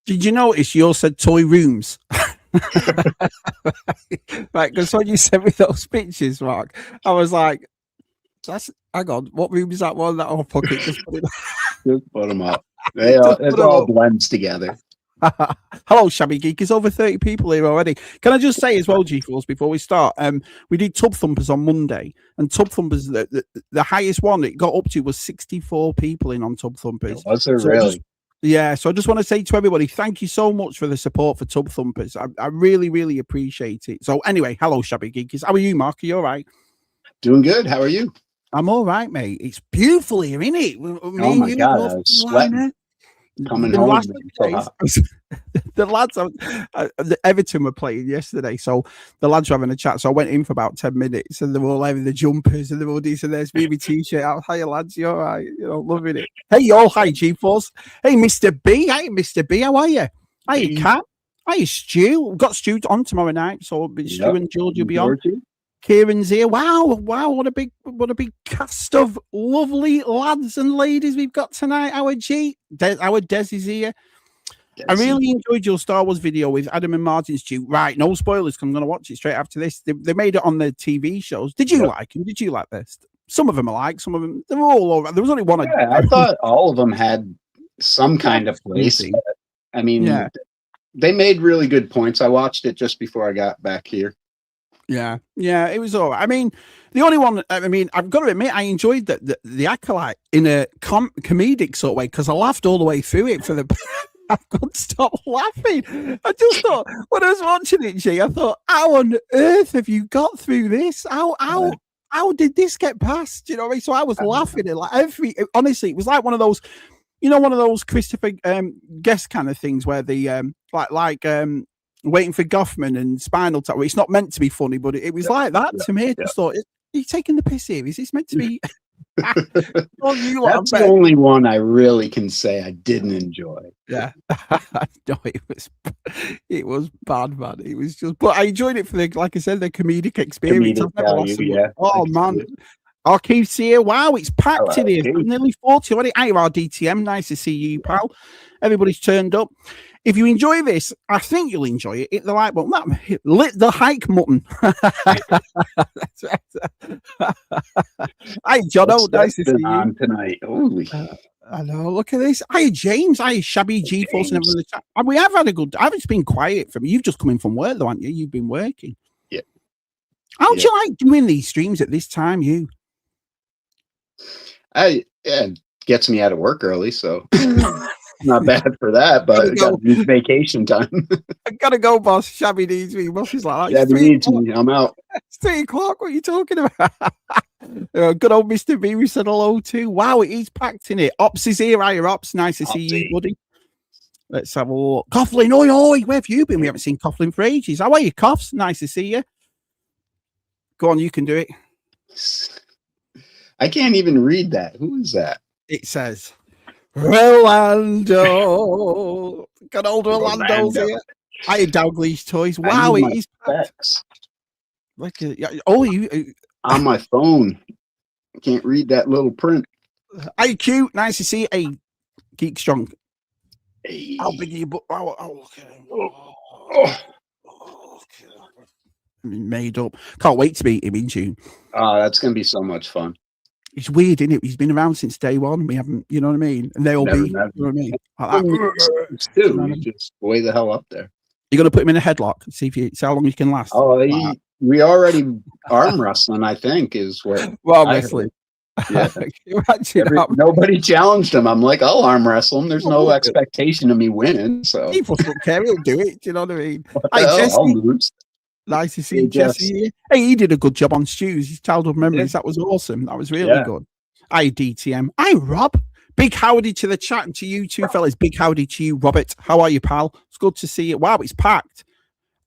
Did you notice yours said toy rooms? Right, because when you sent me those pictures, Mark, I was like, hang on, what room is that one? That whole pocket, just put it. Just put them up. Just It put 'em all up. blends together. Hello, Shabby Geek. There's over 30 people here already. Can I just say as well, Gforce, before we start, we did Tub Thumpers on Monday, and Tub Thumpers, the highest one it got up to was 64 people in on Tub Thumpers. Was there So really? so I just want to say to everybody, thank you so much for the support for Tub Thumpers. I really, really appreciate it. So anyway, hello, Shabby Geekers. How are you, Mark? Are you all right? Doing good. How are you? I'm all right, mate. It's beautiful here, isn't it? Oh my God, I was sweating. Coming home, the lads, the Everton were playing yesterday, so the lads were having a chat. So I went in for about 10 minutes, and they were all having the jumpers and the hoodies, and there's me t-shirt out. Hi, lads, you all right? You know, loving it. Hey, y'all, hi, Gforce. Hey, Mr. B. Hi, Mr. B. How are you? Hi, Kat. Hi, Stu. We've got Stu on tomorrow night, so Stu and George will be on. Kieran's here. Wow, what a big cast of lovely lads and ladies we've got tonight. Our Des is here. I really enjoyed your Star Wars video with Adam and Martin, Stu. Right, no spoilers, because I'm going to watch it straight after this. They made it on the TV shows. Did you like them? Did you like this? Some of them I like, some of them, they were all right. There was only one. I thought all of them had some kind of place. I mean, they made really good points. I watched it just before I got back here. Yeah, it was all right. I mean, the only one, I mean, I've got to admit, I enjoyed the Acolyte in a comedic sort of way, because I laughed all the way through it for the... I couldn't stop laughing. I just thought, when I was watching it, G, I thought, how on earth have you got through this? How did this get past? You know what I mean? So I was laughing at honestly, it was like one of those, one of those Christopher Guest kind of things where the, Waiting for Goffman and Spinal Tap. It's not meant to be funny, but it was like that to me. I just thought, are you taking the piss here? Is this meant to be? That's the only one I really can say I didn't enjoy. Yeah, no, it was bad, man. It was just, but I enjoyed it for like I said, the comedic experience. Oh man. Keith's here. Wow, it's packed in here. Nearly 40 already. Hey, DTM. Nice to see you, pal. Everybody's turned up. If you enjoy this, I think you'll enjoy it. Hit the like button. Lit the hike mutton. Hi, Jono. Nice to see you tonight. Holy. I know. Look at this. Hi, James. Hi, Shabby Gforce and everyone in the chat. And we have had a good. It's been quiet from you. You've just come in from work, though, haven't you? You've been working. Yeah. How do you like doing these streams at this time? You. It gets me out of work early, so. Not bad for that, but got vacation time. I gotta go, boss. Shabby needs me. Boss is like, Shabby needs me. I'm out. It's 3 o'clock. What are you talking about? Good old Mr. B. We said hello to. Wow, it is packed in it. Ops is here. Hiya, Ops. Nice to see you, buddy. Let's have a look. Coughlin, oi. Where have you been? We haven't seen Coughlin for ages. How are you, Coughs? Nice to see you. Go on, you can do it. I can't even read that. Who is that? It says Rolando. Got old Rolando's here. I had Dalglish toys. Wow, it is packed. Like you on my phone. I can't read that little print. Hey, cute. Nice to see you. Hey, Geek Strong. Hey. How big are you? Made up. Can't wait to meet him in June. Oh, that's gonna be so much fun. It's weird, isn't it? He's been around since day one. We haven't, you know what I mean? And they'll be, you know what I mean? Like just way the hell up there. You're gonna put him in a headlock and see how long he can last. Oh, we already arm wrestling, I think, is what. Well, obviously. Yeah. Nobody challenged him. I'm like, I'll arm wrestle him. There's no expectation of me winning. So people don't care. He'll do it. Do you know what I mean? Hey, Jesse. I'll lose. Nice to see Jesse. Hey, he did a good job on Stu's. His childhood memories. That was awesome. That was really good. Hi, DTM. Hi, Rob. Big howdy to the chat and to you two fellas. Big howdy to you, Robert. How are you, pal? It's good to see you. Wow, it's packed.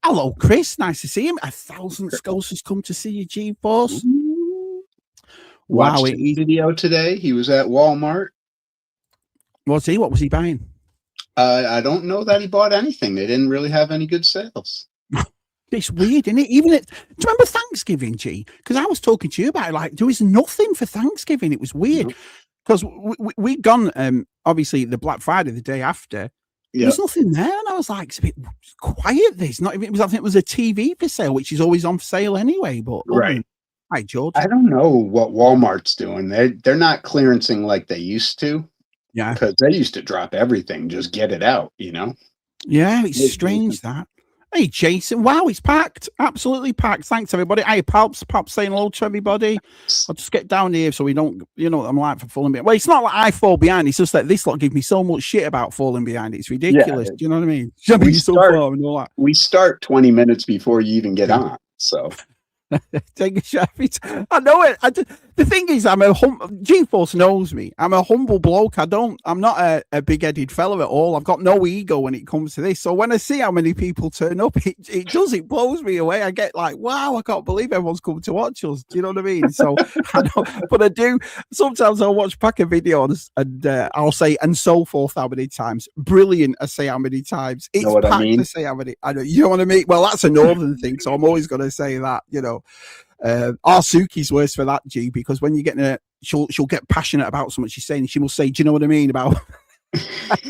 Hello, Chris. Nice to see him. 1,000 skulls has come to see you, Gforce. Wow, his video today. He was at Walmart. Was he? What was he buying? I don't know that he bought anything. They didn't really have any good sales. It's weird, isn't it? Even do you remember Thanksgiving, G? Because I was talking to you about it, like there was nothing for Thanksgiving. It was weird because we'd gone obviously the Black Friday the day after, There was nothing there, and I was like, it's a bit quiet. There's not even. I think it was a TV for sale, which is always on sale anyway. But Right. Hi, George. I don't know what Walmart's doing. They're not clearancing like they used to. Yeah, because they used to drop everything, just get it out. Yeah, it's strange that. Hey, Jason. Wow, it's packed. Absolutely packed. Thanks, everybody. Hey, Pops saying hello to everybody. I'll just get down here so we don't, I'm like for falling behind. Well, it's not like I fall behind. It's just that this lot gives me so much shit about falling behind. It's ridiculous. Do you know what I mean? We start 20 minutes before you even get on. So take a shot. I know it. The thing is, Gforce knows me. I'm a humble bloke. I'm not a big-headed fella at all. I've got no ego when it comes to this. So when I see how many people turn up, it blows me away. I get like, wow, I can't believe everyone's come to watch us. Do you know what I mean? So but I do. Sometimes I'll watch back a video and I'll say, and so forth, how many times. Brilliant, I say how many times. It's packed to say how many. You know what I mean? Well, that's a northern thing, so I'm always going to say that, Our Suki's worse for that, G, because when you get she'll get passionate about something she's saying. She will say, "Do you know what I mean?" About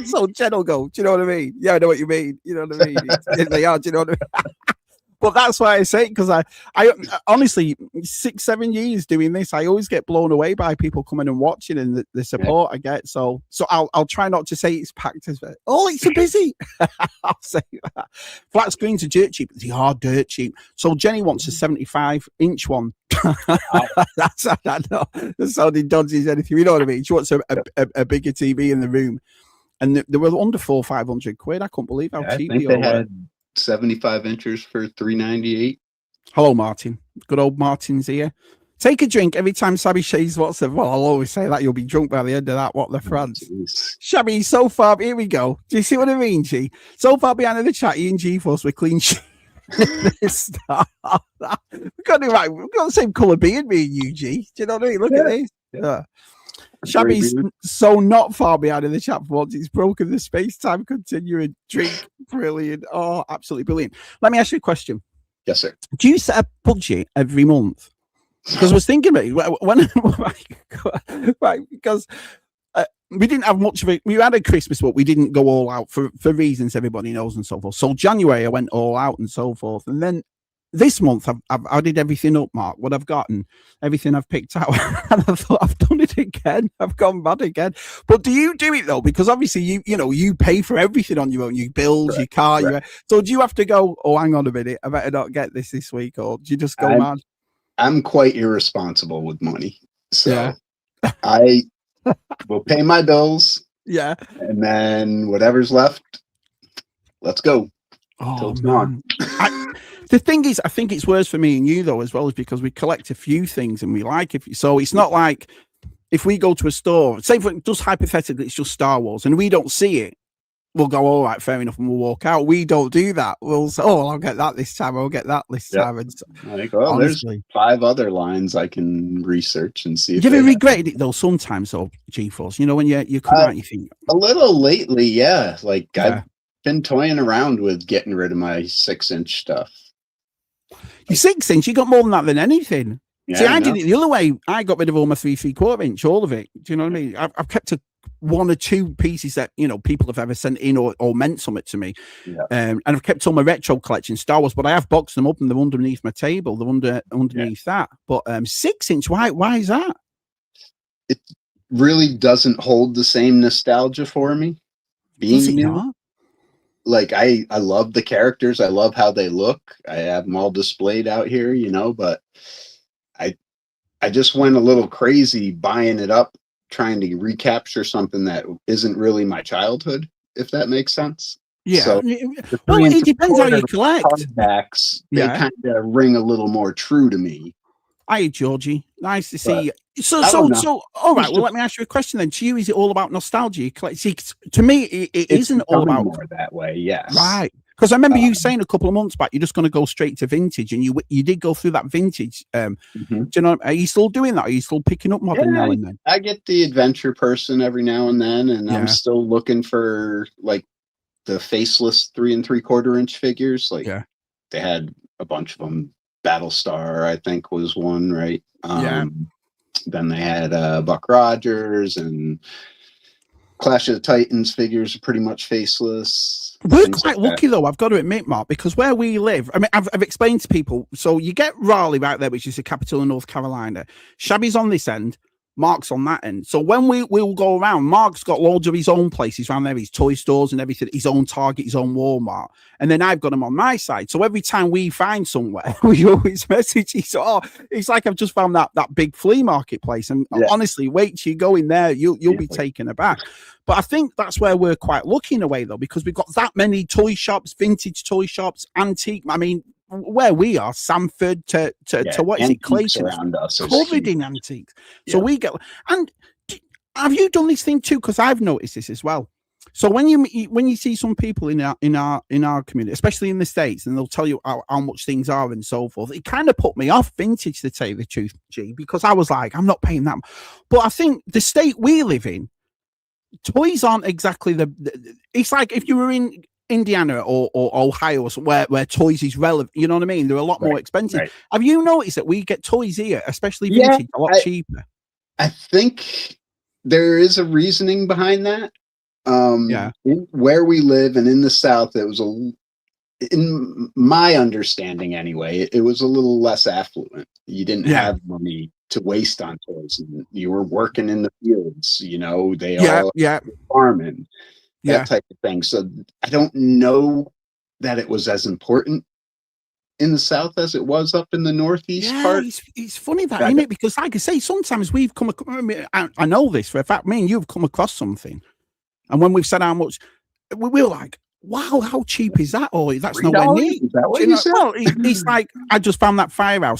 so Jen will go, "Do you know what I mean?" Yeah, I know what you mean. You know what I mean? They are. Do you know what I mean? But that's why I say it, because I honestly 6-7 years doing this, I always get blown away by people coming and watching and the support I get. So I'll try not to say it's packed as it's so busy. I'll say that. Flat screens are dirt cheap. They are dirt cheap. So Jenny wants a 75-inch one. That's sounding dodgy as anything. You know what I mean? She wants a bigger TV in the room, and they were under £400-500. I couldn't believe how cheap they were. 75 inches for $398. Hello, Martin. Good old Martin's here. Take a drink every time Shabby says what's the. Well, I'll always say that. You'll be drunk by the end of that. What the France? Shabby, so far. Here we go. Do you see what I mean, G? So far behind in the chat, Ian Gforce with clean sheet. We've got it right. We've got the same colour beard, me and you, G. Do you know what I mean? Look at this. Yeah. Shabby's so not far behind in the chat for once. It's broken the space-time continuum. Drink. Brilliant. Oh, absolutely brilliant. Let me ask you a question. Yes, sir. Do you set a budget every month? Because I was thinking about it. Because we didn't have much of it. We had a Christmas, but we didn't go all out for reasons everybody knows and so forth. So January, I went all out and so forth. And then this month, I've added everything up, Mark, what I've gotten, everything I've picked out. And I thought, I've done it again. I've gone bad again. But do you do it, though? Because obviously, you pay for everything on your own. Your bills, your car. So do you have to go, oh, hang on a minute, I better not get this week? Or do you just go mad? I'm quite irresponsible with money. So I will pay my bills. Yeah. And then whatever's left, let's go. Oh, man. The thing is, I think it's worse for me and you, though, as well, is because we collect a few things and we like it. So it's not like if we go to a store, say, just hypothetically, it's just Star Wars and we don't see it, we'll go, all right, fair enough, and we'll walk out. We don't do that. We'll say, oh, I'll get that this time. I'll get that this time. And so, there's 5 other lines I can research and see. Have you ever regretted it, though, sometimes, though, Gforce? When you come out, you think. A little lately, yeah. I've been toying around with getting rid of my 6-inch stuff. Your 6-inch, you got more than that than anything. Yeah, see, I did it the other way. I got rid of all my 3/4 inch, all of it. Do you know what I mean? I've kept one or two pieces that people have ever sent in or meant something to me. Yeah. And I've kept all my retro collection Star Wars, but I have boxed them up and they're underneath my table. They're underneath that. But 6-inch, why is that? It really doesn't hold the same nostalgia for me. Being new. Not? I love the characters. I love how they look. I have them all displayed out here, but I just went a little crazy buying it up, trying to recapture something that isn't really my childhood, if that makes sense. Yeah. So well, it depends how you collect. Hardbacks, they kind of ring a little more true to me. Hi, Georgie. Nice to see you. So, all right. Well, let me ask you a question then. To you, is it all about nostalgia? See, to me, it isn't all about more that way. Yes. Right. Because I remember you saying a couple of months back, you're just going to go straight to vintage, and you did go through that vintage. Do you know? Are you still doing that? Are you still picking up modern now and then? I get the adventure person every now and then, and I'm still looking for the faceless 3 3/4 inch figures. They had a bunch of them. Battlestar, I think, was one, right? Then they had Buck Rogers and Clash of the Titans figures are pretty much faceless. We're quite lucky, though, I've got to admit, Mark, because where we live, I mean, I've explained to people, so you get Raleigh right there, which is the capital of North Carolina. Shabby's on this end, Mark's on that end. So when we'll go around, Mark's got loads of his own places around there, his toy stores and everything, his own Target, his own Walmart. And then I've got them on my side. So every time we find somewhere, we always message each other. Oh, it's like I've just found that big flea marketplace. And honestly, wait till you go in there, you'll be taken aback. But I think that's where we're quite lucky in a way, though, because we've got that many toy shops, vintage toy shops, antique. I mean, where we are, Sanford to what is it, Clayton, around us covered in antiques. So we get. And have you done this thing too? Because I've noticed this as well. So when you see some people in our community, especially in the States, and they'll tell you how much things are and so forth, it kind of put me off vintage, to tell you the truth, G, because I was like, I'm not paying that. But I think the state we live in, toys aren't exactly it's like if you were in Indiana or Ohio or somewhere where toys is relevant, you know what I mean? They're a lot more expensive. Right. Have you noticed that we get toys here, especially vintage, a lot cheaper? I think there is a reasoning behind that. Where we live and in the South, it was in my understanding anyway, it was a little less affluent. You didn't have money to waste on toys, and you were working in the fields, you know, they all farming, that type of thing. So I don't know that it was as important in the South as it was up in the Northeast part. It's funny that, isn't it? Because like I say, sometimes we've come across, I know this for a fact, me and you've come across something, and when we've said how much, we were like, wow, how cheap is that? Or that's nowhere near. Is that what you said? Well, it's like, I just found that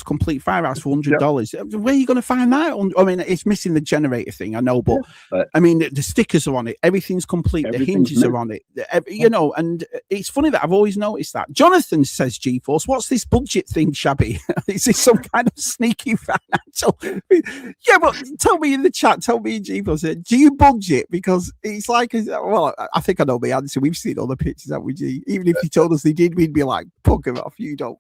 complete firehouse for $100. Where are you going to find that? I mean, it's missing the generator thing, I know, but I mean, the stickers are on it. Everything's complete. The hinges are on it. You know, and it's funny that I've always noticed that. Jonathan says, Gforce, what's this budget thing, Shabby? Is this some kind of sneaky financial? Yeah, but tell me in the chat, tell me in Gforce, do you budget? Because it's like, well, I think I know the answer. We've seen all the pictures, haven't we, G? Even if you told us they did, we'd be like, fuck him off, you don't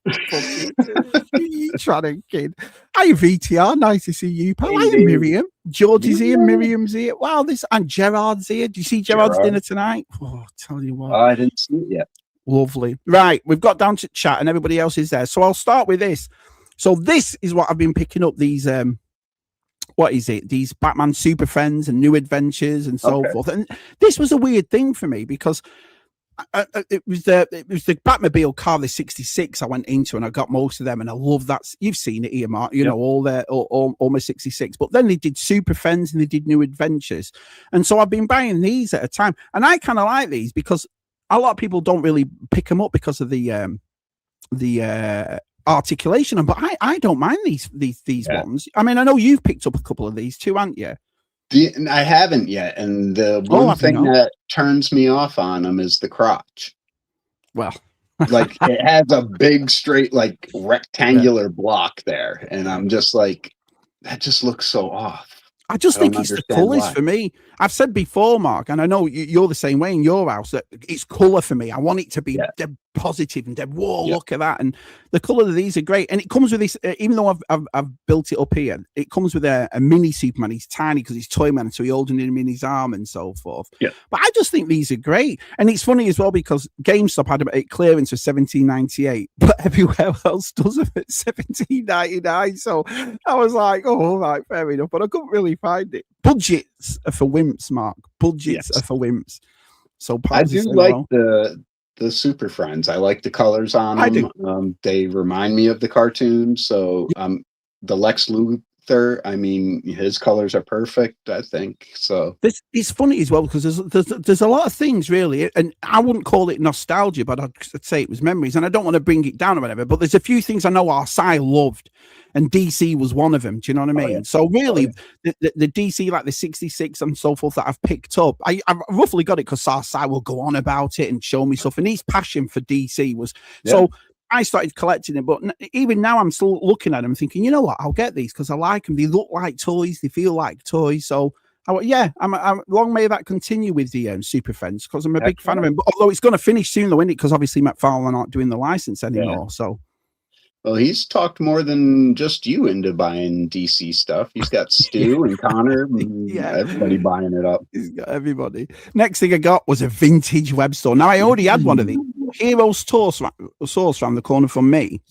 you trying to kid. Hi VTR, nice to see you, pal. Hi Miriam. George is here, Miriam's here. Wow, and Gerard's here. Do you see Gerard's dinner tonight? Oh, tell you what. I didn't see it yet. Lovely. Right, we've got down to chat and everybody else is there. So I'll start with this. So this is what I've been picking up, these what is it? These Batman Super Friends and New Adventures and so forth. And this was a weird thing for me because it was the Batmobile car, the 66 I went into, and I got most of them, and I love that. You've seen it here, Mark, you know, all my 66, but then they did Super Friends and they did New Adventures. And so I've been buying these at a time, and I kind of like these because a lot of people don't really pick them up because of the articulation, but I don't mind these ones. I mean, I know you've picked up a couple of these too, haven't you? I haven't yet, and the one thing that turns me off on them is the crotch. Well, like it has a big straight, like rectangular block there, and I'm just like, that just looks so off. I just think it's the colours for me. I've said before, Mark, and I know you're the same way in your house, that it's colour for me. I want it to be dead positive and dead, whoa, look at that. And the colour of these are great. And it comes with this, even though I've built it up here, it comes with a mini Superman. He's tiny because he's Toyman, so he holds him in his arm and so forth. Yeah. But I just think these are great. And it's funny as well because GameStop had a clearance for $17.98, but everywhere else does them at $17.99. So I was like, oh, all right, fair enough. But I couldn't really find it. Budgets are for wimps, Mark. Budgets are for wimps. So I do like the Super Friends. I like the colors on them. They remind me of the cartoons. So the Lex Luthor, I mean, his colors are perfect, I think. So it's funny as well because there's a lot of things really, and I wouldn't call it nostalgia, but I'd say it was memories, and I don't want to bring it down or whatever, but there's a few things I know our side loved, and DC was one of them. Do you know what I mean? So really, the DC, like the 66 and so forth that I've picked up, I've roughly got it because Sarsai will go on about it and show me stuff, and his passion for DC was so. I started collecting them, but even now I'm still looking at them thinking, you know what, I'll get these because I like them. They look like toys. They feel like toys. So, I'm long may that continue with the Super Friends because I'm a big fan of them. But although it's going to finish soon, though, isn't it? Because obviously McFarlane aren't doing the license anymore. So, Well, he's talked more than just you into buying DC stuff. He's got Stu and Connor, and Yeah, everybody buying it up. he's got everybody. Next thing I got was a vintage web store. Now I already had one of these. Heroes Source around the corner from me.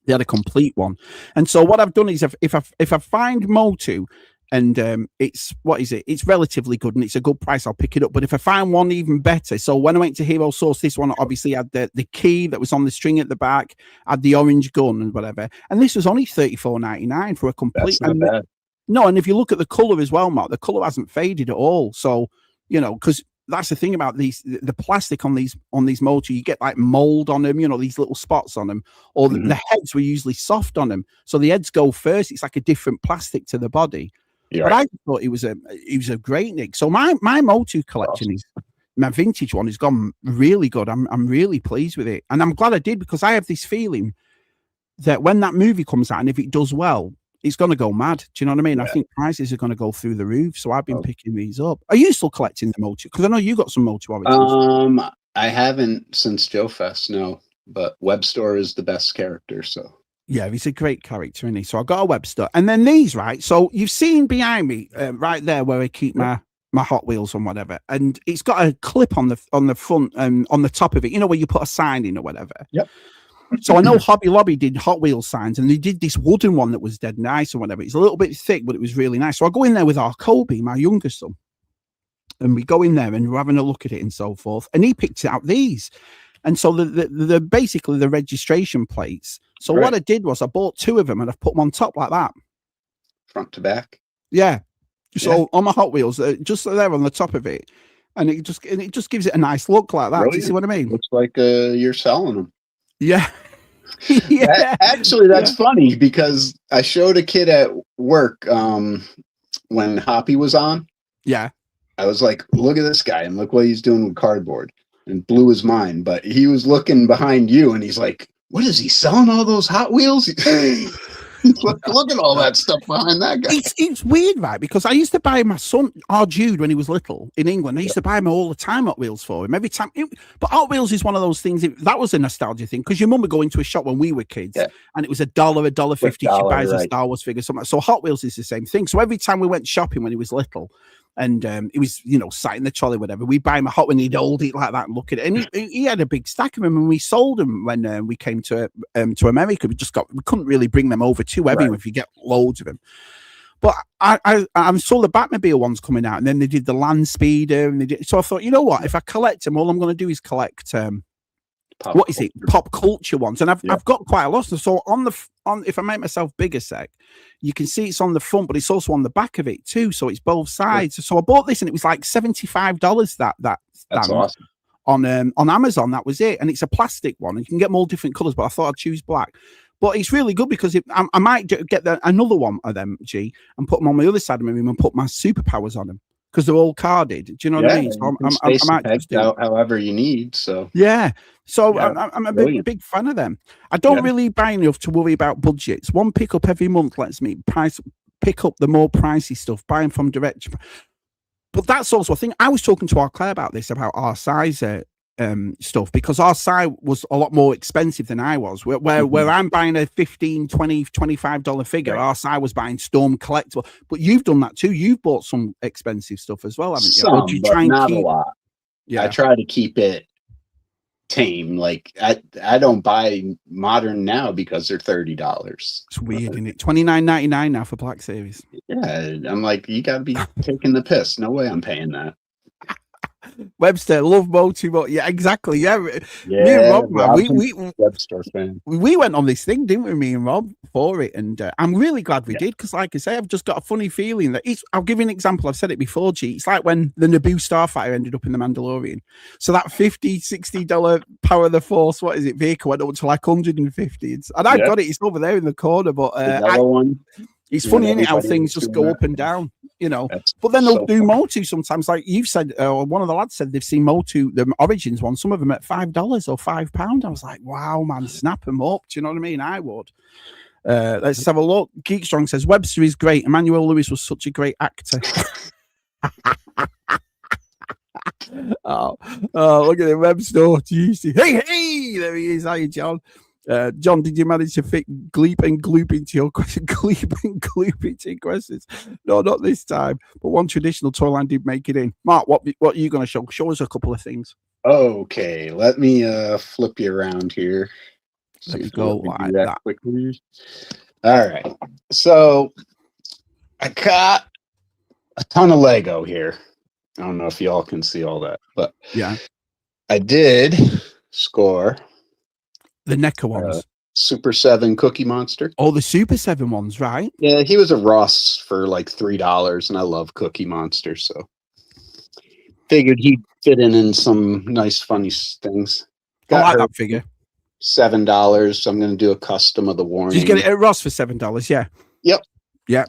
They had a complete one, and so what I've done is if I find Motu, and it's what is it? It's relatively good and it's a good price, I'll pick it up. But if I find one even better, so when I went to Hero Source, this one obviously had the key that was on the string at the back, had the orange gun and whatever, and this was only $34.99 for a complete. That's not bad. No, and if you look at the color as well, Mark, the color hasn't faded at all. So because that's the thing about the plastic on these Motu, you get like mold on them, these little spots on them, or the heads were usually soft on them, so the heads go first. It's like a different plastic to the body. Yeah. But I thought it was a great nick. So my Motu collection is my vintage one has gone really good. I'm really pleased with it, and I'm glad I did, because I have this feeling that when that movie comes out and if it does well, it's going to go mad. Do you know what I mean? Yeah. I think prices are going to go through the roof. So I've been picking these up. Are you still collecting the Motu? Because I know you got some Motu origins. I haven't since Joe Fest, no. But Webstore is the best character, so. Yeah, he's a great character, isn't he? So I got a Webster, and then these, right? So you've seen behind me, right there, where I keep my Hot Wheels and whatever, and it's got a clip on the front and on the top of it. Where you put a sign in or whatever. Yep. So I know Hobby Lobby did Hot Wheels signs, and they did this wooden one that was dead nice or whatever. It's a little bit thick, but it was really nice. So I go in there with our Kobe, my younger son, and we go in there and we're having a look at it and so forth. And he picked out these. And so the basically the registration plates. So what I did was I bought 2 of them and I've put them on top like that. Front to back. Yeah. So on my Hot Wheels, just there on the top of it. And it just gives it a nice look like that. Brilliant. Do you see what I mean? Looks like you're selling them. Yeah. Yeah. That's funny, because I showed a kid at work when Hoppy was on. Yeah. I was like, look at this guy and look what he's doing with cardboard. And blew his mind. But he was looking behind you and he's like, what is he selling all those Hot Wheels? Look at all that stuff behind that guy. It's weird, right? Because I used to buy my son, our Jude, when he was little in England. I used to buy him all the time Hot Wheels for him. Every time. But Hot Wheels is one of those things, that was a nostalgia thing. Because your mum would go into a shop when we were kids and it was $1.50. She buys a Star Wars figure. Something. So Hot Wheels is the same thing. So every time we went shopping when he was little, and it was, sat in the trolley, whatever, we'd buy him a Hot Wheel and he'd hold it like that and look at it. And he had a big stack of them, and we sold them when we came to America. We couldn't really bring them over too heavy if you get loads of them. But I saw the Batmobile ones coming out, and then they did the Land Speeder, and so I thought, you know what? If I collect them, all I'm going to do is collect pop culture ones, and I've got quite a lot. So if I make myself bigger, you can see it's on the front, but it's also on the back of it too. So it's both sides. Yeah. So I bought this, and it was like $75. That's awesome. On Amazon, that was it, and it's a plastic one, and you can get them all different colors. But I thought I'd choose black. But it's really good because I might get another one of them, and put them on my other side of my room and put my superpowers on them, because they're all carded. Do you know what I mean? So I might just do out however you need. So I'm a big fan of them. I don't really buy enough to worry about budgets. One pickup every month lets me pick up the more pricey stuff, buying from direct. But that's also a thing. I was talking to our Claire about this, about our size stuff, because our size was a lot more expensive than I was. Where I'm buying a $15, $20, $25 figure, our size was buying Storm collectible. But you've done that too. You've bought some expensive stuff as well, haven't you? Some, you try but not a lot. Yeah, I try to keep it tame. Like I don't buy modern now because they're $30. It's weird, isn't it? $29.99 now for Black Series. Yeah, I'm like, you gotta be taking the piss. No way I'm paying that. Webster, love Motu, but yeah, exactly. Yeah, me and Rob, man, we Webster fan. We went on this thing, didn't we? Me and Rob, for it, and I'm really glad we did, because, like I say, I've just got a funny feeling that I'll give you an example. I've said it before, G. It's like when the Naboo Starfighter ended up in the Mandalorian. So that $50, $60 Power of the Force, what is it, vehicle went up to like 150, and I've got it. It's over there in the corner, but it's funny, isn't it, how things just go up and down, but then they'll do Motu sometimes. Like you've said, one of the lads said they've seen Motu, the Origins one, some of them at $5 or £5. I was like, wow, man, snap them up. Do you know what I mean? I would. Let's have a look. Geekstrong says, Webster is great. Emmanuel Lewis was such a great actor. Oh, look at the Webster. Hey, there he is. How you, John? John, did you manage to fit Gleep and Gloop into your question? Gleep and Gloop into your questions? No, not this time. But one traditional toy line did make it in. Mark, what are you going to show? Show us a couple of things. Okay, let me flip you around here. There we go, like that. Quickly. All right. So I got a ton of Lego here. I don't know if y'all can see all that, but yeah, I did score the NECA ones. Super 7 Cookie Monster. Oh, the Super 7 ones, right? Yeah, he was a Ross for like $3, and I love Cookie Monster, so figured he'd fit in some nice, funny things. I like that figure. $7, so I'm going to do a custom of the Warning. Did you get it at Ross for $7? Yeah. Yep. Yep.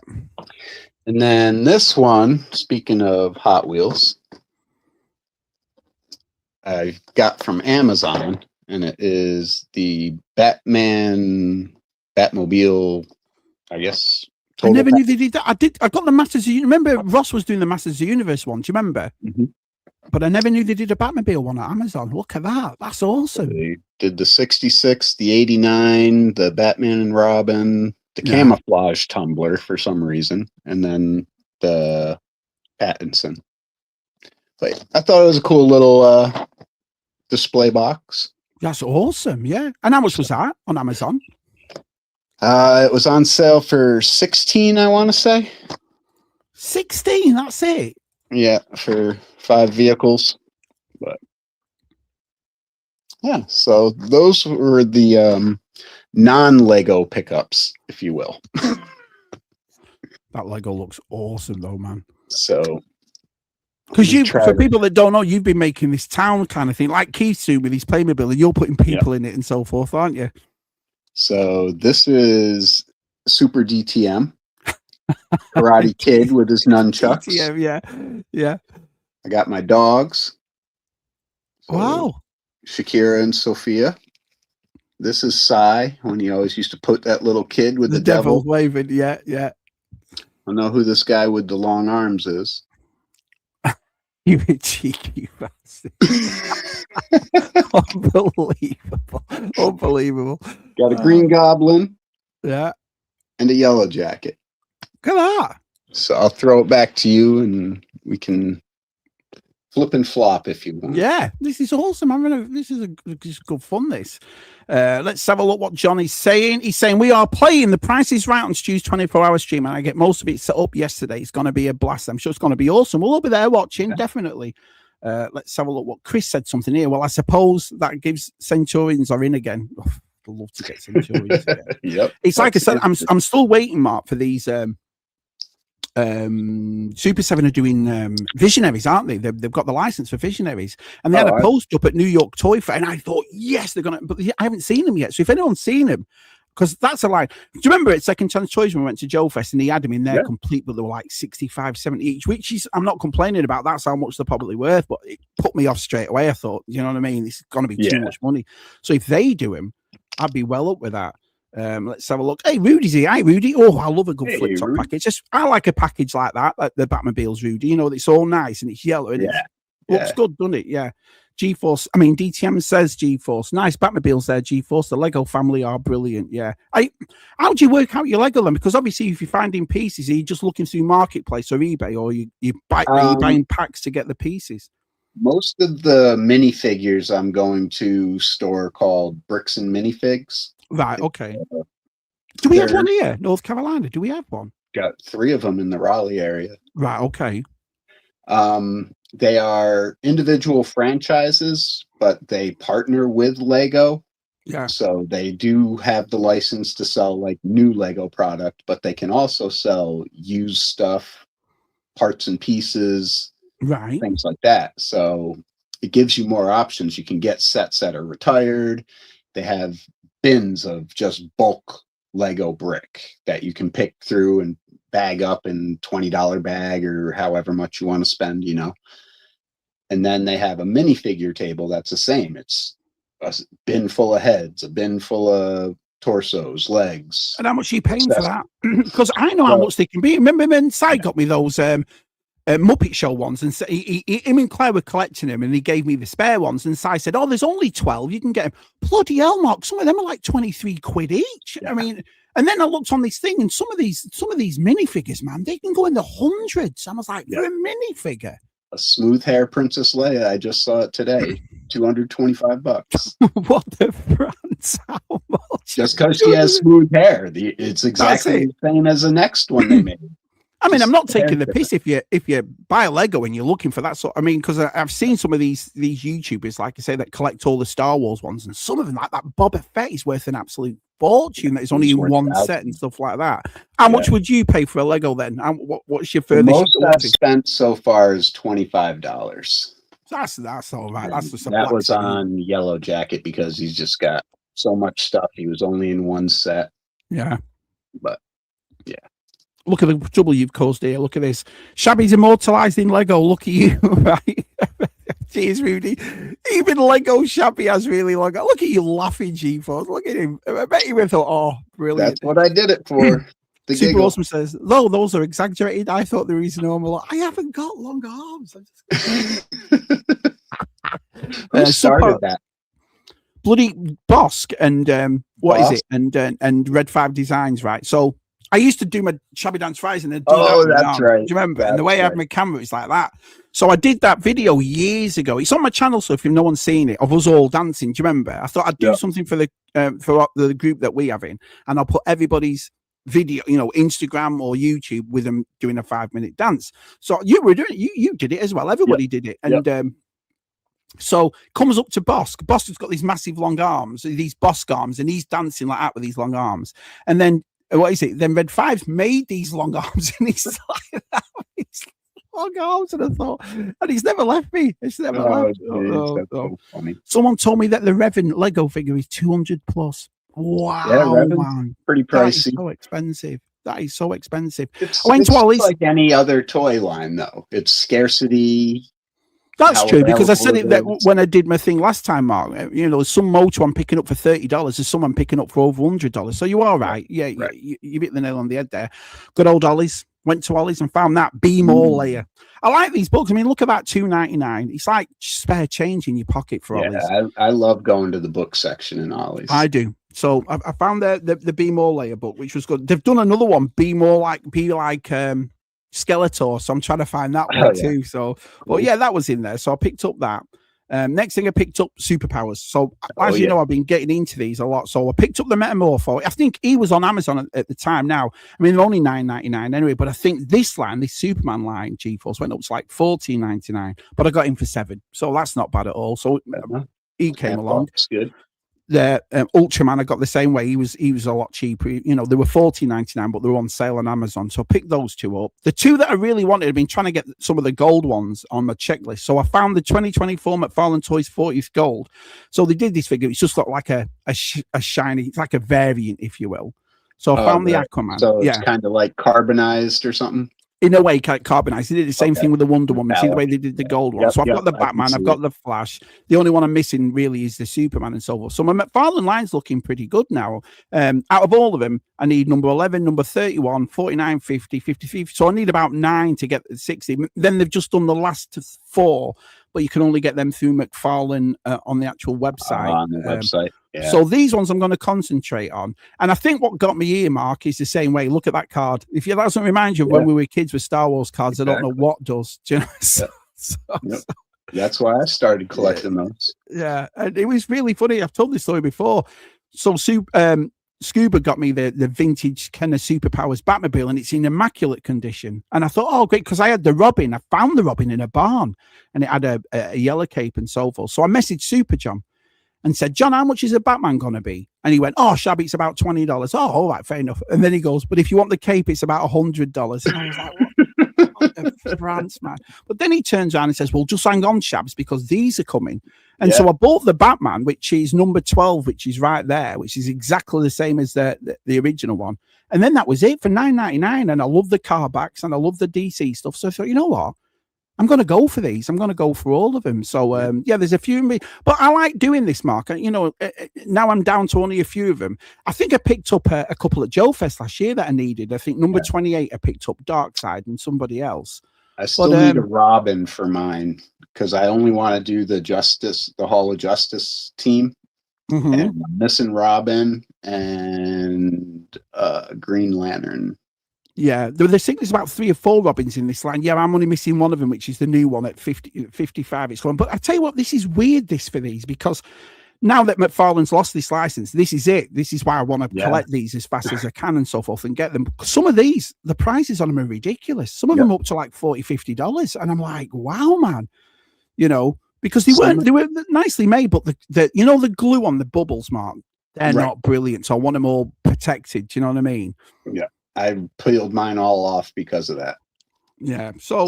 And then this one, speaking of Hot Wheels, I got from Amazon, and it is the Batmobile, I guess. I never knew they did that. I got the Masters of Remember Ross was doing the Masters of the Universe one. Do you remember? Mm-hmm. But I never knew they did a Batmobile one at Amazon. Look at that. That's awesome. They did the 66, the 89, the Batman and Robin, the camouflage tumbler for some reason, and then the Pattinson. But I thought it was a cool little display box. That's awesome. Yeah. And how much was that on Amazon? It was on sale for $16, I want to say. 16, that's it. Yeah, for 5 vehicles. But yeah, so those were the non-Lego pickups, if you will. That Lego looks awesome though, man. So because for people that don't know, you've been making this town kind of thing, like Keith's doing with his Playmobil, and you're putting people in it and so forth, aren't you? So this is Super DTM, Karate Kid with his nunchucks. Yeah. I got my dogs. So wow. Shakira and Sophia. This is Sai, when he always used to put that little kid with the devil waving. Yeah. I know who this guy with the long arms is. You cheeky bastard. Unbelievable. Got a green goblin. Yeah. And a yellow jacket. Look at that. So I'll throw it back to you and we can flip and flop if you want. Yeah, this is awesome. This is good fun, this. Let's have a look what John is saying. He's saying, we are playing The Price is Right on Stu's 24-hour stream, and I get most of it set up yesterday. It's going to be a blast. I'm sure it's going to be awesome. We'll all be there watching, definitely. Let's have a look what Chris said something here. Well, I suppose that gives Centurions are in again. Oh, I'd love to get Centurions again. Yep. It's like I said, I'm still waiting, Mark, for these Super 7 are doing Visionaries, aren't they? They've got the license for Visionaries, and they had a post up at New York Toy Fair, and I thought, yes, they're gonna, but I haven't seen them yet. So if anyone's seen them, because that's a line. Do you remember at Second Chance Toys when we went to Joe Fest and he had them in there complete, but they were like 65, 70 each, which is, I'm not complaining about. That's how much they're probably worth, but it put me off straight away. I thought, you know what I mean? This is going to be too much money. So if they do them, I'd be well up with that. Let's have a look. Hey, Rudy's here. Hi, Rudy. Oh, I love a good flip top package. I like a package like that, like the Batmobiles, Rudy. You know, it's all nice and it's yellow and it looks good, doesn't it? Yeah. Gforce. I mean, DTM says Gforce. Nice Batmobiles there, Gforce. The Lego family are brilliant. Yeah. How do you work out your Lego then? Because obviously, if you're finding pieces, are you just looking through Marketplace or eBay, or are you buying packs to get the pieces? Most of the minifigures I'm going to store called Bricks and Minifigs. Right, okay. Do we have one here, North Carolina? Do we have one? Got 3 of them in the Raleigh area. Right, okay. They are individual franchises, but they partner with Lego. Yeah. So they do have the license to sell like new Lego product, but they can also sell used stuff, parts and pieces, right, things like that. So it gives you more options. You can get sets that are retired. They have bins of just bulk Lego brick that you can pick through and bag up in $20 bag or however much you want to spend, you know. And then they have a minifigure table that's the same. It's a bin full of heads, a bin full of torsos, legs. And how much are you paying for that? Because I know how much they can be. Remember when Si got me those Muppet Show ones, and so him and Claire were collecting them, and he gave me the spare ones. And Si said, "Oh, there's only 12. You can get them." Bloody hell, Mark! Some of them are like 23 quid each. Yeah. I mean, and then I looked on this thing, and some of these minifigures, man, they can go in the hundreds. I was like, for a minifigure, a smooth hair Princess Leia. I just saw it today. $225. What the France? How much? Just because she has smooth hair, it's exactly the same as the next one they made. I mean, I'm not taking the piss if you buy a Lego and you're looking for that sort. I mean, because I've seen some of these YouTubers, like I say, that collect all the Star Wars ones, and some of them, like that Boba Fett, is worth an absolute fortune. That is only in one set and stuff like that. How much would you pay for a Lego then? What's your furthest? The most I've spent so far is $25. That's all right. That was on Yellow Jacket because he's just got so much stuff. He was only in one set. Yeah, but yeah. Look at the trouble you've caused here. Look at this. Shabby's immortalized in Lego. Look at you, right? Cheers, Rudy. Even Lego Shabby has really long. Look at you laughing, Gforce. Look at him. I bet you would have thought, oh, brilliant. That's what I did it for. Super Awesome says, no, those are exaggerated. I thought there is normal. I haven't got long arms. Who started that? Bloody Bosk and what is it? And Red 5 Designs, right? So I used to do my Shabby Dance Fridays and they'd do that's right. Do you remember? And the way I had my camera, it's like that. So I did that video years ago. It's on my channel, so if no one's seen it, of us all dancing. Do you remember? I thought I'd do something for the group that we have in, and I'll put everybody's video, Instagram or YouTube with them doing a 5-minute dance. So you were doing it. You did it as well. Everybody did it, and so comes up to Bosk. Bosk has got these massive long arms, these Bosk arms, and he's dancing like that with these long arms, and then. What is it? Then Red 5 made these long arms, and he's like that. These long arms, and I thought, and he's never left me. It's never left. So funny. Someone told me that the Revan Lego figure is 200 plus. Wow, man, pretty pricey. That is so expensive. That is so expensive. I went to all these like any other toy line, though. It's scarcity. That's true, because I said it that when I did my thing last time, Mark. Some motor I'm picking up for $30. There's some I'm picking up for over $100. So you are right. Yeah, right. You hit the nail on the head there. Good old Ollie's. Went to Ollie's and found that Be More layer. I like these books. I mean, look at that $2.99. It's like spare change in your pocket for Ollie's. Yeah, I love going to the book section in Ollie's. I do. So I found the Be More layer book, which was good. They've done another one, Be like Skeletor, so I'm trying to find that one too. So, but yeah, that was in there. So I picked up that. Next thing I picked up Superpowers. So as you know, I've been getting into these a lot. So I picked up the Metamorpho. I think he was on Amazon at the time. Now, I mean, they're only $9.99 anyway. But I think this Superman line, Gforce, went up to like $14.99. But I got him for $7, so that's not bad at all. So he came along. That's good. The Ultraman, I got the same way. He was a lot cheaper. They were $14.99, but they were on sale on Amazon. So I picked those two up. The two that I really wanted, I've been trying to get some of the gold ones on my checklist. So I found the 2024 McFarlane Toys 40th Gold. So they did this figure. It's just got like a shiny, it's like a variant, if you will. So I found the Aquaman. So it's kind of like carbonized or something. In a way, carbonized. They did the same thing with the Wonder Woman. See the way they did the gold one. So I've got the Batman, I've got the Flash. The only one I'm missing really is the Superman and so forth. So my McFarlane line's looking pretty good now. Out of all of them, I need number 11, number 31, 49, 50, 53. So I need about 9 to get 60. Then they've just done the last 4, but you can only get them through McFarlane on the actual website. On the website. Yeah. So these ones I'm going to concentrate on. And I think what got me here, Mark, is the same way. Look at that card. If that doesn't remind you of when we were kids with Star Wars cards, I don't know what does. Do you know? That's why I started collecting those. Yeah, and it was really funny. I've told this story before. So Scuba got me the vintage kind of Superpowers Batmobile, and it's in immaculate condition. And I thought, oh, great, because I had the Robin. I found the Robin in a barn, and it had a yellow cape and so forth. So I messaged Super John and said, John, how much is a Batman going to be? And he went, oh, Shabby, it's about $20. Oh, all right, fair enough. And then he goes, but if you want the cape, it's about $100. And I was like, what the France, man. But then he turns around and says, well, just hang on, Shabs, because these are coming. And so I bought the Batman, which is number 12, which is right there, which is exactly the same as the original one. And then that was it for $9.99. And I love the car backs and I love the DC stuff. So I thought, you know what? I'm going to go for these. I'm going to go for all of them. So, there's a few of me. But I like doing this, Mark. Now I'm down to only a few of them. I think I picked up a couple at Joe Fest last year that I needed. I think number 28, I picked up Darkseid and somebody else. I still need a Robin for mine because I only want to do the Hall of Justice team. Mm-hmm. And I'm missing Robin and Green Lantern. Yeah, there's about 3 or 4 Robins in this line. Yeah, I'm only missing one of them, which is the new one at 55. It's gone. But I tell you what, this is weird, this for these, because now that McFarlane's lost this license, this is it. This is why I want to collect these as fast as I can and so forth and get them. Some of these, the prices on them are ridiculous. Some of them up to like $40, $50. And I'm like, wow, man. You know, because they were nicely made, but the glue on the bubbles, Mark, they're not brilliant. So I want them all protected. Do you know what I mean? Yeah. I peeled mine all off because of that. Yeah. So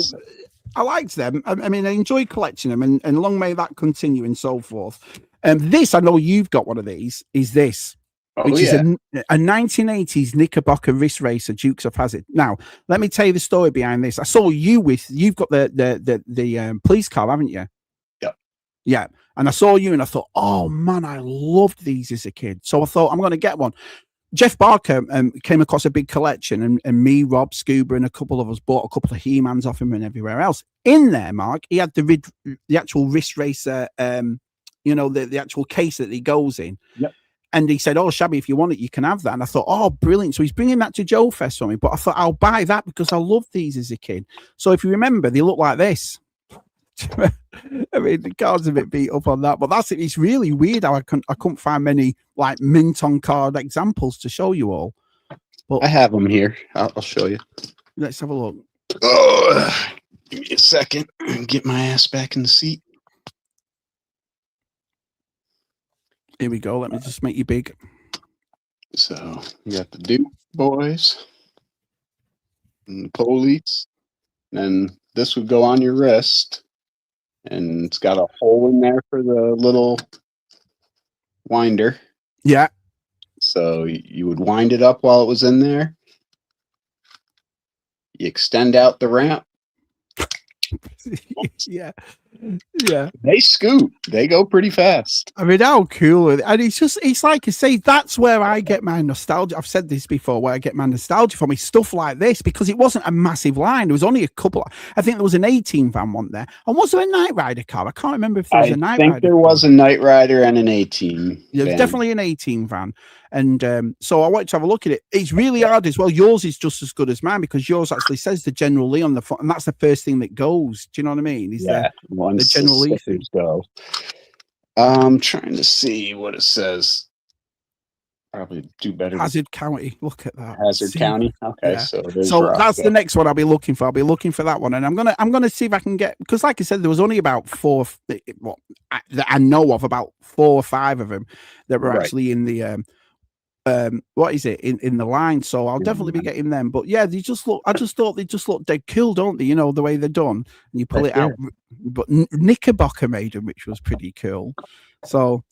I liked them. I mean, I enjoyed collecting them, and long may that continue and so forth. This, I know you've got one of these, is this, which is a 1980s Knickerbocker wrist racer, Dukes of Hazzard. Now, let me tell you the story behind this. I saw you've got the police car, haven't you? Yep. Yeah. And I saw you and I thought, oh man, I loved these as a kid. So I thought I'm going to get one. Jeff Barker came across a big collection, and me, Rob, Scuba, and a couple of us bought a couple of He-Mans off him and everywhere else. In there, Mark, he had the actual wrist racer, the actual case that he goes in. Yep. And he said, oh, Shabby, if you want it, you can have that. And I thought, oh, brilliant. So he's bringing that to Joe Fest for me. But I thought, I'll buy that because I loved these as a kid. So if you remember, they look like this. I mean, the card's a bit beat up on that, but it's really weird how I couldn't find many like mint on card examples to show you all. But I have them here. I'll show you. Let's have a look. Oh, give me a second and get my ass back in the seat. Here we go. Let me just make you big. So you got the Duke boys and the police. And this would go on your wrist. And it's got a hole in there for the little winder. Yeah. So you would wind it up while it was in there. You extend out the ramp. Yeah. Yeah. They scoot. They go pretty fast. I mean, how cool. And it's like I say, that's where I get my nostalgia. I've said this before, where I get my nostalgia from is stuff like this, because it wasn't a massive line. There was only a couple. I think there was an 18 van one there. And was there a Knight Rider car? I can't remember if there was a Knight Rider. I think there was a Knight Rider and an 18. Yeah, there's definitely an 18 van. And so I wanted to have a look at it. It's really hard as well. Yours is just as good as mine, because yours actually says the General Lee on the front, and that's the first thing that goes. Do you know what I mean? The General Lee thing. Go. I'm trying to see what it says. Probably do better. Hazard County. Look at that. Hazard County. Okay, yeah. so that's the next one I'll be looking for. I'll be looking for that one, and I'm gonna see if I can get, because like I said, there was only about 4 that I know of, about 4 or 5 of them that were actually in the what is it in the line. So I'll definitely be getting them. But yeah, they just look. I just thought they just look dead cool, don't they? You know the way they're done, and you pull it out. But Knickerbocker made them, which was pretty cool. So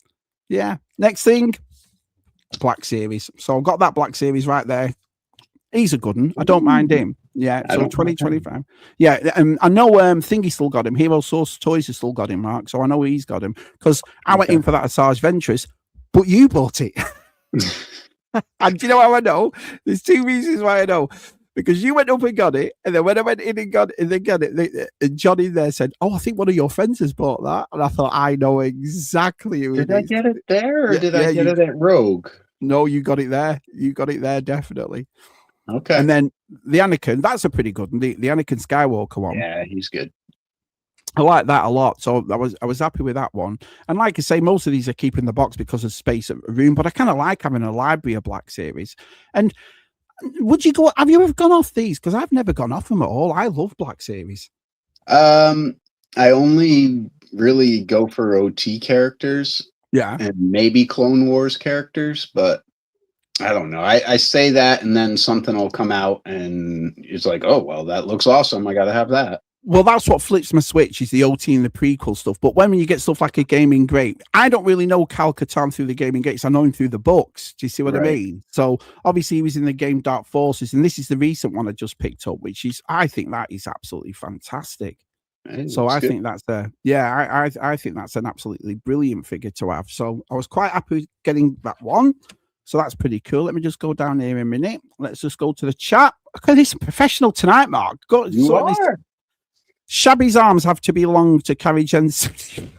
yeah, next thing. Black Series. So I've got that Black Series right there. He's a good one. I don't mind him. Yeah. So 2025. Yeah. I know Thingy still got him. Hero Source Toys has still got him, Mark. So I know he's got him, because I went in for that Asajj Ventress, but you bought it. And do you know how I know? There's 2 reasons why I know. Because you went up and got it, and then when I went in and got it, and Johnny there said, "Oh, I think one of your friends has bought that," and I thought, I know exactly who. Did I get it there, or did I get it at Rogue? No, you got it there. You got it there, definitely. Okay. And then the Anakin, that's a pretty good one. The Anakin Skywalker one. Yeah, he's good. I like that a lot. So I was happy with that one. And like I say, most of these are keeping the box because of space and room, but I kind of like having a library of Black Series. And have you ever gone off these? Because I've never gone off them at all. I love Black Series. I only really go for OT characters. Yeah. And maybe Clone Wars characters, but I don't know. I say that, and then something will come out and it's like, oh, well, that looks awesome. I got to have that. Well, that's what flips my switch, is the OT and the prequel stuff. But when you get stuff like a Gaming Great, I don't really know Cal Katarn through the Gaming Greats. I know him through the books. Do you see what I mean? So obviously he was in the game Dark Forces, and this is the recent one I just picked up, which is, I think that is absolutely fantastic. So I think that's I think that's an absolutely brilliant figure to have. So I was quite happy with getting that one. So that's pretty cool. Let me just go down here a minute. Let's just go to the chat. Okay, this is professional tonight, Mark. You are. Shabby's arms have to be long to carry Jen's TV.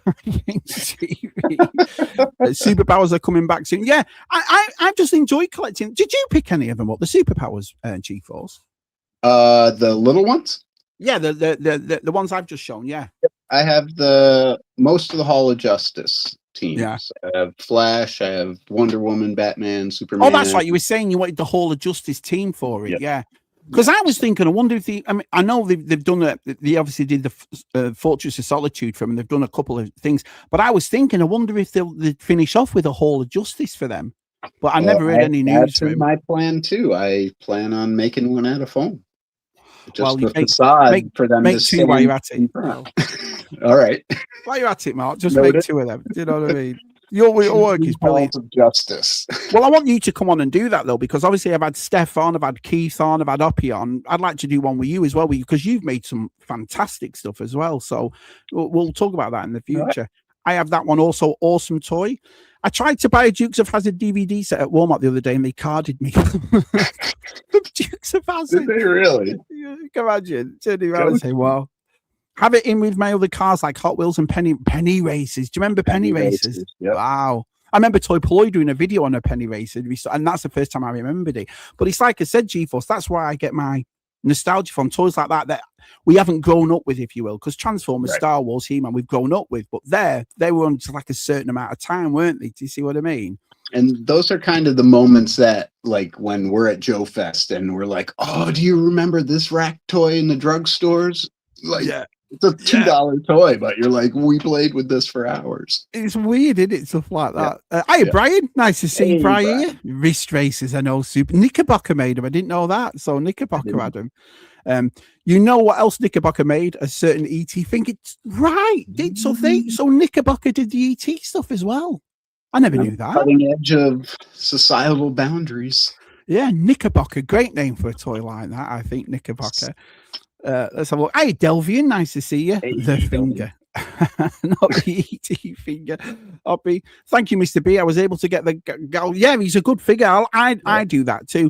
Superpowers are coming back soon. Yeah, I just enjoy collecting. Did you pick any of them up? The superpowers, G-Force? The little ones? Yeah, the ones I've just shown. Yeah, I have most of the Hall of Justice teams. Yeah. I have Flash, I have Wonder Woman, Batman, Superman. Oh, that's right. You were saying you wanted the Hall of Justice team for it. Yep. Yeah. Because I was thinking, I wonder if I know they've done it. They obviously did the Fortress of Solitude for them. They've done a couple of things, but I was thinking, I wonder if they'd finish off with a Hall of Justice for them. But I never heard any news. That's in my plan too. I plan on making one out of foam. Just you facade for them make to two while you're at it. All right. While you're at it, Mark, just make two of them. Do you know what I mean? Your work is brilliant. Of Justice. Well, I want you to come on and do that though, because obviously I've had Steph on, I've had Keith on, I've had Oppie on. I'd like to do one with you as well, because you've made some fantastic stuff as well. So we'll talk about that in the future. Right. I have that one also, Awesome Toy. I tried to buy a Dukes of Hazzard DVD set at Walmart the other day, and they carded me. Dukes of Hazzard. Did they really? You can imagine turning around and say, "Wow." Have it in with my other cars like Hot Wheels and Penny Races. Do you remember Penny Races? Yep. Wow. I remember Toy Ploy doing a video on a Penny Racer, and that's the first time I remembered it. But it's like I said, G-Force, that's why I get my nostalgia from toys like that we haven't grown up with, if you will, because Transformers, right. Star Wars, He-Man, we've grown up with. But they were on just like a certain amount of time, weren't they? Do you see what I mean? And those are kind of the moments that, like, when we're at Joe Fest and we're like, oh, do you remember this rack toy in the drugstores? Like, yeah. It's a $2 toy, but you're like, we played with this for hours. It's weird, isn't it? Stuff like that. Hi, Brian. Nice to see you, Brian. Wrist races, I know. Super Knickerbocker made them. I didn't know that. So Knickerbocker had them. You know what else Knickerbocker made? A certain ET thing. It's right. So Knickerbocker did the ET stuff as well. I never knew that. Cutting edge of societal boundaries. Yeah, Knickerbocker. Great name for a toy like that, I think, Knickerbocker. Let's have a look. Hey, Delvian, nice to see you. Hey, the finger, not the ET finger. Oppie. Thank you, Mr. B. I was able to get the gal. Yeah, he's a good figure. I do that too.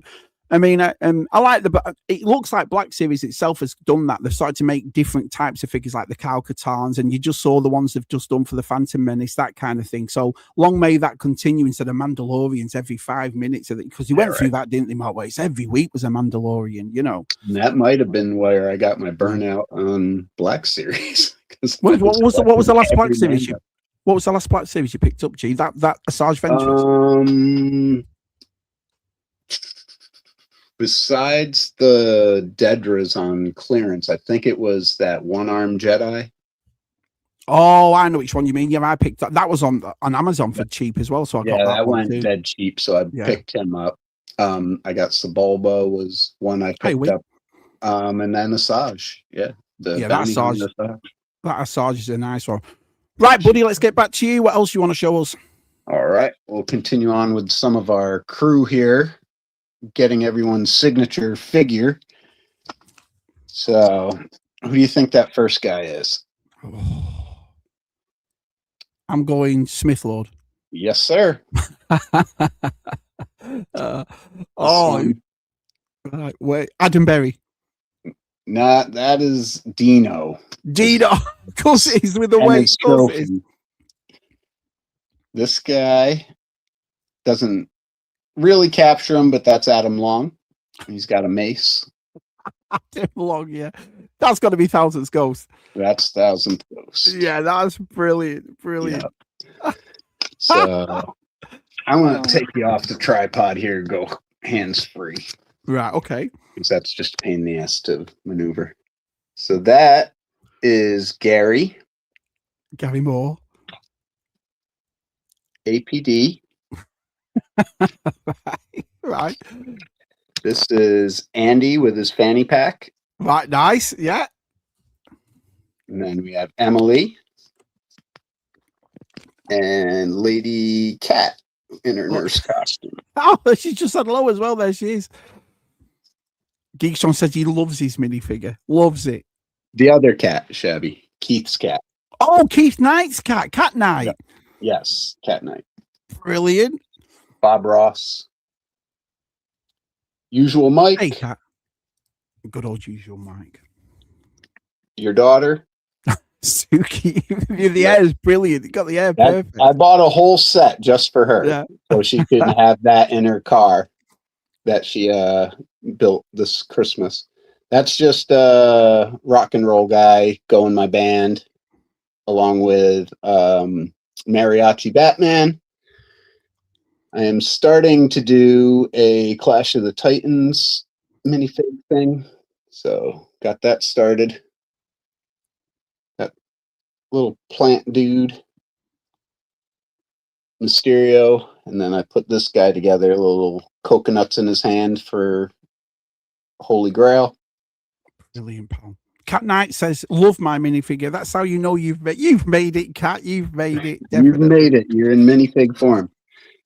I mean, I like it looks like Black Series itself has done that. They've started to make different types of figures like the Kyle Katans, and you just saw the ones they've just done for the Phantom Menace, that kind of thing. So long may that continue instead of Mandalorians every 5 minutes, because you went through that, didn't they, Mark? It's every week was a Mandalorian, you know. And that might have been where I got my burnout on Black Series. What was the last Black Series? What was the last Black Series you picked up, G? That Asajj Ventress? Besides the Dedras on clearance, I think it was that one-armed Jedi. Oh, I know which one you mean. Yeah, I picked that was on Amazon for cheap as well. So I got that went dead cheap. So I picked him up. I got Sebulba was one I picked up. And then Asajj. Yeah. That Asajj is a nice one. Right, buddy, let's get back to you. What else you want to show us? All right. We'll continue on with some of our crew here, getting everyone's signature figure. So who do you think that first guy is? I'm going Smith Lord. Yes, sir. Right, wait, Adam Berry. Nah, that is Dino. Of course it is, with the weight. Of course it is. This guy doesn't really capture him, but that's Adam Long. He's got a mace. Adam Long, yeah. That's got to be Thousandth Ghost. That's Thousandth Ghost. Yeah, that's brilliant. Brilliant. Yeah. So I want to take you off the tripod here and go hands-free. Right, okay. Because that's just a pain in the ass to maneuver. So that is Gary Moore. APD. Right. This is Andy with his fanny pack. Right, nice. Yeah. And then we have Emily and Lady Cat in her nurse costume. Oh, she's just had low as well. There she is. Geekstone says he loves his minifigure. Loves it. The other cat, Shabby. Keith's cat. Oh, Keith Knight's cat. Cat Knight. Yep. Yes, Cat Knight. Brilliant. Bob Ross. Usual Mike. Hey, Cat. Good old Usual Mike. Your daughter? Suki, the hair is brilliant. You got the hair perfect. I bought a whole set just for her, Yeah. so she could have that in her car that she built this Christmas. That's just a rock and roll guy go in my band, along with Mariachi Batman. I am starting to do a Clash of the Titans minifig thing, so got that started. That little plant dude, Mysterio, and then I put this guy together, little coconuts in his hand for Holy Grail. Brilliant, pal. Cat Knight says, "Love my minifigure." That's how you know you've made it, Cat. You've made it. Definitely. You've made it. You're in minifig form.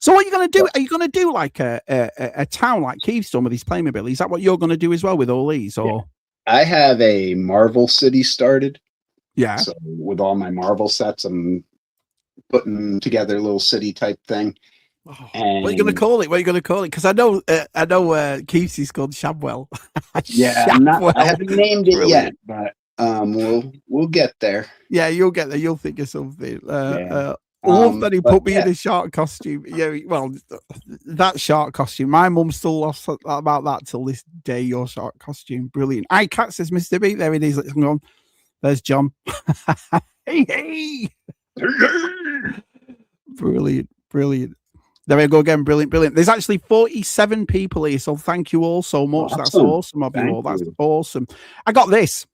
So what are you going to do? Are you going to do like a town like Keith's done with his Playmobil? Is that what you're going to do as well with all these? Or I have a Marvel city started. Yeah. So with all my Marvel sets, I'm putting together a little city type thing. Oh, and what are you going to call it? What are you going to call it? Because I know Keith's is called Shabwell. Yeah, Shabwell. I haven't named it yet, but we'll get there. Yeah, you'll get there. You'll think of something. Yeah. Love that he put me in a shark costume. Yeah, well, that shark costume. My mum still lost about that till this day. Your shark costume, brilliant. Cat says, Mr. B. There it is. Let's go on. There's John. hey. Brilliant. There we go again. Brilliant. There's actually 47 people here, so thank you all so much. Awesome. That's awesome of you all. That's awesome. I got this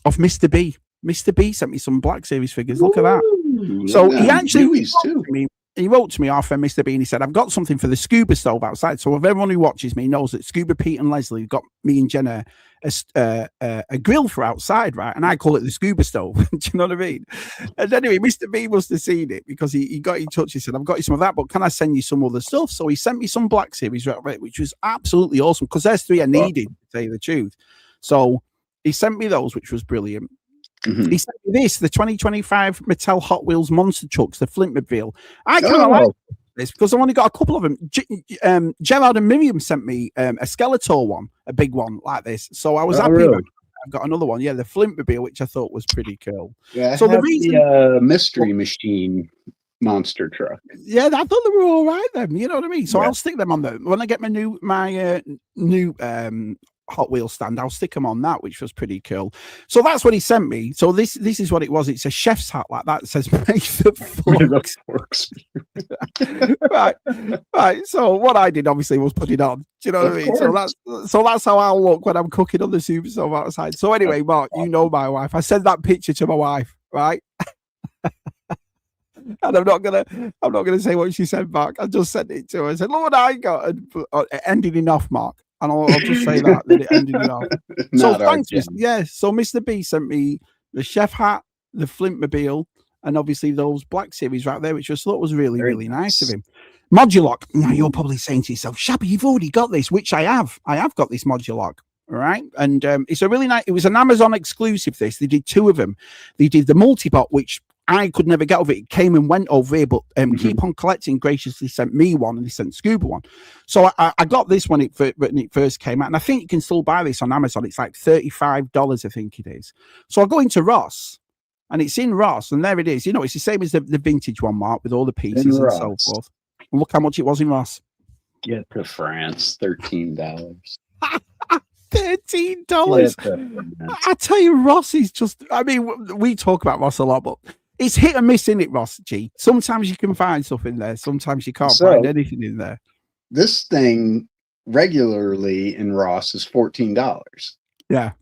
off Mr. B. Mr. B sent me some Black Series figures. Look at that. So he actually wrote to me after Mr. B and he said, I've got something for the scuba stove outside. So if everyone who watches me knows that Scuba Pete and Leslie got me and Jenna a grill for outside, right? And I call it the scuba stove. Do you know what I mean? And anyway, Mr. B must have seen it because he got in touch. He said, I've got you some of that, but can I send you some other stuff? So he sent me some Black Series, right, which was absolutely awesome because there's three I needed, to tell you the truth. So he sent me those, which was brilliant. Mm-hmm. He sent me this, the 2025 Mattel Hot Wheels Monster Trucks, the Flintmobile. I kind of like this because I've only got a couple of them. Gerard and Miriam sent me a Skeletor one, a big one like this. So I was happy. Really? I've got another one. Yeah, the Flintmobile, which I thought was pretty cool. Yeah, so the reason Mystery Machine monster truck. Yeah, I thought they were all right then. You know what I mean? So I'll stick them on there when I get my new Hot Wheels stand. I'll stick them on that, which was pretty cool. So that's what he sent me. So this is what it was. It's a chef's hat like that. It says make the forks. right. So what I did obviously was put it on. Do you know what I mean? So that's how I'll look when I'm cooking on the super stove outside. So anyway, Mark, you know my wife. I sent that picture to my wife, right? And I'm not gonna say what she said back. I just sent it to her. I said, "Look what I got," and it ended in off, Mark. And I'll just say that it ended it off. So thanks, So Mr. B sent me the chef hat, the Flintmobile, and obviously those Black Series right there, which I thought was really nice of him. Modulock. Now you're probably saying to yourself, Shabby, you've already got this, which I have. I have got this Modulock. All right. And it's a really nice, it was an Amazon exclusive. They did two of them. They did the multi-bot, which I could never get over it. It came and went over here, but Keep On Collecting graciously sent me one and they sent Scuba one. So I got this when it first came out. And I think you can still buy this on Amazon. It's like $35, I think it is. So I go into Ross and it's in Ross and there it is. You know, it's the same as the vintage one, Mark, with all the pieces and so forth. And look how much it was in Ross. Get to France, $13. $13. I tell you, Ross is just, I mean, we talk about Ross a lot, but it's hit and miss, isn't it, Ross G? Sometimes you can find stuff in there. Sometimes you can't find anything in there. This thing regularly in Ross is $14. Yeah.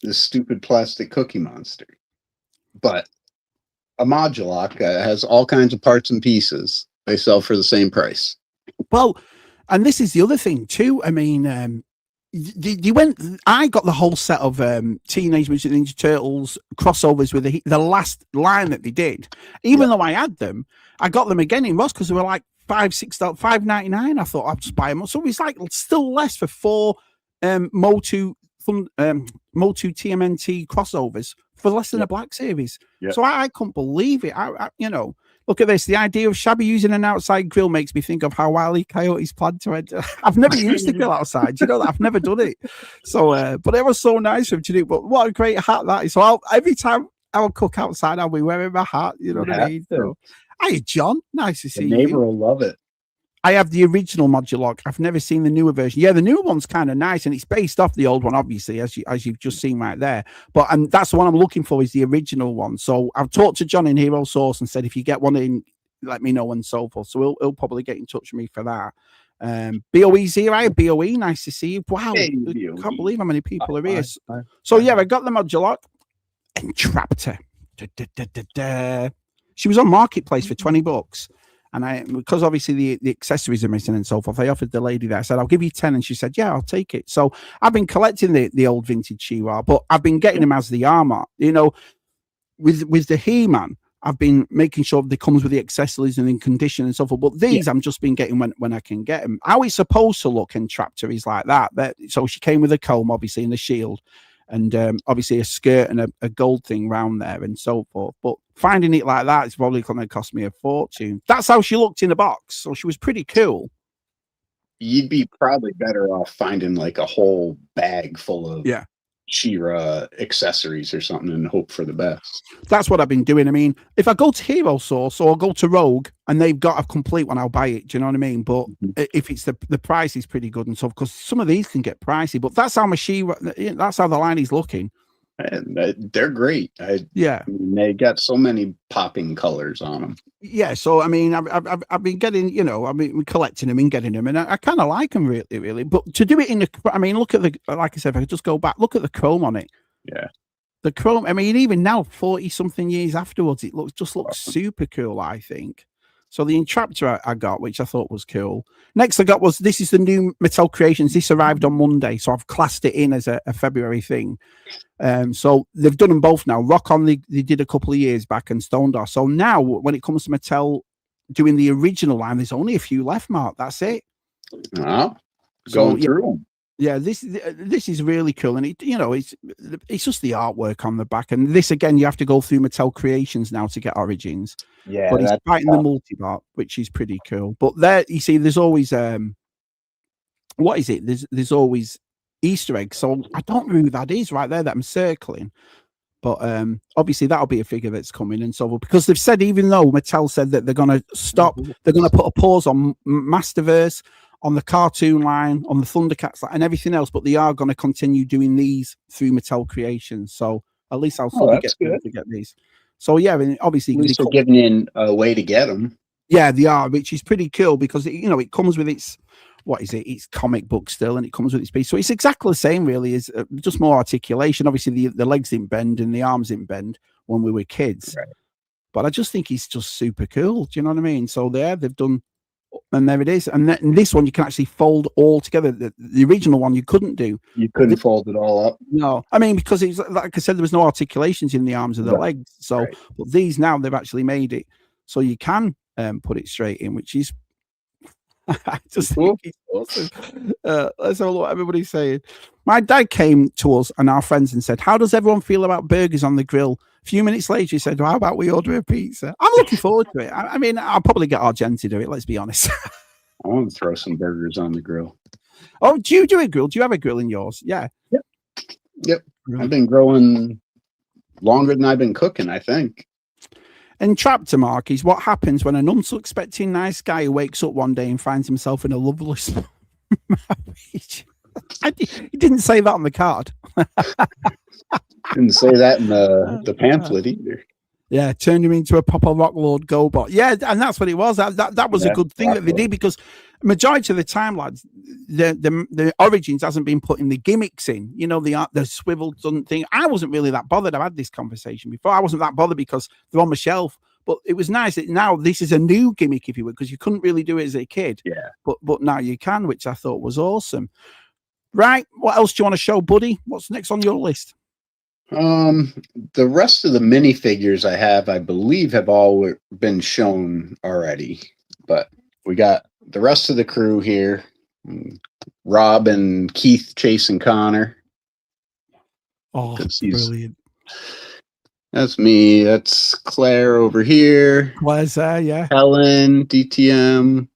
This stupid plastic cookie monster. But a Modulock has all kinds of parts and pieces. They sell for the same price. Well, and this is the other thing too. I mean, I got the whole set of Teenage Mutant Ninja Turtles crossovers with the last line that they did. Even though I had them, I got them again in Ross because they were like $5.99. I thought I'd just buy them. So it's like still less for 4 Motu TMNT crossovers for less than a Black Series. So I couldn't believe it. You know, Look at this. The idea of Shabby using an outside grill makes me think of how Wile E. Coyote's planned to enter. I've never used the grill outside. You know that? I've never done it. So, but it was so nice of him to do. But what a great hat that is. So every time I'll cook outside, I'll be wearing my hat. You know what I mean? So, hi, John. Nice to see you. The neighbor will love it. I have the original Modulock. I've never seen the newer version. Yeah, the newer one's kind of nice, and it's based off the old one, obviously, as you've just seen right there. But that's the one I'm looking for, is the original one. So I've talked to John in Hero Source and said, if you get one in, let me know, and so forth. So he'll probably get in touch with me for that. BOE's here. I have BOE. Nice to see you. Wow, hey, I can't believe how many people are here. So yeah, I got the Modulock and trapped her. She was on Marketplace for $20. And because obviously the accessories are missing and so forth, I offered the lady that. I said, I'll give you 10. And she said, yeah, I'll take it. So I've been collecting the old vintage She-Ra, but I've been getting them as the armor. You know, with the He-Man, I've been making sure they comes with the accessories and in condition and so forth. But these I'm just been getting when I can get them. How it's supposed to look in Traptor is like that. So she came with a comb, obviously, and a shield. And obviously a skirt and a gold thing round there and so forth. But finding it like that is probably going to cost me a fortune. That's how she looked in the box. So she was pretty cool. You'd be probably better off finding like a whole bag full of She-Ra accessories or something and hope for the best. That's what I've been doing. I mean, if I go to Hero Source or go to Rogue and they've got a complete one, I'll buy it. Do you know what I mean? But if it's the price is pretty good and stuff, because some of these can get pricey. But that's how that's how the line is looking. And they're great. I mean, they got so many popping colors on them. Yeah, so I mean, I've been getting, you know, I've been collecting them and getting them, and I kind of like them really. But to do it in the, I mean, look at like I said, if I could just go back, look at the chrome on it. Yeah, the chrome. I mean, even now, 40-something years afterwards, it looks super cool. I think. So the Entraptor I got, which I thought was cool. Next I got this is the new Mattel Creations. This arrived on Monday, so I've classed it in as a February thing. So they've done them both now. Rock On they did a couple of years back, and Stone Door. So now when it comes to Mattel doing the original line, there's only a few left, Mark. That's it. Going through them. Yeah, this is really cool, and it's just the artwork on the back. And this again, you have to go through Mattel Creations now to get Origins. Yeah, but it's fighting the multi-bot, which is pretty cool. But there, you see, there's always what is it? There's always Easter eggs. So I don't know who that is right there that I'm circling. But obviously that'll be a figure that's coming, and so because they've said, even though Mattel said that they're going to stop, they're going to put a pause on Masterverse, on the cartoon line, on the Thundercats and everything else, but they are going to continue doing these through Mattel Creations. So at least I'll sort of get these. So yeah, and obviously they're giving in a way to get them. Yeah, they are, which is pretty cool because it comes with its it's comic book still, and it comes with its piece. So it's exactly the same, really, is just more articulation. Obviously, the legs didn't bend and the arms didn't bend when we were kids, right. But I just think he's just super cool. Do you know what I mean? So they've done. And there it is. And this one, you can actually fold all together. The original one, you couldn't do. You couldn't fold it all up? No. I mean, because it's like I said, there was no articulations in the arms of the legs. So, but these now, they've actually made it so you can put it straight in, which is, I just think it's awesome. Let's have a look what everybody's saying. My dad came to us and our friends and said, how does everyone feel about burgers on the grill? A few minutes later, he said, well, how about we order a pizza? I'm looking forward to it. I mean, I'll probably get Argent to do it, let's be honest. I want to throw some burgers on the grill. Oh, do you do a grill? Do you have a grill in yours? Yeah. Yep. Right. I've been grilling longer than I've been cooking, I think. And Traptor, Mark, is what happens when an unsuspecting nice guy wakes up one day and finds himself in a loveless marriage. He didn't say that on the card. Didn't say that in the pamphlet either. Yeah, turned him into a proper rock lord GoBot. Yeah, and that's what it was. That was a good thing that they did, because majority of the time, lads, the Origins hasn't been putting the gimmicks in. You know, the swivel thing. I wasn't really that bothered. I've had this conversation before. I wasn't that bothered because they're on my shelf. But it was nice that now this is a new gimmick, if you would, because you couldn't really do it as a kid. Yeah. But now you can, which I thought was awesome. Right. What else do you want to show, buddy? What's next on your list? The rest of the minifigures I have, I believe, have all been shown already. But we got the rest of the crew here. Rob and Keith, Chase and Connor. Oh, brilliant. That's me. That's Claire over here. Where's there? Yeah. Helen, DTM.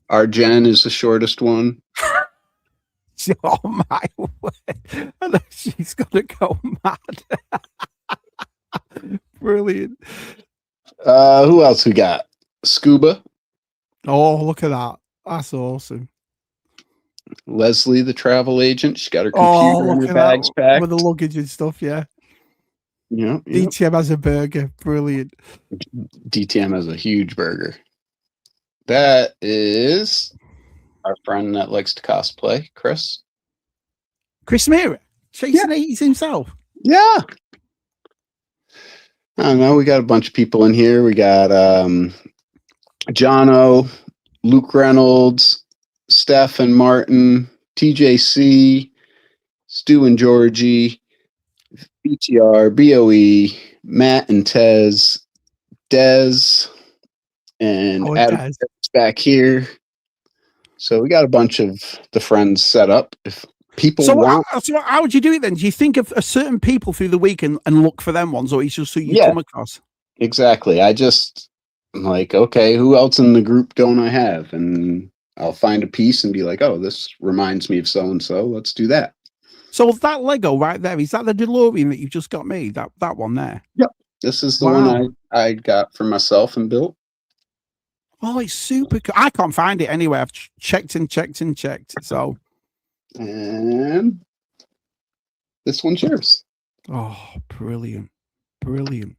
Our Jen is the shortest one. Oh my word. I know she's gonna go mad. Brilliant. Who else we got? Scuba. Oh, look at that. That's awesome. Leslie, the travel agent. She's got her computer and her bags packed. With the luggage and stuff, yeah. Yep. DTM has a burger. Brilliant. DTM has a huge burger. That is our friend that likes to cosplay, Chris. Chris Mira, chasing 80s himself. Yeah. I don't know. We got a bunch of people in here. We got Jono, Luke Reynolds, Steph and Martin, TJC, Stu and Georgie, BTR, BOE, Matt and Tez, Dez, and Adam's back here. So we got a bunch of the friends set up. If people want. So how would you do it then? Do you think of a certain people through the week and look for them ones, or it's just who you come across? Exactly. I'm like, okay, who else in the group don't I have? And I'll find a piece and be like, oh, this reminds me of so and so. Let's do that. So that Lego right there, is that the DeLorean that you've just got made? That one there? Yep. This is the one I got for myself and built. Oh, it's super cool. I can't find it anywhere. I've checked and checked and checked. So, and this one's yours. Oh, brilliant. Brilliant.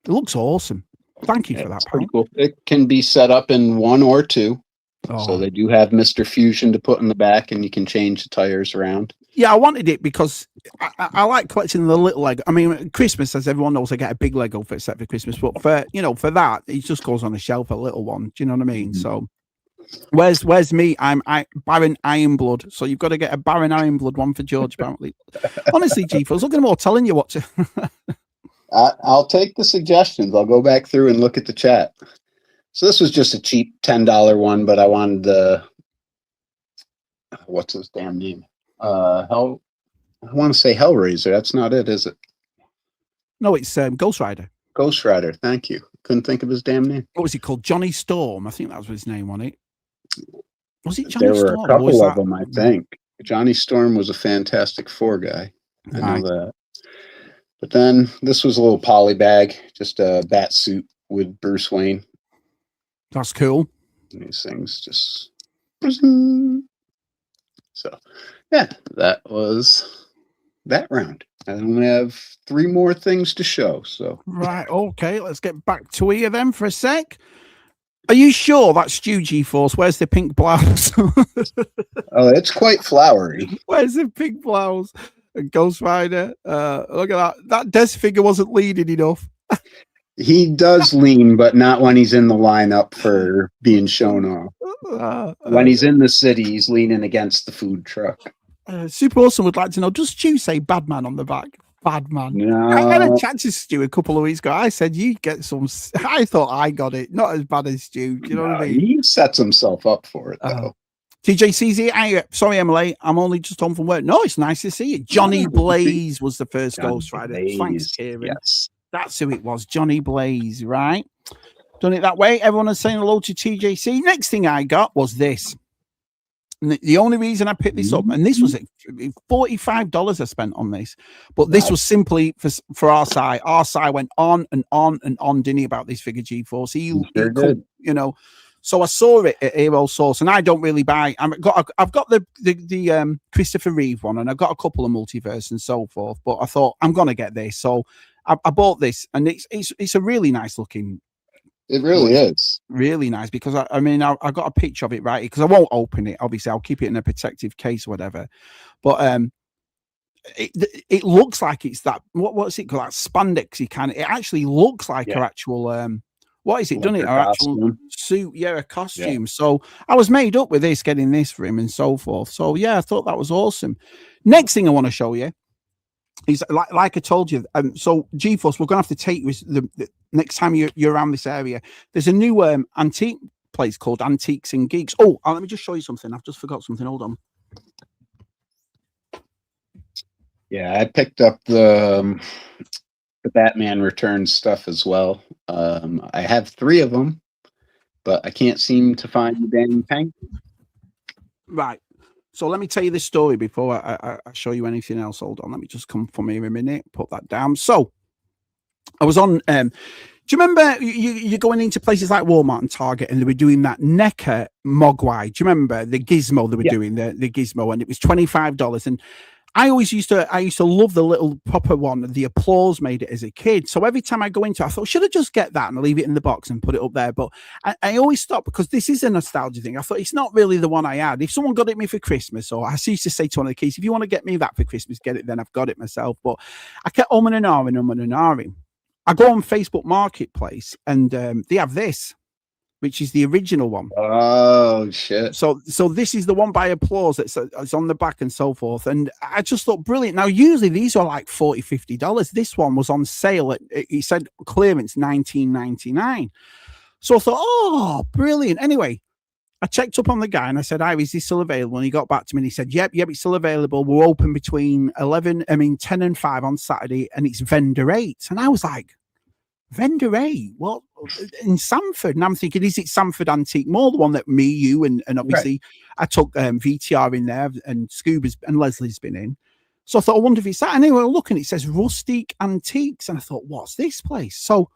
It looks awesome. Thank you for that, pretty cool. It can be set up in 1 or 2. So they do have Mr. Fusion to put in the back, and you can change the tires around. Yeah, I wanted it because I like collecting the little Lego. I mean, Christmas, as everyone knows, I get a big Lego set for Christmas. But for that, it just goes on the shelf, a little one. Do you know what I mean? Mm-hmm. So, where's me? I'm Baron Ironblood. So you've got to get a Baron Ironblood one for George. Apparently, honestly, Gforce, look at them all telling you what to. I'll take the suggestions. I'll go back through and look at the chat. So this was just a cheap $10 one, but I wanted the what's his damn name? I want to say Hellraiser. That's not it, is it? No, it's Ghost Rider. Ghost Rider. Thank you. Couldn't think of his damn name. What was he called? Johnny Storm. I think that was his name on it. Was it Johnny Storm? There were a couple of them, I think. Johnny Storm was a Fantastic Four guy. I know that. But then this was a little poly bag, just a bat suit with Bruce Wayne. That's cool. These things just. So, yeah, that was that round. And we have 3 more things to show. So right, okay, let's get back to here then for a sec. Are you sure that's Stu Gforce? Where's the pink blouse? Oh, it's quite flowery. Where's the pink blouse? Ghost Rider. Look at that. That Des figure wasn't leading enough. He does lean, but not when he's in the lineup for being shown off. When he's in the city, he's leaning against the food truck. Super Awesome would like to know, does Stu say Badman on the back? Badman. No. I had a chat to Stu a couple of weeks ago. I said, you get some. I thought I got it. Not as bad as Stu. Do you know what I mean? He sets himself up for it, though. TJCZ, sorry, Emily, I'm only just home from work. No, it's nice to see you. Johnny Blaze was the first Ghost Rider. Thanks, Kieran. Yes. That's who it was, Johnny Blaze, right? Done it that way. Everyone is saying hello to TJC. Next thing I got was this. And the only reason I picked this up, and this was $45 I spent on this, but this was simply for our side. Our side went on and on and on, didn't he, about this figure Gforce. He could, you know. So I saw it at Hero Source, and I don't really buy. I've got the Christopher Reeve one, and I've got a couple of Multiverse and so forth. But I thought I'm gonna get this, so I bought this, and it's a really nice looking. It really is really nice because I mean I got a picture of it right because I won't open it. Obviously, I'll keep it in a protective case or whatever. But it looks like it's that what's it called, that spandexy kind of. It actually looks like her actual what is it? Done it? Our actual suit, a costume. Yeah. So I was made up with this, getting this for him and so forth. So yeah, I thought that was awesome. Next thing I want to show you is like I told you. So Gforce, we're gonna have to take you the next time you're around this area. There's a new antique place called Antiques and Geeks. Oh, let me just show you something. I've just forgot something. Hold on. Yeah, I picked up the the Batman Returns stuff as well. I have 3 of them, but I can't seem to find the dang Penguin. Right. So let me tell you this story before I show you anything else. Hold on. Let me just come from here a minute. Put that down. So I was on. Do you remember you're going into places like Walmart and Target, and they were doing that NECA Mogwai? Do you remember the gizmo they were doing the gizmo, and it was $25. And I used to love the little proper one. The applause made it as a kid. So every time I go into it, I thought, should I just get that and leave it in the box and put it up there? But I always stop because this is a nostalgia thing. I thought it's not really the one I had. If someone got it me for Christmas, or I used to say to one of the kids, if you want to get me that for Christmas, get it, then I've got it myself. But I kept umming and ahhing. I go on Facebook Marketplace and they have this, which is the original one. Oh shit! So this is the one by applause. It's on the back and so forth. And I just thought brilliant. Now usually these are like $40, $50. This one was on sale at, it said clearance $19.99. So I thought, oh, brilliant. Anyway, I checked up on the guy and I said, "Hi, is this still available?" And he got back to me and he said, "Yep, it's still available. We're open between 10 and 5 on Saturday, and it's vendor 8." And I was like, vendor 8? What? In Sanford? And I'm thinking, is it Sanford Antique Mall, the one that me, you, and obviously I took VTR in there, and Scuba's and Leslie's been in. So I thought, I wonder if it's that. And anyway, looking, it says Rustic Antiques, and I thought, what's this place? So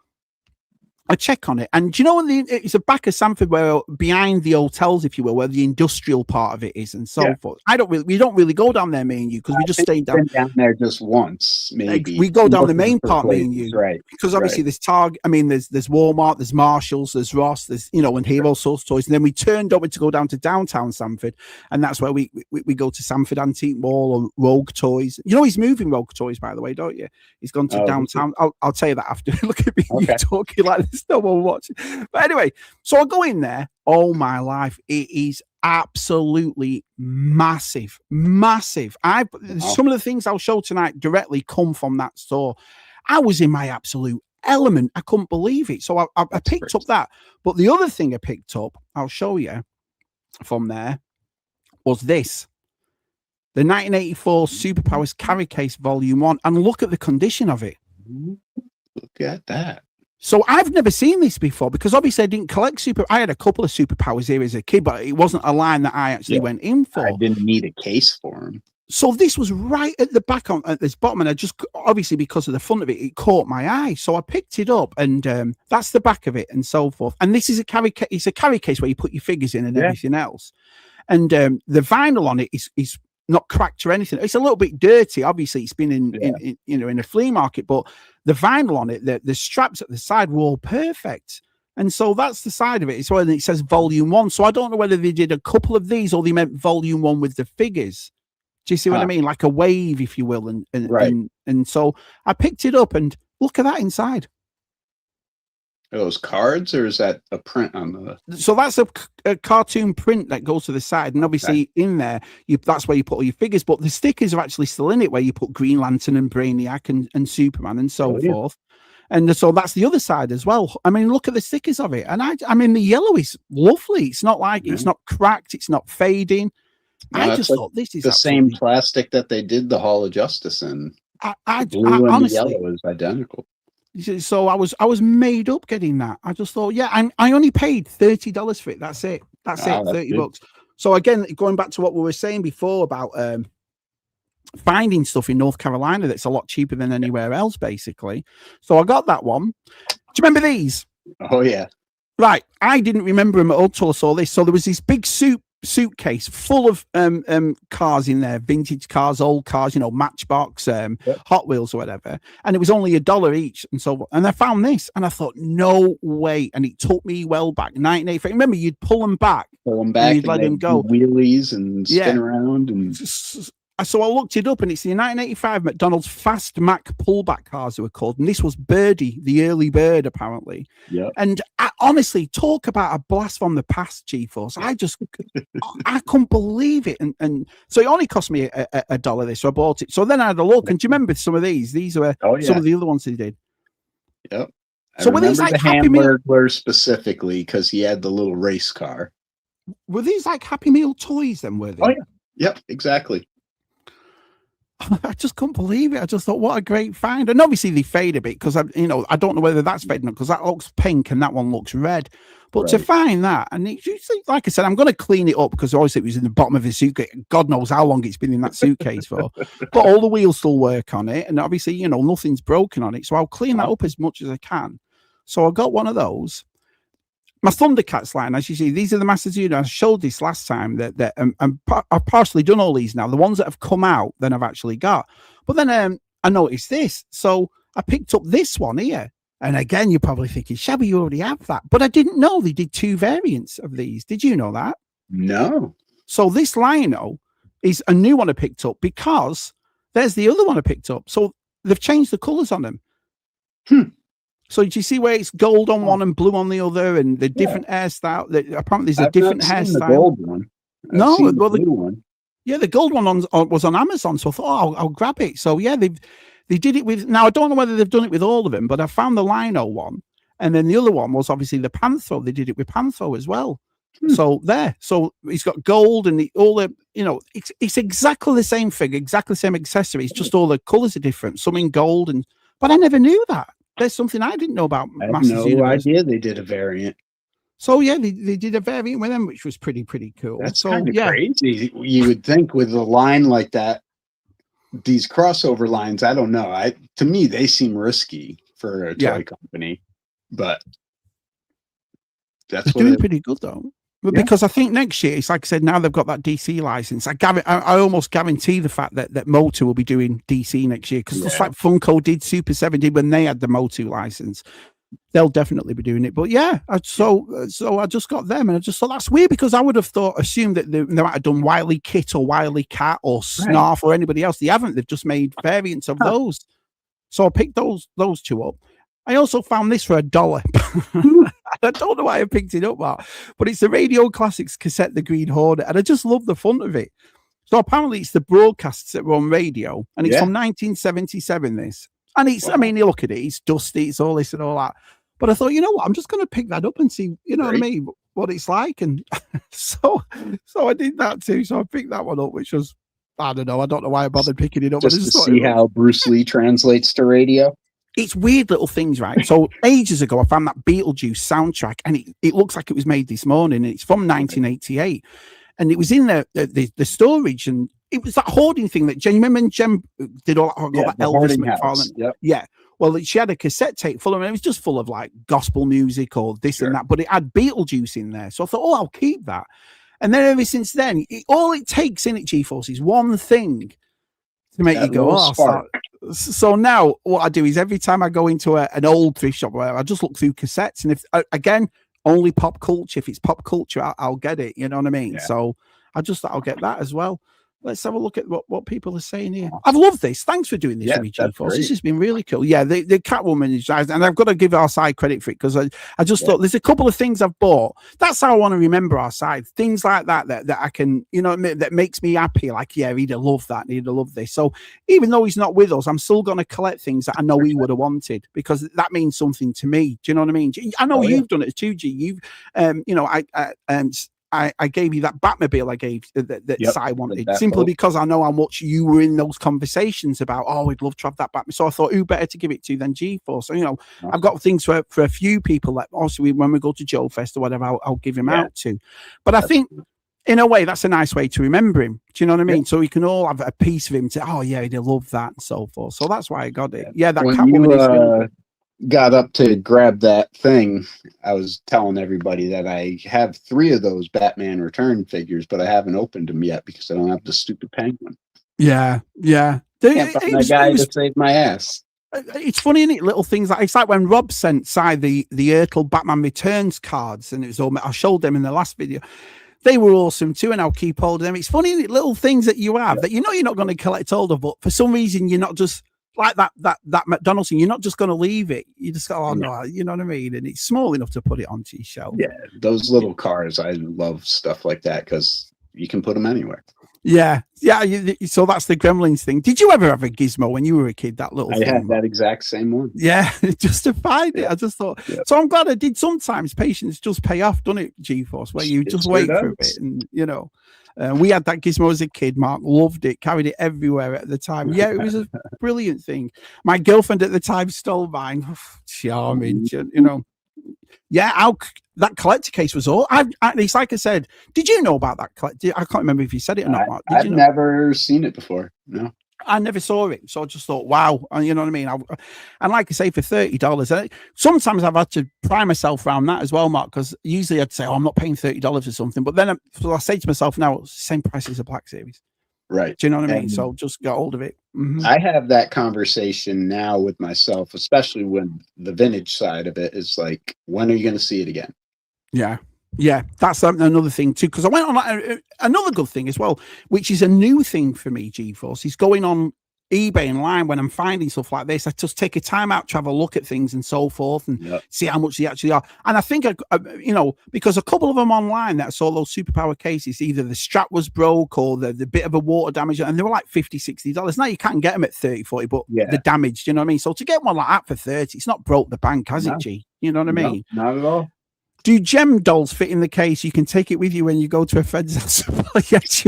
I check on it, and do you know, it's a back of Sanford, where behind the hotels, if you will, where the industrial part of it is, and so forth. We don't really go down there, me and you, because we just stayed down there just once, maybe. We go down the main part, me and you, right? Because obviously there's Target. I mean, there's Walmart, there's Marshalls, there's Ross, there's and Hero Source Toys, and then we turned over to go down to downtown Sanford, and that's where we go to Sanford Antique Mall or Rogue Toys. You know, he's moving Rogue Toys, by the way, don't you? He's gone to downtown. I'll tell you that after. Look at me, you talking like this. No one watching. But anyway, so I go in there. Oh my life, it is absolutely massive. Some of the things I'll show tonight directly come from that store. I was in my absolute element. I couldn't believe it. So I picked up that. But the other thing I picked up, I'll show you from there, was this. The 1984 Superpowers Carry Case Volume 1. And look at the condition of it. Look at that. So I've never seen this before, because obviously I didn't collect I had a couple of Superpowers here as a kid, but it wasn't a line that I actually went in for. I didn't need a case for them. So this was right at the back at this bottom, and I just, obviously because of the front of it, it caught my eye. So I picked it up, and that's the back of it and so forth. And this is a carry case where you put your figures in and everything else. And the vinyl on it is not cracked or anything. It's a little bit dirty. Obviously, it's been in a flea market, but the vinyl on it, the straps at the side were all perfect. And so that's the side of it. So it says Volume 1. So I don't know whether they did a couple of these or they meant Volume 1 with the figures. Do you see what I mean? Like a wave, if you will. And so I picked it up, and look at that inside. Are those cards, or is that a print on the? So that's a cartoon print that goes to the side, and obviously in there, that's where you put all your figures. But the stickers are actually still in it, where you put Green Lantern and Brainiac and Superman and so forth. And so that's the other side as well. I mean, look at the stickers of it, and I mean, the yellow is lovely. It's not like it's not cracked, it's not fading. No, I just thought this is the same plastic that they did the Hall of Justice in. Blue and honestly, the yellow is identical. So I was made up getting that. I just thought, I only paid $30 for it. That's it. That's it. $30. So again, going back to what we were saying before about finding stuff in North Carolina that's a lot cheaper than anywhere else, basically. So I got that one. Do you remember these? Oh yeah. Right. I didn't remember them at all till I saw this. So there was this big suitcase full of cars in there, vintage cars, old cars, Matchbox, Hot Wheels or whatever, and it was only $1 each. And I found this, and I thought, no way. And it took me well back 1985. Remember, you'd pull them back, and you'd let them go, wheelies and spin around. And so I looked it up, and it's the 1985 McDonald's Fast Mac pullback cars they were called, and this was Birdie, the early bird, apparently. Yeah. And honestly, talk about a blast from the past, Gforce. I couldn't believe it, and so it only cost me $1 this, so I bought it. So then I had a look, and do you remember some of these? These were some of the other ones they did. Yep. So were these like the Happy Meal specifically because he had the little race car? Were these like Happy Meal toys then? Were they? Oh yeah. Yep. Exactly. I just couldn't believe it. I just thought, what a great find. And obviously they fade a bit because I don't know whether that's fading because that looks pink and that one looks red. But to find that, and it's usually, like I said, I'm going to clean it up because obviously it was in the bottom of the suitcase. God knows how long it's been in that suitcase for. But all the wheels still work on it, and obviously, nothing's broken on it. So I'll clean that up as much as I can. So I got one of those. My Thundercats line, as you see, these are the Masters Unit. I showed this last time that I've partially done all these now. The ones that have come out, then I've actually got. But then I noticed this. So I picked up this one here. And again, you're probably thinking, Shabby, you already have that. But I didn't know they did 2 variants of these. Did you know that? No. So this Lino is a new one I picked up because there's the other one I picked up. So they've changed the colours on them. So do you see where it's gold on one and blue on the other, and the different hairstyle? Apparently, there's a different hairstyle. The gold one. No, the blue one. Yeah, the gold one was on Amazon, so I thought, I'll grab it. So yeah, they did it with. Now I don't know whether they've done it with all of them, but I found the Lino one, and then the other one was obviously the Pantho. They did it with Pantho as well. So he's got gold and it's exactly the same figure, exactly the same accessories, just all the colours are different. Some in gold, but I never knew that. There's something I didn't know about. I have no idea they did a variant. So yeah, they did a variant with them, which was pretty cool. That's kind of crazy. You would think with a line like that, these crossover lines, I don't know. To me, they seem risky for a toy company, but they're doing pretty good though. But because I think next year, it's like I said, now they've got that DC license. I almost guarantee the fact that Motu will be doing DC next year because just like Funko did, Super 7 did when they had the Motu license. They'll definitely be doing it. But yeah, so I just got them, and I just thought that's weird because I would have assumed that they might have done Wily Kit or Wily Cat or Snarf or anybody else. They haven't. They've just made variants of those. So I picked those 2 up. I also found this for $1. I don't know why I picked it up, but it's the Radio Classics cassette, The Green Hornet, and I just love the front of it. So apparently it's the broadcasts that were on radio, and it's from 1977, this. And it's, I mean, you look at it, it's dusty, it's all this and all that. But I thought, you know what, I'm just going to pick that up and see, what I mean, what it's like. And so I did that too. So I picked that one up, which was, I don't know why I bothered picking it up. Just to see how Bruce Lee translates to radio. It's weird little things, right? So ages ago, I found that Beetlejuice soundtrack, and it looks like it was made this morning. And it's from 1988, and it was in the storage, and it was that hoarding thing that Jen. You remember when Jen did all that Elvis McFarlane? Yeah. Well, she had a cassette tape full of it. It was just full of like gospel music or this and that, but it had Beetlejuice in there. So I thought, I'll keep that. And then ever since then, all it takes in it, G-Force, is one thing to make you go, so now what I do is every time I go into an old thrift shop, where I just look through cassettes, and if again only pop culture, if it's pop culture, I'll get it. You know what I mean? Yeah. So I just thought I'll get that as well. Let's have a look at what people are saying here. I've loved this. Thanks for doing this for me, G-Force. This has been really cool. Yeah, the Catwoman is, and I've got to give our side credit for it because I just thought there's a couple of things I've bought. That's how I want to remember our side. Things like that I can, that makes me happy. Like, yeah, he'd have loved that. He'd have loved this. So even though he's not with us, I'm still going to collect things that I know he would have wanted because that means something to me. Do you know what I mean? I know you've done it too, G. You've, I gave you that Batmobile I gave that Si wanted simply because I know how much you were in those conversations about, we'd love to have that Batmobile. So I thought, who better to give it to than G-Force? So, I've got things for a few people that also when we go to Joe Fest or whatever, I'll give him out to. But I think in a way, that's a nice way to remember him. Do you know what I mean? So we can all have a piece of him to, he'd love that and so forth. So that's why I got it. Yeah, that Catwoman is really got up to grab that thing, I was telling everybody that I have 3 of those Batman Return figures, but I haven't opened them yet because I don't have the stupid penguin. Yeah. Can't find a guy to save my ass. It's funny, isn't it? Little things like, it's like when Rob sent Si the Ertl Batman Returns cards, and it was all, I showed them in the last video. They were awesome too, and I'll keep holding them. It's funny, isn't it? Little things that you have that you're not going to collect all of, but for some reason you're not just like that McDonald's thing. You're not just going to leave it. You just go, no, you know what I mean? And it's small enough to put it onto your shelf. Yeah, those little cars. I love stuff like that because you can put them anywhere. Yeah, yeah. So that's the Gremlins thing. Did you ever have a gizmo when you were a kid? That little I thing, had man? that exact same one. Yeah, just to find it. Yeah. I just thought. Yeah. So I'm glad I did. Sometimes patience just pay off, doesn't it? Gforce, where you It just sure wait for a bit, does. and we had that gizmo as a kid. Mark loved it, carried it everywhere at the time. Yeah, it was a brilliant thing. My girlfriend at the time stole mine. Charming, Yeah, that collector case was all. It's like I said. Did you know about that collector? I can't remember if you said it or not, Mark. Did I've you know? never seen it before. No. I never saw it, so I just thought, wow, and you know what I mean. And like I say, for $30, sometimes I've had to pry myself around that as well, Mark. Because usually I'd say, "Oh, I'm not paying $30 for something," but then I say to myself, "Now, it's the same price as a Black Series." Right. Do you know what I mean? And So just get hold of it. Mm-hmm. I have that conversation now with myself, especially when the vintage side of it is like, when are you going to see it again? Yeah. Yeah, that's another thing too. Because I went on another good thing as well, which is a new thing for me. Gforce is going on eBay in line when I'm finding stuff like this. I just take a time out to have a look at things and so forth, and see how much they actually are. And I think because a couple of them online that I saw those superpower cases, either the strap was broke or the bit of a water damage, and they were like $50-$60. Now you can't get them at 30-40, but the damage, you know what I mean? So to get one like that for 30, it's not broke the bank, has it, G? You know what I mean? Not at all. Do gem dolls fit in the case? You can take it with you when you go to a friend's house. That's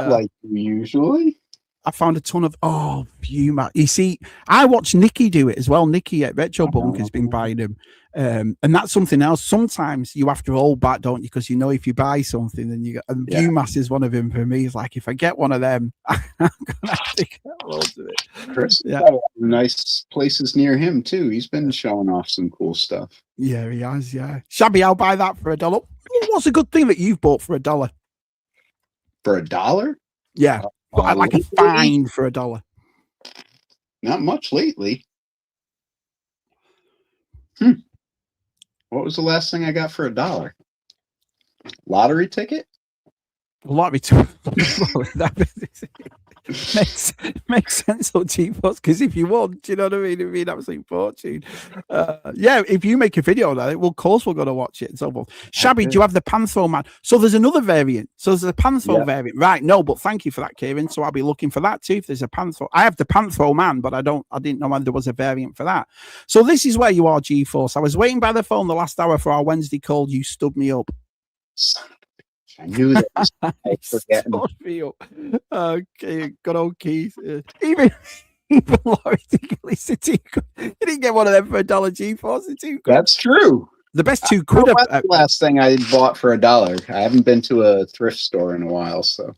like usually. I found a ton of Puma. You see, I watched Nikki do it as well. Nikki at Retro Bunk has been buying them, and that's something else. Sometimes you have to hold back, don't you? Because if you buy something, then you get. And Pumas is one of them for me. It's like if I get one of them, I'm gonna have to get loads of it. Chris, nice places near him too. He's been showing off some cool stuff. Yeah, he has. Yeah, Shabby, I'll buy that for $1. What's a good thing that you've bought for $1? For $1? Yeah. But I'd like a fine for $1. Not much lately. What was the last thing I got for $1? Lottery ticket? Lottery ticket. makes sense on Gforce, because if you want, you know what I mean? It'd be an absolute fortune. If you make a video on it, of course we're going to watch it and so forth. Shabby, do you have the Panthro Man? So there's another variant. So there's a Panthro variant, right? No, but thank you for that, Kieran. So I'll be looking for that too. If there's a Panthro, I have the Panthro Man, but I didn't know whether there was a variant for that. So this is where you are, Gforce. I was waiting by the phone the last hour for our Wednesday call. You stood me up. I knew that. I forget. Okay, good old Keith. Even Laurie, you didn't get one of them for $1, Gforce. That's true. The best two could have. The last thing I bought for $1. I haven't been to a thrift store in a while, so.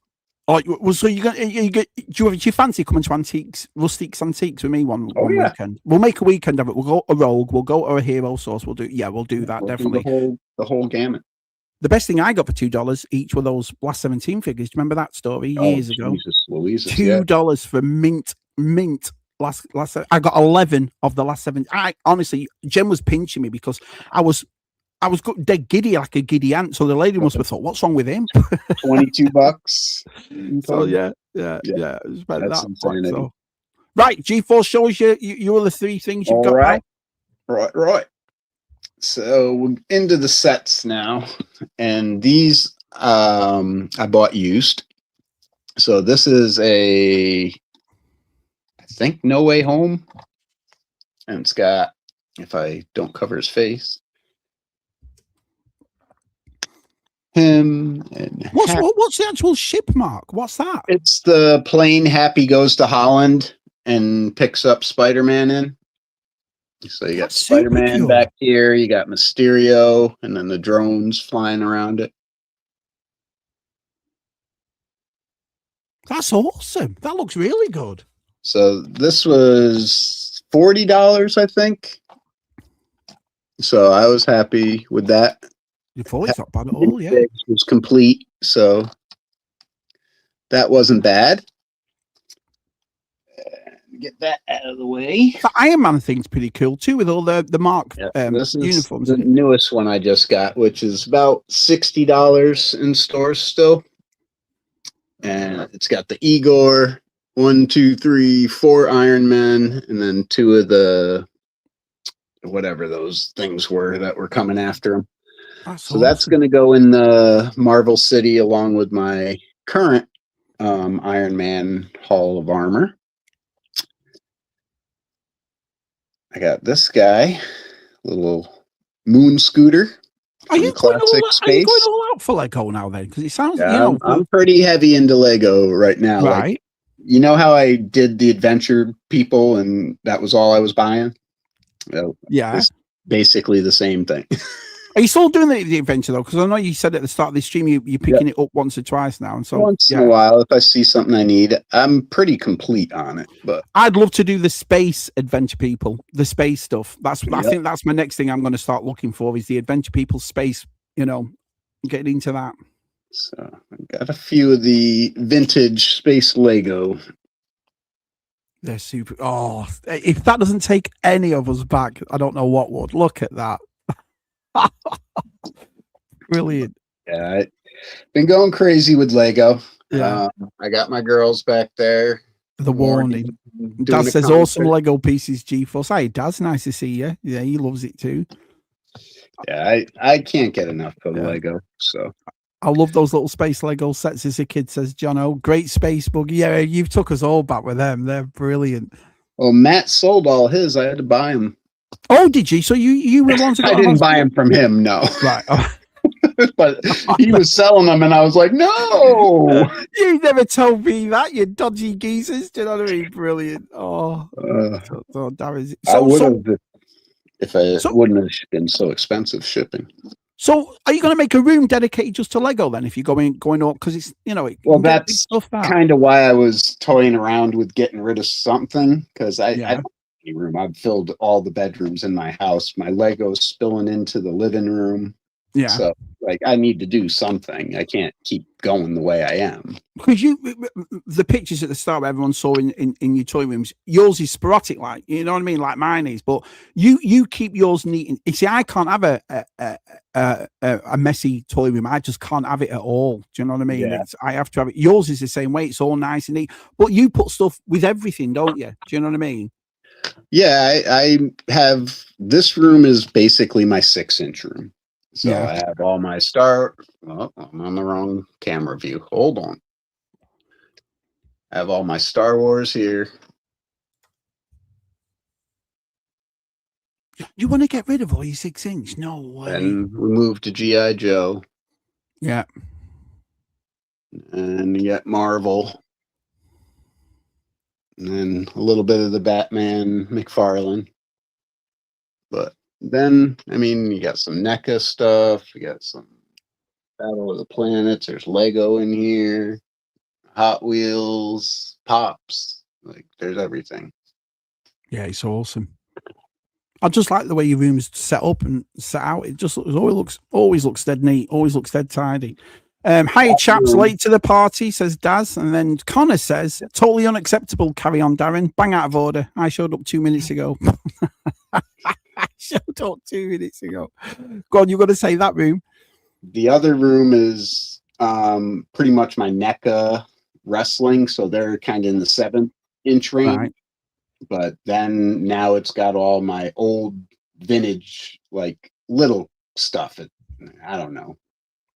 Oh, well, so do you fancy coming to Rustics Antiques with me one weekend? We'll make a weekend of it. We'll go a Rogue, we'll go to a Hero Source. We'll do that definitely. The whole gamut. The best thing I got for $2 each were those last 17 figures. Do you remember that story years ago? Jesus Louise, $2 for mint. Last. I got 11 of the last 7. I honestly, Jen was pinching me because I was dead giddy, like a giddy ant. So the lady must have thought, "What's wrong with him?" $22. So yeah. It was about that point, so. Right, Gforce shows you are the 3 things you've got. Right. So we're into the sets now, and these I bought used. So this is I think No Way Home, and it's got, if I don't cover his face, him. And what's the actual ship, Mark? What's that? It's the plane Happy goes to Holland and picks up Spider-Man in. So you got Spider-Man back here, you got Mysterio, and then the drones flying around it. That's awesome. That looks really good. So this was $40, I think. So I was happy with that. Your $40's not bad at all, yeah. It was complete, so that wasn't bad. Get that out of the way. The Iron Man thing's pretty cool too, with all the Mark this is uniforms. The newest one I just got, which is about $60 in stores still, and it's got the Igor 1, 2, 3, 4 Iron Men, and then 2 of the whatever those things were that were coming after him. That's So that's awesome. going to go in the Marvel City along with my current Iron Man Hall of Armor. I got this guy, little moon scooter Are from you going Classic Are you going Space. all out for Lego now then? Because it sounds, Yeah, I'm pretty heavy into Lego right now. right. Like, you know how I did the adventure people and that was all I was buying? Well, Yeah. it's basically the same thing. Are you still doing the adventure though? Because I know you said at the start of the stream you're picking it up once or twice now, and so Once in a while, if I see something I need, I'm pretty complete on it. But I'd love to do the space adventure people, the space stuff. I think that's my next thing I'm going to start looking for is the adventure people space. You know, getting into that. So I've got a few of the vintage space Lego. They're super. Oh, if that doesn't take any of us back, I don't know what would. Look at that. Brilliant. Yeah, I've been going crazy with Lego. Yeah. I got my girls back there. The warning. Dad says awesome Lego pieces, Gforce. Hey, Dad's nice to see you. Yeah, he loves it too. Yeah, I can't get enough of Lego. So I love those little space Lego sets as a kid, says Jono. Great space buggy. Yeah, you've took us all back with them. They're brilliant. Well, Matt sold all his. I had to buy them. Oh, did you? So you were the ones that got I didn't buy them from him, no. Right. Oh. But he was selling them, and I was like, no. You never told me that, you dodgy geezers. Do you know what I mean? Brilliant. Oh, I would have if I wouldn't have been so expensive shipping. So, are you going to make a room dedicated just to Lego then? If you're going up, because it's well, that's kind of why I was toying around with getting rid of something because I don't have any room. I've filled all the bedrooms in my house. My Lego's spilling into the living room. Yeah. So, like, I need to do something. I can't keep going the way I am. Because the pictures at the start everyone saw in your toy rooms, yours is sporadic, like, you know what I mean, like mine is. But you keep yours neat. And you see, I can't have a messy toy room. I just can't have it at all. Do you know what I mean? Yeah. I have to have it. Yours is the same way. It's all nice and neat. But you put stuff with everything, don't you? Do you know what I mean? Yeah, I have. This room is basically my 6-inch room. So I have all my I'm on the wrong camera view. Hold on. I have all my Star Wars here. You want to get rid of all your 6-inch? No way. And we moved to G.I. Joe. Yeah. And you got Marvel. And then a little bit of the Batman McFarlane. But then, I mean, you got some NECA stuff. You got some Battle of the Planets. There's Lego in here. Hot Wheels. Pops. Like, there's everything. Yeah, it's awesome. I just like the way your room's set up and set out. It just always looks dead neat. Always looks dead tidy. Hi, chaps, late to the party, says Daz. And then Connor says, totally unacceptable. Carry on, Darren. Bang out of order. I showed up 2 minutes ago. I showed up 2 minutes ago. Go on, you've got to say that room. The other room is pretty much my NECA wrestling. So they're kind of in the 7-inch range. Right. But then now it's got all my old vintage, like little stuff. I don't know.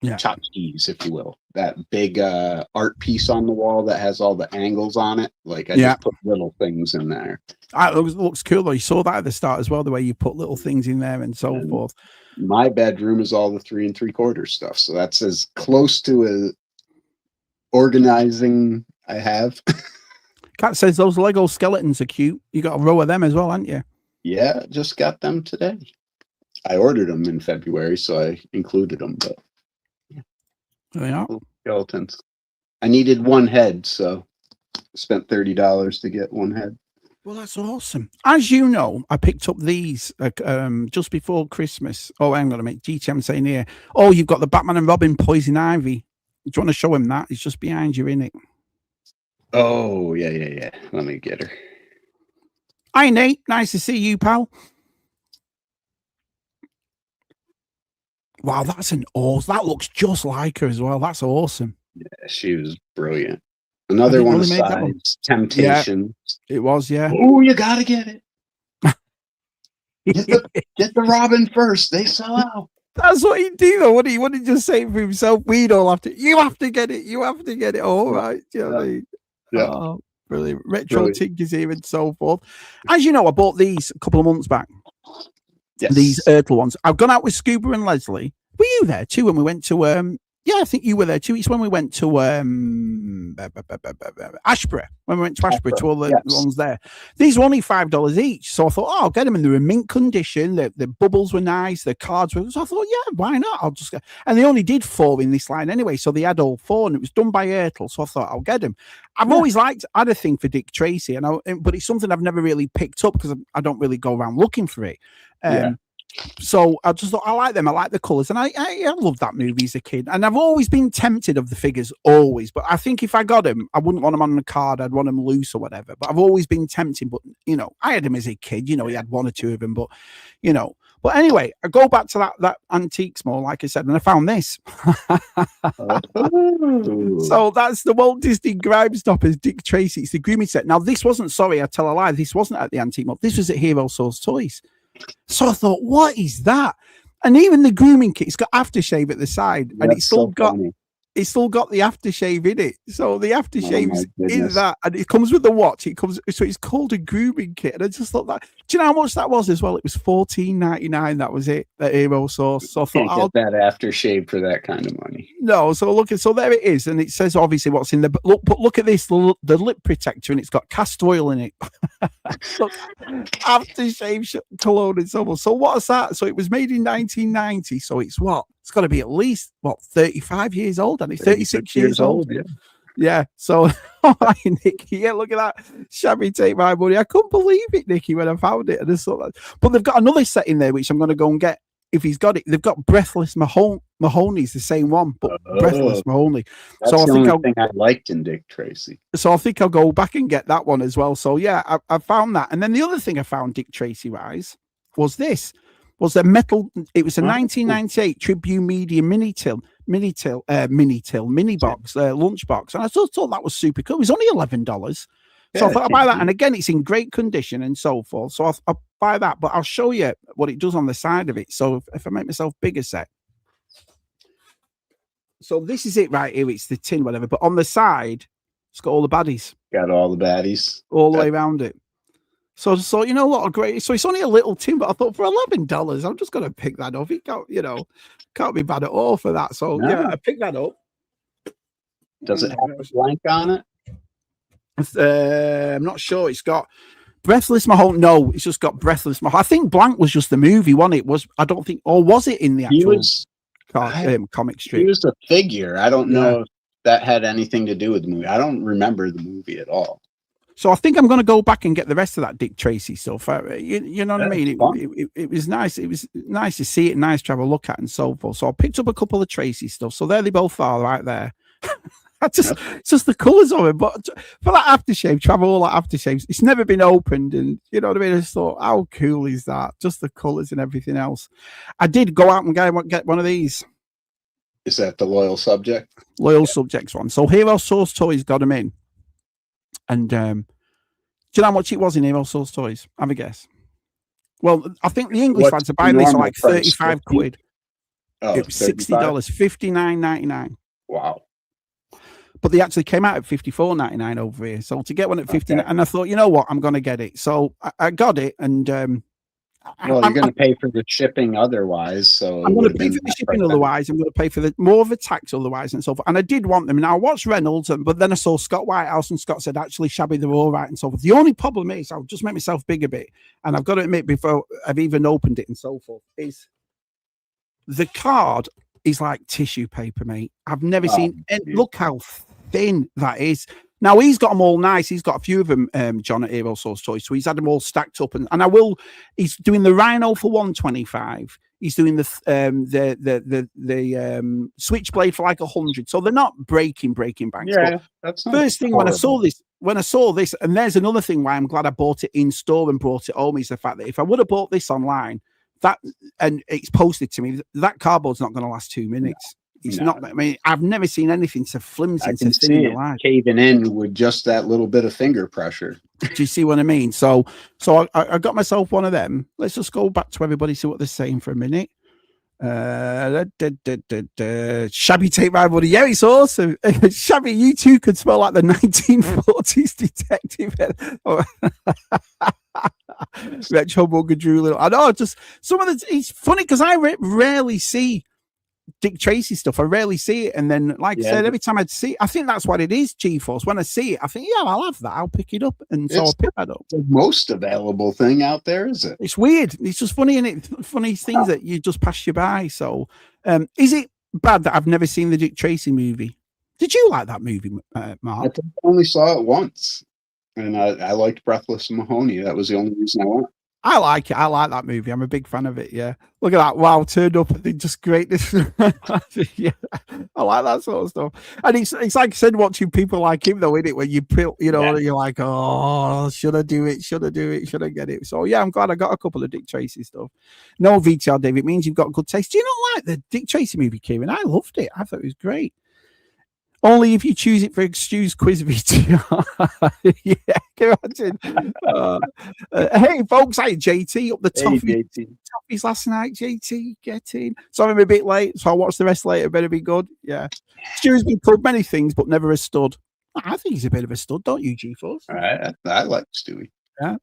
Yeah. Tchotchkes, if you will. That big art piece on the wall that has all the angles on it. Like I just put little things in there. It looks cool though. You saw that at the start as well, the way you put little things in there and so forth. My bedroom is all the 3 3/4 stuff. So that's as close to a organizing I have. Kat says those Lego skeletons are cute. You got a row of them as well, haven't you? Yeah, just got them today. I ordered them in February, so I included them. But yeah, skeletons. I needed one head, so I spent $30 to get one head. Well, that's awesome. As you know, I picked up these just before Christmas. Oh, hang on a minute. GTM saying here, oh, you've got the Batman and Robin Poison Ivy. Do you want to show him that? It's just behind you, innit? Oh, yeah. Let me get her. Hi, Nate. Nice to see you, pal. Wow, that's an awesome. That looks just like her as well. That's awesome. Yeah, she was brilliant. Another one of size, Temptation. Yeah, it was, yeah. Oh, you gotta get it. Get the Robin first. They sell out. That's what he'd do, though, wouldn't he? Wouldn't he just say for himself, we'd all have to, you have to get it, you have to get it. All right. Do you know what I mean? Yeah. Oh, brilliant. Retro Tinkers here and so forth. As you know, I bought these a couple of months back. Yes. These Ertl ones. I've gone out with Scuba and Leslie. Were you there too when we went to yeah, I think you were there too. It's when we went to Ashborough. When we went to Ashborough to all the ones there. These were only $5 each. So I thought, oh, I'll get them. And they were in mint condition. The bubbles were nice. The cards were. So I thought, yeah, why not? I'll just get. And they only did 4 in this line anyway. So they had all 4, and it was done by Ertl. So I thought, I'll get them. I've always had a thing for Dick Tracy, but it's something I've never really picked up because I don't really go around looking for it. So I just thought, I like them. I like the colours. And I loved that movie as a kid. And I've always been tempted of the figures, always. But I think if I got them, I wouldn't want them on the card. I'd want them loose or whatever. But I've always been tempted. But, you know, I had them as a kid. You know, he had 1 or 2 of them. But, you know. But anyway, I go back to that antiques mall, like I said, and I found this. So that's the Walt Disney Grime Stoppers Dick Tracy. It's the grooming set. Now, this wasn't, sorry, I tell a lie. This wasn't at the antique mall. This was at Hero Source Toys. So I thought, what is that? And even the grooming kit, it's got aftershave at the side, and it's still got the aftershave in it. So the aftershave's in that, and it comes with the watch. So it's called a grooming kit. And I just thought that. Do you know how much that was as well? It was $14.99. That was it at Hero Source. So I thought, I'll get that aftershave for that kind of money. No, so so there it is, and it says obviously what's in there. But look at this, the lip protector, and it's got castor oil in it. Look, aftershave cologne and so on. So what's that? So it was made in 1990. So it's what? It's got to be at least 35 years old, and it's 36 years old. Yeah. So, Nicky, yeah, look at that. Shabby Take My Money. I couldn't believe it, Nicky, when I found it. And I thought that. But they've got another set in there, which I'm going to go and get if he's got it. They've got Breathless Mahoney's the same one, but Breathless Mahoney. That's so the only thing I liked in Dick Tracy. So I think I'll go back and get that one as well. So yeah, I found that. And then the other thing I found Dick Tracy wise was this. Was a metal, it was a 1998 Tribune Media mini box, lunchbox. And I just thought that was super cool. It was only $11. So I thought I'll buy that. And again, it's in great condition and so forth. So I'll buy that, but I'll show you what it does on the side of it. So if I make myself bigger set. So this is it right here. It's the tin, whatever. But on the side, it's got all the baddies. Got all the baddies. All the way around it. So I thought, you know what, great. So it's only a little tin, but I thought for $11, I'm just going to pick that up. It can't, can't be bad at all for that. So yeah, I picked that up. Does it have a blank on it? I'm not sure. It's got Breathless Mahoney. No, it's just got Breathless Mahoney. I think blank was just the movie, wasn't it? I don't think, or was it in the actual comic strip? He was a figure. I don't know if that had anything to do with the movie. I don't remember the movie at all. So I think I'm going to go back and get the rest of that Dick Tracy stuff. You know what I mean? It was nice. It was nice to see it, nice to have a look at and so forth. So I picked up a couple of Tracy stuff. So there they both are right there. It's just the colours of it. But for that aftershave, travel all that aftershaves, it's never been opened. And you know what I mean? I just thought, how cool is that? Just the colours and everything else. I did go out and get one of these. Is that the Loyal Subject? Loyal Subjects one. So Hero Source Toys got them in. And do you know how much it was in Hero Source Toys? Have a guess. Well, I think the English fans are buying this for like 35 quid. Oh, it was $60, $59.99. Wow. But they actually came out at $54.99 over here. So to get one at $59, and I thought, you know what, I'm going to get it. So I got it, and well, you're going to pay for the shipping otherwise. So I'm going to pay for the shipping otherwise. I'm going to pay for more of a tax otherwise and so forth. And I did want them. Now I watched Reynolds, but then I saw Scott Whitehouse, and Scott said, actually, Shabby, they're all right and so forth. The only problem is, I'll just make myself big a bit, and I've got to admit before I've even opened it and so forth, is the card is like tissue paper, mate. I've never seen, and look how thin that is. Now he's got them all nice. He's got a few of them, John, at Hero Source Toys. So he's had them all stacked up, and he's doing the Rhino for $125. He's doing the Switchblade for like $100. So they're not breaking banks. Yeah, that's first thing when I saw this, and there's another thing why I'm glad I bought it in store and brought it home, is the fact that if I would have bought this online, and it's posted to me, that cardboard's not going to last 2 minutes. It's not. I mean, I've never seen anything so flimsy. I can see it caving in with just that little bit of finger pressure. Do you see what I mean? So I got myself one of them. Let's just go back to everybody, see what they're saying for a minute. Shabby take my money. Yeah, it's awesome. Shabby, you too could smell like the 1940s detective. Retro Bugger Drew Little. I know, just some of the. It's funny because I rarely see Dick Tracy stuff. I rarely see it, and then, like I said, every time I see it, I think that's what it is. Gforce. When I see it, I think, yeah, I'll have that. I'll pick it up, and so I'll pick that up. The most available thing out there, is it? It's weird. It's just funny, and it funny things that you just pass you by. So, is it bad that I've never seen the Dick Tracy movie? Did you like that movie, Mark? I only saw it once, and I liked Breathless Mahoney. That was the only reason I went. I like it. I like that movie. I'm a big fan of it. Yeah. Look at that. Wow. Turned up. They just greatness. Yeah. I like that sort of stuff. And it's like I said, watching people like him though, isn't it? When you you're like, oh, should I do it? Should I do it? Should I get it? So yeah, I'm glad I got a couple of Dick Tracy stuff. No VTR, David. It means you've got good taste. Do you not like the Dick Tracy movie, Kieran? I loved it. I thought it was great. Only if you choose it for Stu's quiz VTR. Yeah, can you imagine? Hey, folks, hey, JT, up the toffees last night. JT, get in. Sorry, I'm a bit late, so I'll watch the rest later. Better be good. Yeah. Stu's been called many things, but never a stud. I think he's a bit of a stud, don't you, Gforce? I like Stewie. Yeah.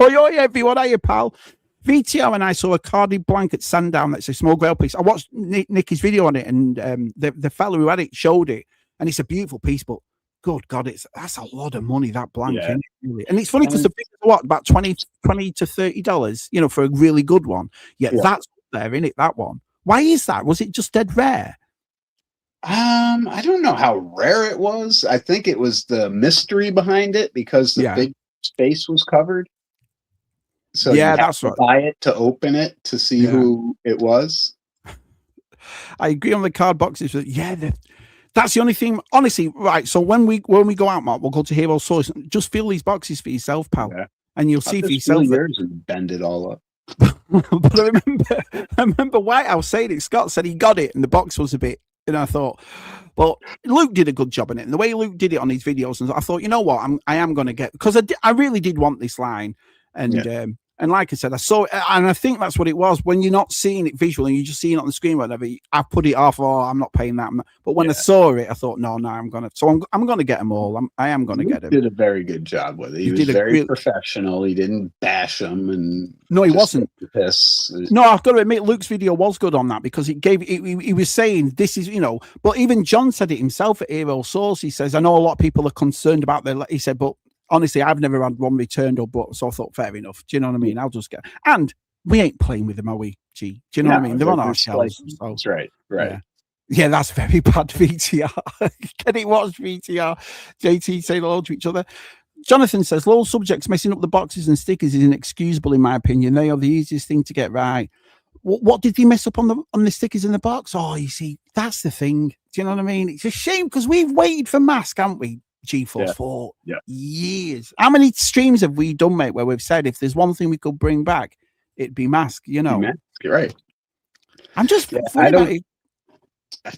Oh, yeah, everyone, are you, pal? VTR, and I saw a carded blanket Sandown that's a small grail piece. I watched Nicky's video on it, and the fellow who had it showed it, and it's a beautiful piece, but good God, that's a lot of money, that blanket. Yeah. Really. And it's funny because the piece is what, about $20 to $30, for a really good one. Yeah, that's there, isn't it, that one? Why is that? Was it just dead rare? I don't know how rare it was. I think it was the mystery behind it because the big space was covered. So yeah, that's right. Buy it to open it to see who it was. I agree on the card boxes. That's the only thing. Honestly, right. So when we go out, Mark, we'll go to Hero Source. Just fill these boxes for yourself, pal, and you'll see for yourself. Yours and bend it all up. But I remember Whitehouse saying it. Scott said he got it, and the box was a bit. And I thought, but Luke did a good job in it, and the way Luke did it on his videos, and I thought, you know what, I am going to get, because I really did want this line, and. And like I said, I saw it, and I think that's what it was. When you're not seeing it visually, you're just seeing it on the screen, whatever. I put it off. Oh, I'm not paying that. But when I saw it, I thought, no, I'm gonna. So I'm gonna get them all. I am gonna get them. Did a very good job with it. He was very professional. He didn't bash them, and no, he wasn't. Piss. No, I've got to admit, Luke's video was good on that because it gave. He was saying this is, But even John said it himself at Hero Source. He says, I know a lot of people are concerned about their. He said, but. Honestly, I've never had one returned or bought, so I thought, fair enough. Do you know what I mean? I'll just get. And we ain't playing with them, are we? G? Do you know what I mean? They're on our shelves. So. That's right. Yeah, that's very bad VTR. Can it watch VTR? JT saying hello to each other. Jonathan says, "Low subjects messing up the boxes and stickers is inexcusable, in my opinion. They are the easiest thing to get right. What did he mess up on the stickers in the box? Oh, you see, that's the thing. Do you know what I mean? It's a shame because we've waited for Mask, haven't we? Gforce for years. How many streams have we done, mate, where we've said if there's one thing we could bring back, it'd be Mask, You're right. I'm just I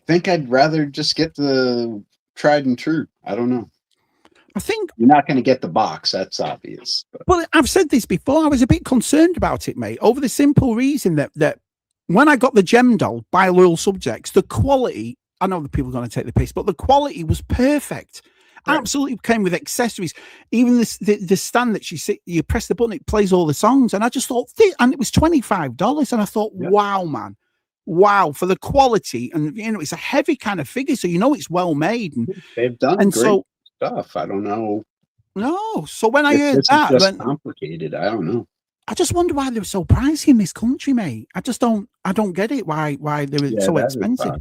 think I'd rather just get the tried and true. I don't know. I think you're not going to get the box, that's obvious. But. Well, I've said this before. I was a bit concerned about it, mate, over the simple reason that when I got the gem doll by Loyal Subjects, the quality, I know the people are going to take the piss, but the quality was perfect. Absolutely came with accessories. Even the stand that you press the button, it plays all the songs. And I just thought, and it was $25. And I thought, wow, man, wow, for the quality. And it's a heavy kind of figure, so it's well made. And they've done great stuff. I don't know. No, so when I heard that, it's just complicated. I don't know. I just wonder why they were so pricey in this country, mate. I don't get it. Why they were so expensive?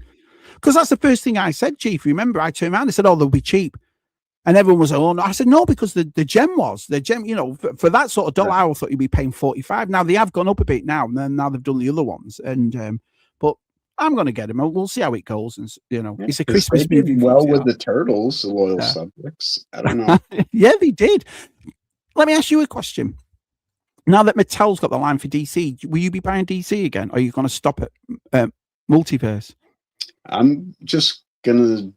Because that's the first thing I said, Chief. Remember, I turned around and said, "Oh, they'll be cheap." And everyone was, oh, no. I said, no, because the gem, for that sort of dollar, I thought you'd be paying 45. Now, they have gone up a bit now, and then now they've done the other ones. And but I'm going to get them. We'll see how it goes. And, it's a Christmas movie. Well, with the Turtles, the Loyal Subjects. I don't know. Yeah, they did. Let me ask you a question. Now that Mattel's got the line for DC, will you be buying DC again? Or are you going to stop at Multiverse? I'm just going to...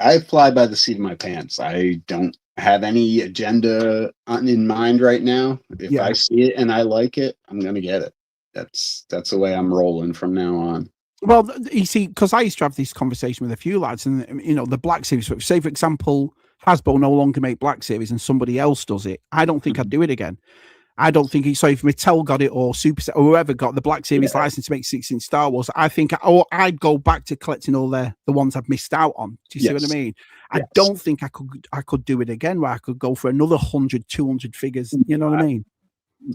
I fly by the seat of my pants. I don't have any agenda in mind right now. If I see it and I like it, I'm going to get it. That's the way I'm rolling from now on. Well, you see, because I used to have this conversation with a few lads, and the Black Series. Say, for example, Hasbro no longer make Black Series, and somebody else does it. I don't think I'd do it again. I don't think so. If Mattel got it or Super or whoever got the Black Series license to make 16 Star Wars, I think I'd go back to collecting all the ones I've missed out on. Do you see what I mean? I don't think I could do it again where I could go for another 100, 200 figures. You know what I mean?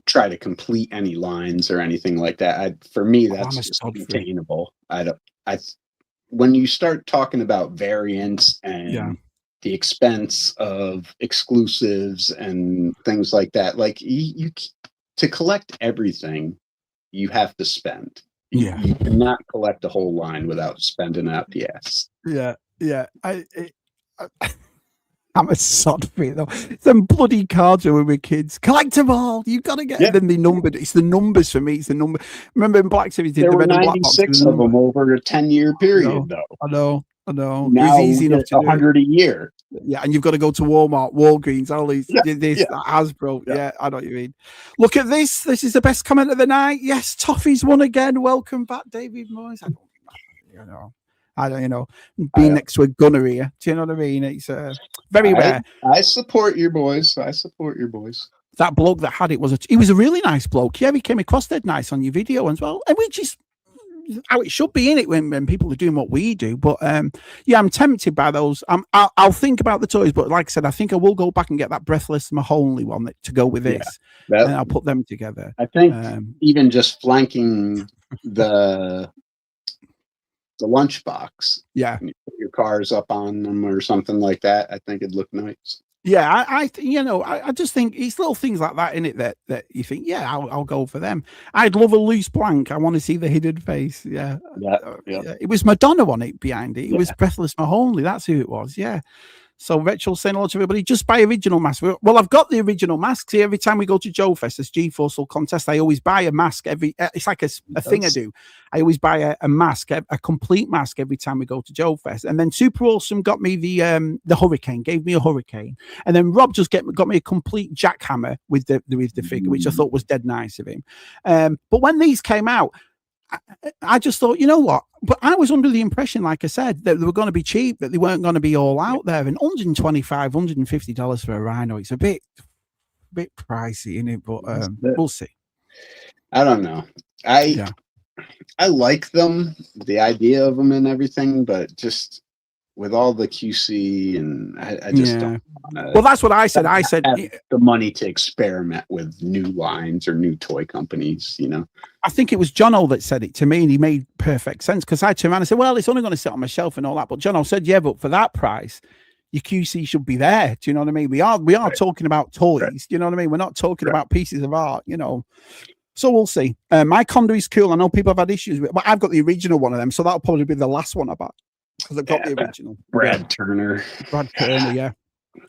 Try to complete any lines or anything like that. For me, that's just unattainable. When you start talking about variants and the expense of exclusives and things like that, like you to collect everything, you have to spend. You cannot collect a whole line without spending out the ass. I'm a sod for it though. Them bloody cards when we were kids. Collect them all. You got to get them. They numbered. It's the numbers for me. It's the number. Remember in Black Series, there were 96 of them over a 10-year period, though. I know. Now it's easy enough to 100 a year. Yeah, and you've got to go to Walmart, Walgreens, all these, Hasbro. Yeah, I know what you mean. Look at this. This is the best comment of the night. Yes, Toffee's won again. Welcome back, David Moyes. I don't being next to a gunner here. Do you know what I mean? It's very rare. I support your boys. That bloke that had it he was a really nice bloke. Yeah, he came across dead nice on your video as well. And which is how it should be in it when people are doing what we do. But I'm tempted by those. I'll think about the toys, but like I said, I think I will go back and get that Breathless Mahoney one to go with this, and I'll put them together. I think even just flanking the lunchbox, you put your cars up on them or something like that. I think it'd look nice. Yeah, I just think it's little things like that in it that you think, I'll go for them. I'd love a loose blank. I want to see the hidden face. Yeah. It was Madonna on it behind it. It was Breathless Mahoney. That's who it was. Yeah. So Rachel saying hello to everybody. Just buy original mask. Well, I've got the original masks. See, every time we go to Joe Fest, this Gforce will contest. I always buy a mask it's like a thing I do. I always buy a mask, a complete mask every time we go to Joe Fest. And then Super Awesome got me the Hurricane, gave me a Hurricane. And then Rob just got me a complete jackhammer with the figure, which I thought was dead nice of him. But when these came out, I just thought, you know what? But I was under the impression, like I said, that they were going to be cheap, that they weren't going to be all out there. And $125, $150 for a Rhino, it's a bit pricey, isn't it? But we'll see. I don't know. I like them, the idea of them and everything, but just with all the QC and I just don't want to. Well, that's what I said. I said the money to experiment with new lines or new toy companies, I think it was Jono that said it to me, and he made perfect sense because I turned around and said, well, it's only going to sit on my shelf and all that. But Jono said, yeah, but for that price, your QC should be there. Do you know what I mean? We are talking about toys. Right. Do you know what I mean? We're not talking about pieces of art, So we'll see. My Condor is cool. I know people have had issues with it, but I've got the original one of them, so that'll probably be the last one I buy. Because I've got the original. Brad Turner, yeah.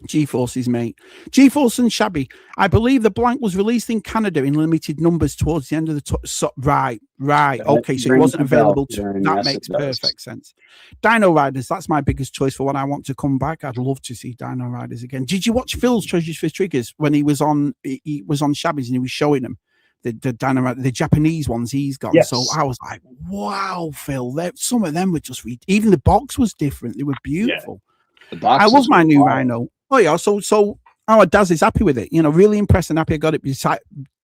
Gforce's mate. Gforce and Shabby. I believe the blank was released in Canada in limited numbers towards the end of the right. Okay, so it wasn't available. That makes perfect sense. Dino Riders. That's my biggest choice for when I want to come back. I'd love to see Dino Riders again. Did you watch Phil's Treasures for Triggers when he was on? He was on Shabby's and he was showing them. The Japanese ones he's got. Yes. So I was like, wow, Phil. Some of them were just even the box was different. They were beautiful. Yeah. I love my new Rhino. Oh yeah. So our Daz is happy with it. Really impressed and happy I got it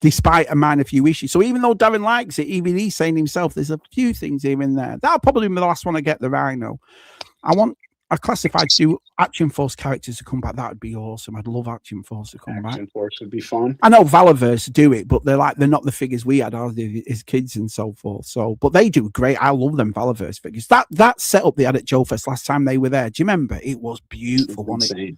despite a minor few issues. So even though Darren likes it, even he's saying himself, there's a few things here and there. That'll probably be the last one I get the Rhino. I want a classified Action Force characters to come back. That would be awesome. I'd love Action Force to come back. Action Force would be fun. I know Valaverse do it, but they're not the figures we had as kids and so forth. So, but they do great. I love them Valaverse figures. That setup they had at Joe Fest last time they were there. Do you remember? It was beautiful, wasn't it?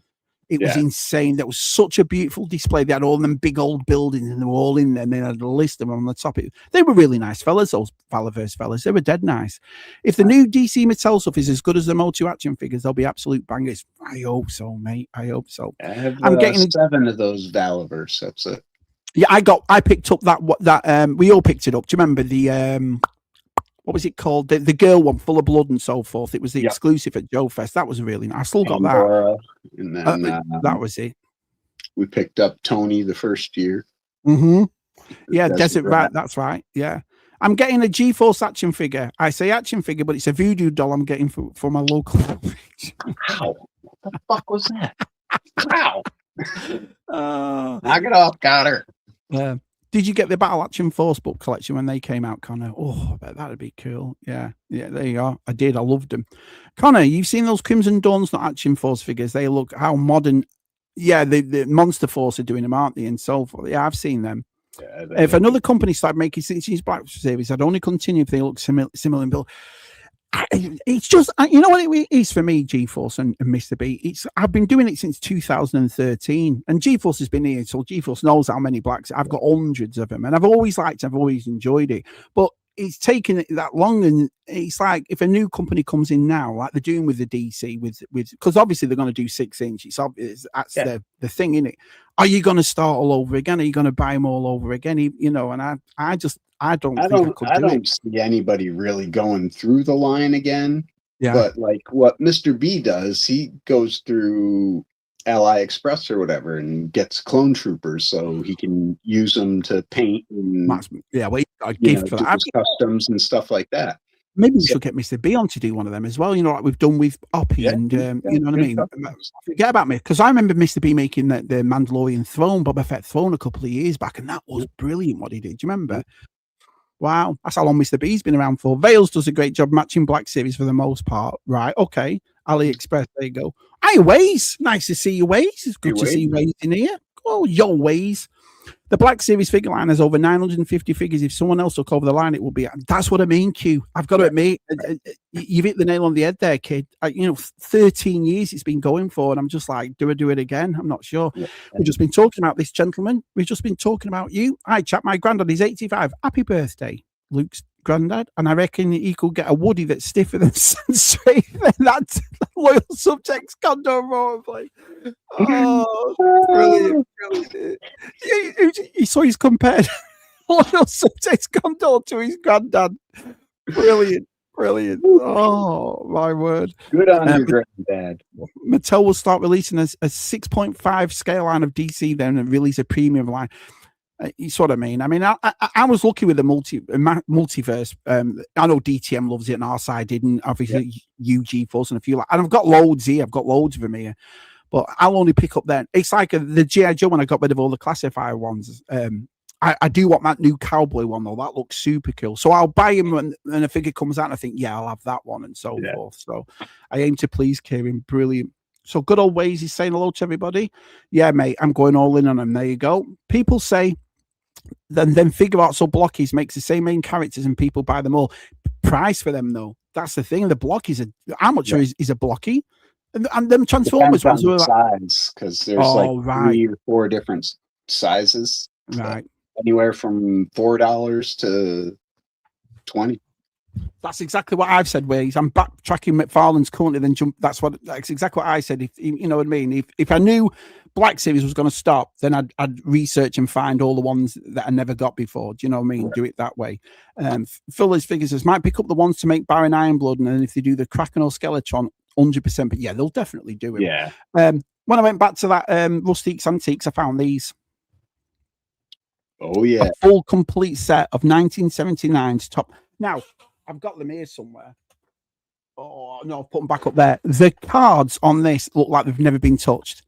It was insane. That was such a beautiful display. They had all them big old buildings and they were all in there and they had a list of them on the top. They were really nice fellas, those Valaverse fellas. They were dead nice. If the new DC Mattel stuff is as good as the Motu Action figures, they'll be absolute bangers. I hope so, mate. I hope so. I'm getting 7 of those Valaverse. That's it. Yeah, I picked up that we all picked it up. Do you remember the what was it called? The girl one, full of blood and so forth. It was the exclusive at Joe Fest. That was really nice. I still got that. And then that was it. We picked up Tony the first year. Mm-hmm. Yeah, Desert Rat. That's right. Yeah. I'm getting a G-Force action figure. I say action figure, but it's a voodoo doll I'm getting for my local. Wow. What the fuck was that? Wow. Knock it off, Connor. Did you get the Battle Action Force book collection when they came out, Connor? Oh, I bet that'd be cool. Yeah, there you are. I did. I loved them. Connor, you've seen those Crimson Dawn's not Action Force figures. They look how modern. Yeah, the Monster Force are doing them, aren't they? And so forth. Yeah, I've seen them. Yeah, if another company started making 16 Black Series, I'd only continue if they look similar in build. It's just, you know what it is for me, G-Force and Mr. B. I've been doing it since 2013, and G-Force has been here, so G-Force knows how many blacks. I've got hundreds of them, and I've always enjoyed it. But it's taken it that long, and it's like if a new company comes in now, like they're doing with the DC, with because obviously they're going to do 6 inch. It's obvious that's the thing in it. Are you going to start all over again? Are you going to buy them all over again? You know, and I don't see anybody really going through the line again. Yeah. But like what Mr. B does, he goes through Ally Express or whatever and gets clone troopers so he can use them to paint and a gift for that. Customs and stuff like that. Maybe we should get Mr. B on to do one of them as well, you know, like we've done with Oppie and you know what I mean? Forget about me, because I remember Mr. B making the Mandalorian throne, Boba Fett throne a couple of years back, and that was brilliant what he did. Do you remember? Wow, that's how long Mr. B's been around for. Vales does a great job matching Black Series for the most part. Right, okay. AliExpress, there you go. Hi, Waze. Nice to see you, Waze. It's good to see Waze in here. Oh, yo, Waze. The Black Series figure line has over 950 figures. If someone else took over the line, it would be. That's what I mean, Q. I've got to admit, you've hit the nail on the head there, kid. 13 years it's been going for, and I'm just like, do I do it again? I'm not sure. Yeah. We've just been talking about this gentleman. We've just been talking about you. Hi, chap. My granddad is 85. Happy birthday, Luke's granddad. And I reckon he could get a Woody that's stiffer than straight than that loyal subject's condom roleplay. Oh, brilliant. So he's compared loyal subject's condom to his granddad. Brilliant. Oh, my word. Good on your granddad. Mattel will start releasing a 6.5 scale line of DC then and release a premium line. You sort of mean. I mean, I was lucky with the multiverse. I know DTM loves it and our side didn't. Obviously, UG Force and a few. And I've got loads here. I've got loads of them here. But I'll only pick up then. It's like the G.I. Joe when I got rid of all the classifier ones. I do want that new cowboy one, though. That looks super cool. So I'll buy him when a figure comes out and I think, I'll have that one and so forth. So I aim to please Kieran. Brilliant. So good old Ways. He's saying hello to everybody. Yeah, mate, I'm going all in on him. There you go. People say, then figure out so blockies makes the same main characters and people buy them all. Price for them, though. That's the thing. The blockies how much is a blocky? And them Transformers ones were size, because there's 3 or 4 different sizes. Right. Anywhere from $4 to $20. That's exactly what I've said, Ways. I'm backtracking McFarlane's currently, then jump. That's exactly what I said. If you know what I mean. If I knew Black Series was going to stop, then I'd research and find all the ones that I never got before. Do you know what I mean? Right. Do it that way. Phil's figures says might pick up the ones to make Baron Ironblood, and then if they do the Kraken or Skeletron, 100%. But they'll definitely do it. Yeah. When I went back to that Rustiques Antiques, I found these. Oh yeah, a full complete set of 1979's top. Now I've got them here somewhere. Oh no, I've put them back up there. The cards on this look like they've never been touched.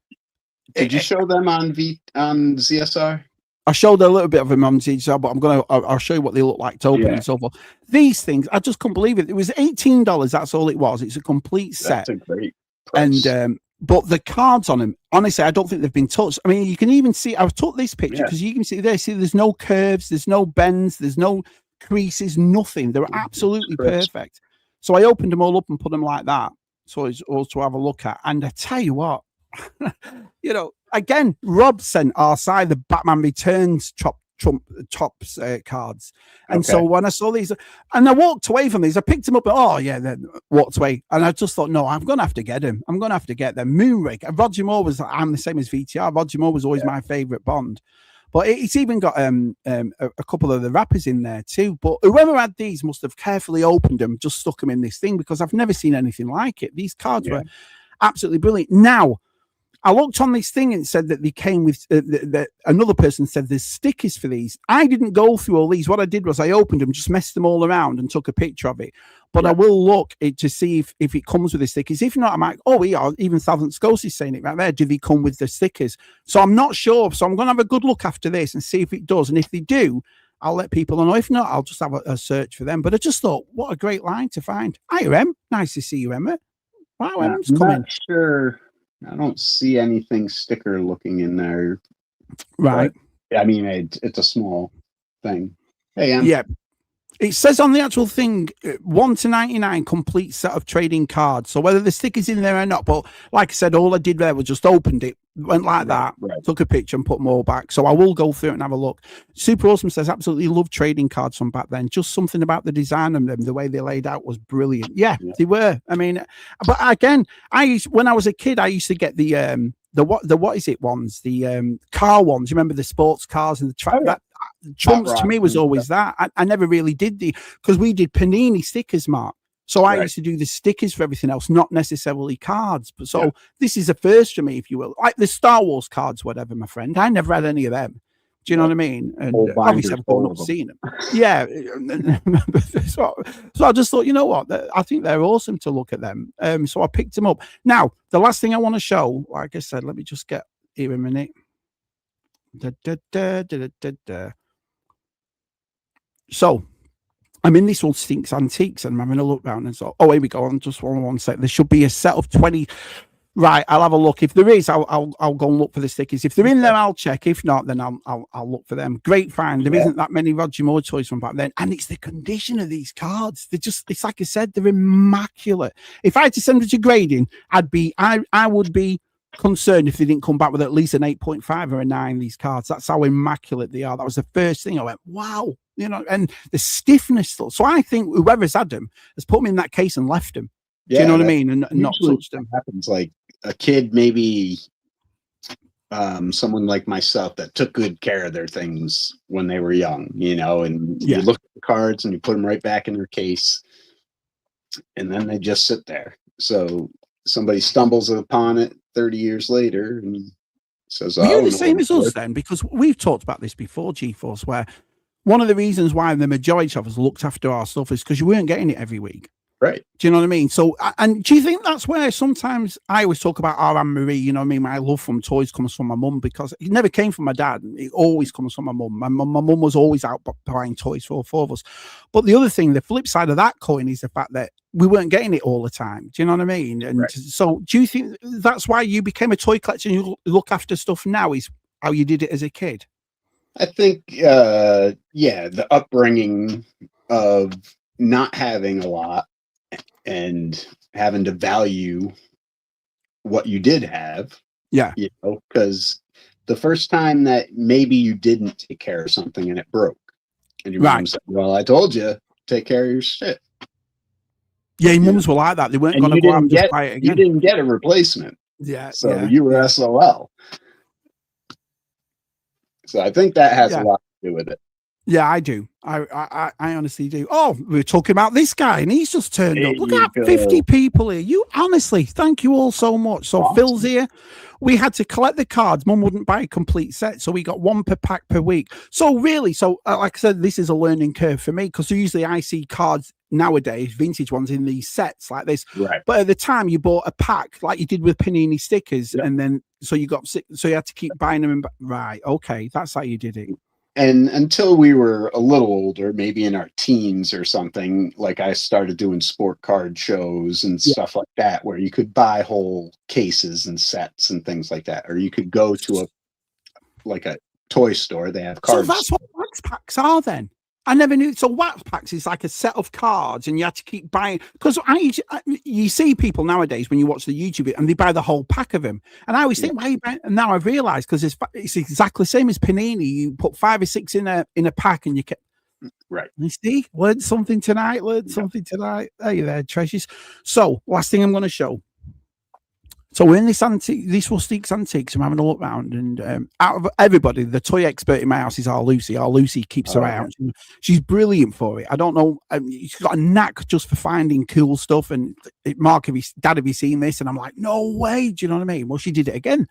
Did you show them on ZSR? I showed a little bit of them on ZSR, but I'll show you what they look like to open and so forth. These things, I just couldn't believe it. It was $18. That's all it was. It's a complete set. That's a great price. And but the cards on them, honestly, I don't think they've been touched. I mean, you can even see. I took this picture because you can see there. See, there's no curves, there's no bends, there's no creases, nothing. They're absolutely perfect. So I opened them all up and put them like that. So it's all to have a look at. And I tell you what, again, Rob sent our side the Batman Returns Tops cards. And so when I saw these, and I walked away from these, I picked them up, then walked away. And I just thought, no, I'm going to have to get them. I'm going to have to get them. Moonraker. Roger Moore I'm the same as VTR. Roger Moore was always my favorite Bond. But it's even got a couple of the rappers in there too. But whoever had these must have carefully opened them, just stuck them in this thing, because I've never seen anything like it. These cards were absolutely brilliant. Now, I looked on this thing and it said that they came with that another person said there's stickers for these. I didn't go through all these. What I did was I opened them, just messed them all around and took a picture of it. But I will look to see if it comes with the stickers. If not, I might, yeah, even Southern Scots is saying it right there. Do they come with the stickers? So I'm not sure. So I'm going to have a good look after this and see if it does. And if they do, I'll let people know. If not, I'll just have a search for them. But I just thought, what a great line to find. Hi, Em. Nice to see you, Emma. Wow, Emma's coming. Not sure. I don't see anything sticker looking in there. Right. But, I mean, it's a small thing. Hey, Em. Yeah. It says on the actual thing, 1 to 99 complete set of trading cards. So whether the sticker's in there or not, but like I said, all I did there was just opened it, went like that, took a picture and put them all back. So I will go through it and have a look. Super Awesome says, absolutely love trading cards from back then. Just something about the design of them, the way they laid out was brilliant. Yeah. They were. I mean, but again, when I was a kid, I used to get the what is it ones, the car ones. You remember the sports cars and the track that trumps to me was always that. I never really did because we did Panini stickers, Mark. So I used to do the stickers for everything else, not necessarily cards. But so this is a first for me, if you will, like the Star Wars cards, whatever, my friend. I never had any of them. Do you know what I mean? And obviously I've grown up seeing them. Yeah. so I just thought, you know what? I think they're awesome to look at them. So I picked them up. Now, the last thing I want to show, like I said, let me just get here a minute. So I'm in this old Stinks Antiques and I'm having a look around and so, here we go. On just one sec. There should be a set of 20. Right, I'll have a look. If there is, I'll go and look for the stickers. If they're in there, I'll check. If not, then I'll look for them. Great find. There isn't that many Roger Moore toys from back then, and it's the condition of these cards. It's like I said, they're immaculate. If I had to send them to grading, I would be concerned if they didn't come back with at least an 8.5 or a 9. These cards. That's how immaculate they are. That was the first thing I went, wow, and the stiffness. So I think whoever's had them has put them in that case and left them. Do you know what I mean? And not touched them. Happens like a kid, maybe someone like myself that took good care of their things when they were young, and you look at the cards and you put them right back in their case and then they just sit there. So somebody stumbles upon it 30 years later and says, you're the same as us then, because we've talked about this before, Gforce, where one of the reasons why the majority of us looked after our stuff is because you weren't getting it every week. Right. Do you know what I mean? So, and do you think that's where sometimes I always talk about our Anne Marie, you know what I mean? My love from toys comes from my mum because it never came from my dad. It always comes from my mum. My mum was always out buying toys for all four of us. But the other thing, the flip side of that coin is the fact that we weren't getting it all the time. Do you know what I mean? And so do you think that's why you became a toy collector and you look after stuff now is how you did it as a kid? I think, the upbringing of not having a lot and having to value what you did have. Yeah. Because the first time that maybe you didn't take care of something and it broke and your mom said, well, I told you, take care of your shit. Yeah, mums were like that. They weren't going to go out and just buy it again. You didn't get a replacement. Yeah. So you were SOL. So I think that has a lot to do with it. Yeah, I do. I honestly do. Oh, we're talking about this guy, and he's just turned up. Look at 50 people here. You honestly, thank you all so much. So Phil's here. We had to collect the cards. Mum wouldn't buy a complete set, so we got one per pack per week. So really, like I said, this is a learning curve for me because usually I see cards nowadays, vintage ones in these sets like this. Right. But at the time, you bought a pack like you did with Panini stickers, and then so you had to keep buying them. Right. Okay, that's how you did it. And until we were a little older, maybe in our teens or something, like I started doing sport card shows and stuff like that, where you could buy whole cases and sets and things like that. Or you could go to a toy store. They have cards. So that's what wax packs are then. I never knew. So wax packs is like a set of cards and you have to keep buying. Because you see people nowadays when you watch the YouTube and they buy the whole pack of them. And I always think, why are you buying? And now I've realized because it's exactly the same as Panini. You put 5 or 6 in a pack and you can. Right. You see, learned something tonight. There you there, treasures. So last thing I'm going to show. So we're in this Rustique's Antiques. I'm having a look round, and out of everybody, the toy expert in my house is our Lucy. Our Lucy keeps her eye out. She's brilliant for it. I don't know. She's got a knack just for finding cool stuff. And Mark, Dad, have you seen this? And I'm like, no way. Do you know what I mean? Well, she did it again.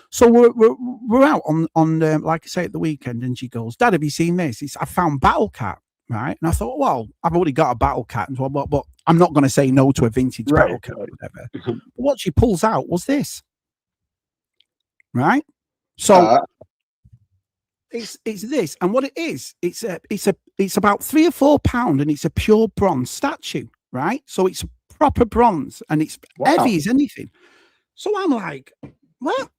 So we're out on like I say, at the weekend, and she goes, Dad, have you seen this? I found Battle Cat. Right. And I thought, well, I've already got a Battle Cat, and but I'm not going to say no to a vintage Battle Cat or whatever. But what she pulls out was this. Right. So it's this, and what it is, it's about £3 or £4, and it's a pure bronze statue. Right. So it's proper bronze, and it's heavy as anything. So I'm like, well,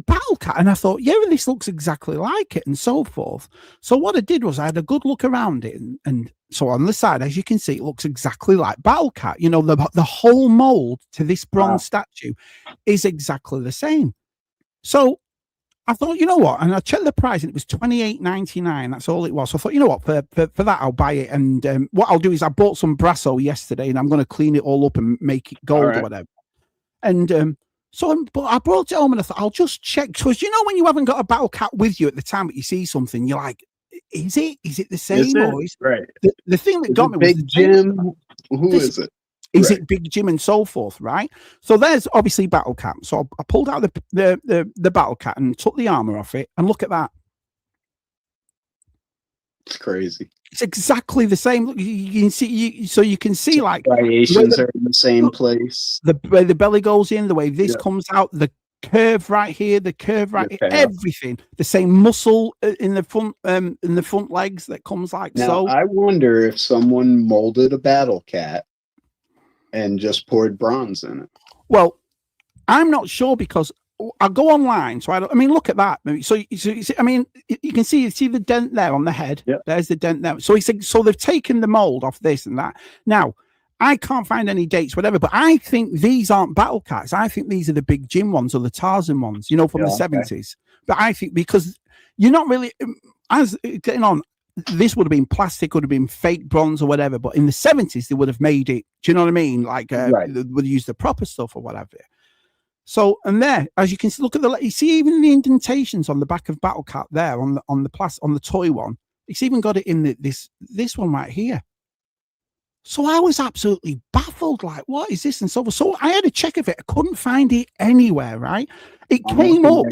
Battle Cat, and I thought, yeah, this looks exactly like it, and so forth. So what I did was I had a good look around it, and so on the side, as you can see, it looks exactly like Battle Cat. You know, the whole mold to this bronze statue is exactly the same. So I thought, you know what, and I checked the price, and it was $28.99. That's all it was. So I thought, you know what, for that I'll buy it. And what I'll do is I bought some Brasso yesterday, and I'm going to clean it all up and make it gold or whatever. And but I brought it home, and I thought, I'll just check, because you know when you haven't got a Battle Cat with you at the time, but you see something, you're like, is it the same? Or is the thing that got me was Big Jim? Who is it? Is it Big Jim and so forth, right? So there's obviously Battle Cat. So I pulled out the Battle Cat and took the armor off it, and look at that. It's crazy. It's exactly the same. You can see, so you can see like variations are in the same place. The way the belly goes in, the way this comes out, the curve right here, the curve right here, everything. The same muscle in the front legs that comes like now, so. I wonder if someone molded a Battle Cat and just poured bronze in it. Well, I'm not sure, because I'll go online. So I mean, look at that. So you see, I mean, you can see the dent there on the head. Yep. There's the dent there. So so they've taken the mold off this and that. Now, I can't find any dates, whatever, but I think these aren't Battle Cats. I think these are the Big Jim ones, or the Tarzan ones, you know, from the 70s. But I think, because you're not really, as getting on, this would have been plastic, would have been fake bronze or whatever, but in the 70s they would have made it, do you know what I mean, like they would use the proper stuff or whatever. So, and there, as you can see, look at you see even the indentations on the back of Battle Cat there on the toy one. It's even got it in this one right here. So I was absolutely baffled, like, what is this? And so I had to check of it. I couldn't find it anywhere, right? It came up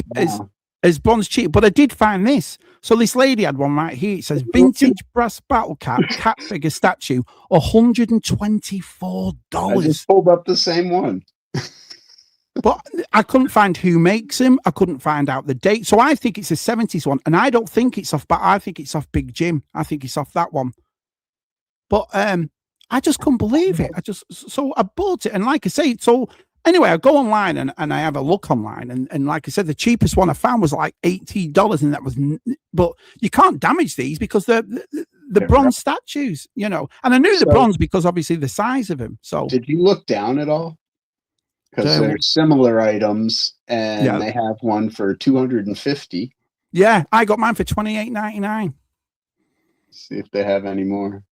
as bronze cheap, but I did find this. So this lady had one right here. It says vintage brass Battle Cat cat figure statue, $124. I just pulled up the same one. But I couldn't find who makes him. I couldn't find out the date. So I think it's a 70s one, and I don't think it's off, but I think it's off Big Jim. I think it's off that one. But I just couldn't believe it. So I bought it, and like I say, so anyway, I go online and I have a look online, and like I said, the cheapest one I found was like $80, and that was. But you can't damage these because they're bronze statues, you know. And I knew the bronze because obviously the size of them. So did you look down at all? Because they're similar items, and they have one for $250. Yeah, I got mine for $28.99. See if they have any more.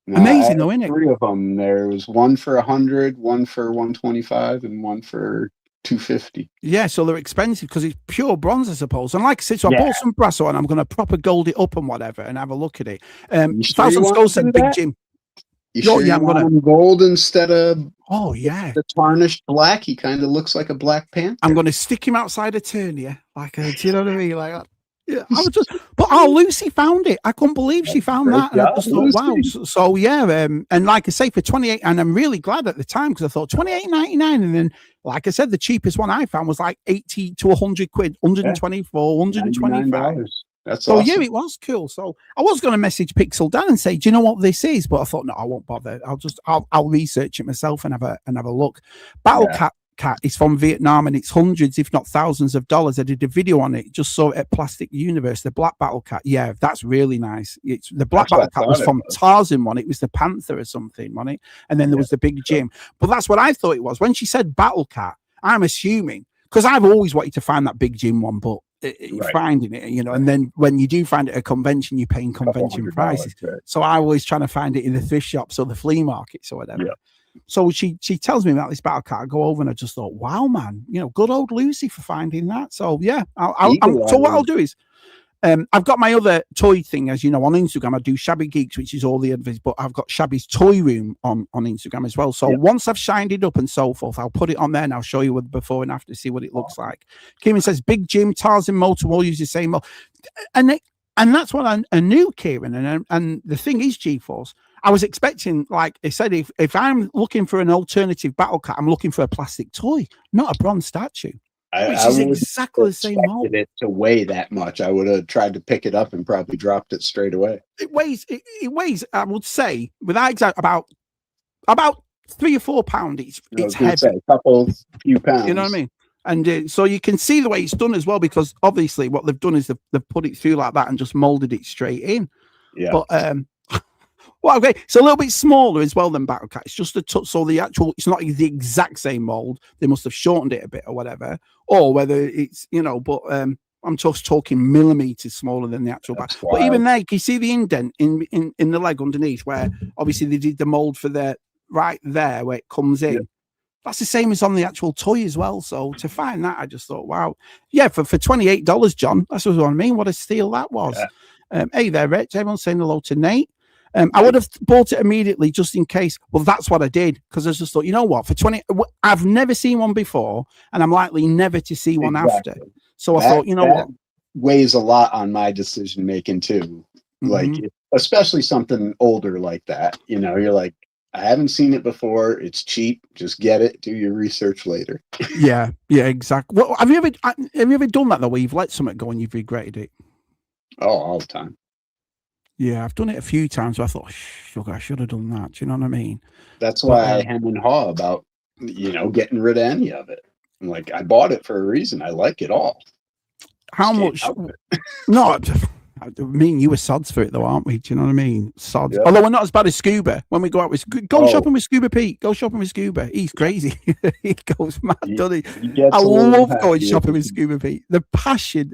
No, amazing though, isn't it? 3 of them. There was one for $100, one for $125, and one for $250. Yeah, so they're expensive because it's pure bronze, I suppose. And like I said, so I bought some Brasso, and I'm going to proper gold it up and whatever, and have a look at it. Thousand Skull said Big Jim. You sure you want him gold instead of the tarnished black? He kind of looks like a Black Panther. I'm going to stick him outside Eternia, like do you know what I mean? Like, yeah, I was just. But Lucy found it. I couldn't believe she found that, and I just thought, wow. So yeah, and like I say, for 28, and I'm really glad at the time because I thought $28.99, and then like I said, the cheapest one I found was like 80 to 100 quid, 124, 125. That's so awesome. Yeah, it was cool. So I was going to message Pixel Dan and say, do you know what this is? But I thought, no, I won't bother. I'll research it myself and have a look. Battle Cat is from Vietnam, and it's hundreds, if not thousands of dollars. I did a video on it, just saw it at Plastic Universe, the Black Battle Cat. Yeah, that's really nice. It's the Black Battle Cat was from Tarzan one. It was the Panther or something, wasn't it? And then there was the Big Jim. But that's what I thought it was. When she said Battle Cat, I'm assuming, because I've always wanted to find that Big Jim one, but finding it, you know, and then when you do find it at a convention, you're paying convention prices. So I always trying to find it in the thrift shops or the flea markets or whatever. So she tells me about this battle cat. I go over and I just thought, wow, man, good old Lucy for finding that. So yeah, so what I'll do is, I've got my other toy thing, as you know, on Instagram. I do Shabby Geeks, which is all the advice, but I've got Shabby's Toy Room on Instagram as well. So once I've shined it up and so forth, I'll put it on there and I'll show you with before and after, see what it looks like. Kieran says, Big Jim, Tarzan motor, all use the same mold. And that's what I knew, Kieran. And the thing is, G-Force, I was expecting, like I said, if I'm looking for an alternative battle cat, I'm looking for a plastic toy, not a bronze statue. Which is exactly the same mold. It to weigh that much, I would have tried to pick it up and probably dropped it straight away. It weighs. I would say, without exact, about 3 or 4 pounds each. It's heavy, a few pounds. You know what I mean? And so you can see the way it's done as well, because obviously what they've done is they've put it through like that and just molded it straight in. Yeah. But well, okay, it's a little bit smaller as well than Battle Cat. It's just a touch, so it's not the exact same mold. They must have shortened it a bit or whatever, or whether it's but I'm just talking millimeters smaller than the actual back. But even there, you see the indent in the leg underneath, where obviously they did the mold for the right there where it comes in. Yeah. That's the same as on the actual toy as well. So to find that, I just thought, wow, yeah, for $28, John. That's what I mean. What a steal that was. Yeah. Hey there, Rich. Everyone's saying hello to Nate. I would have bought it immediately just in case. Well, that's what I did, because I just thought, you know what, for 20, I've never seen one before, and I'm likely never to see one after. So I thought, you know what, weighs a lot on my decision making too. Like, especially something older like that. You're like, I haven't seen it before. It's cheap. Just get it. Do your research later. yeah, exactly. Well, have you ever done that though, where you've let something go and you've regretted it? Oh, all the time. Yeah, I've done it a few times. So I thought, sugar, I should have done that. Do you know what I mean? That's why I hem and haw about, getting rid of any of it. I'm like, I bought it for a reason. I like it all. How much? No, me and you were sods for it though, aren't we? Do you know what I mean? Sods. Yeah. Although we're not as bad as Scuba. When we go out with shopping with Scuba Pete. Go shopping with Scuba. He's crazy. He goes mad, doesn't he? I love going shopping with Scuba Pete. The passion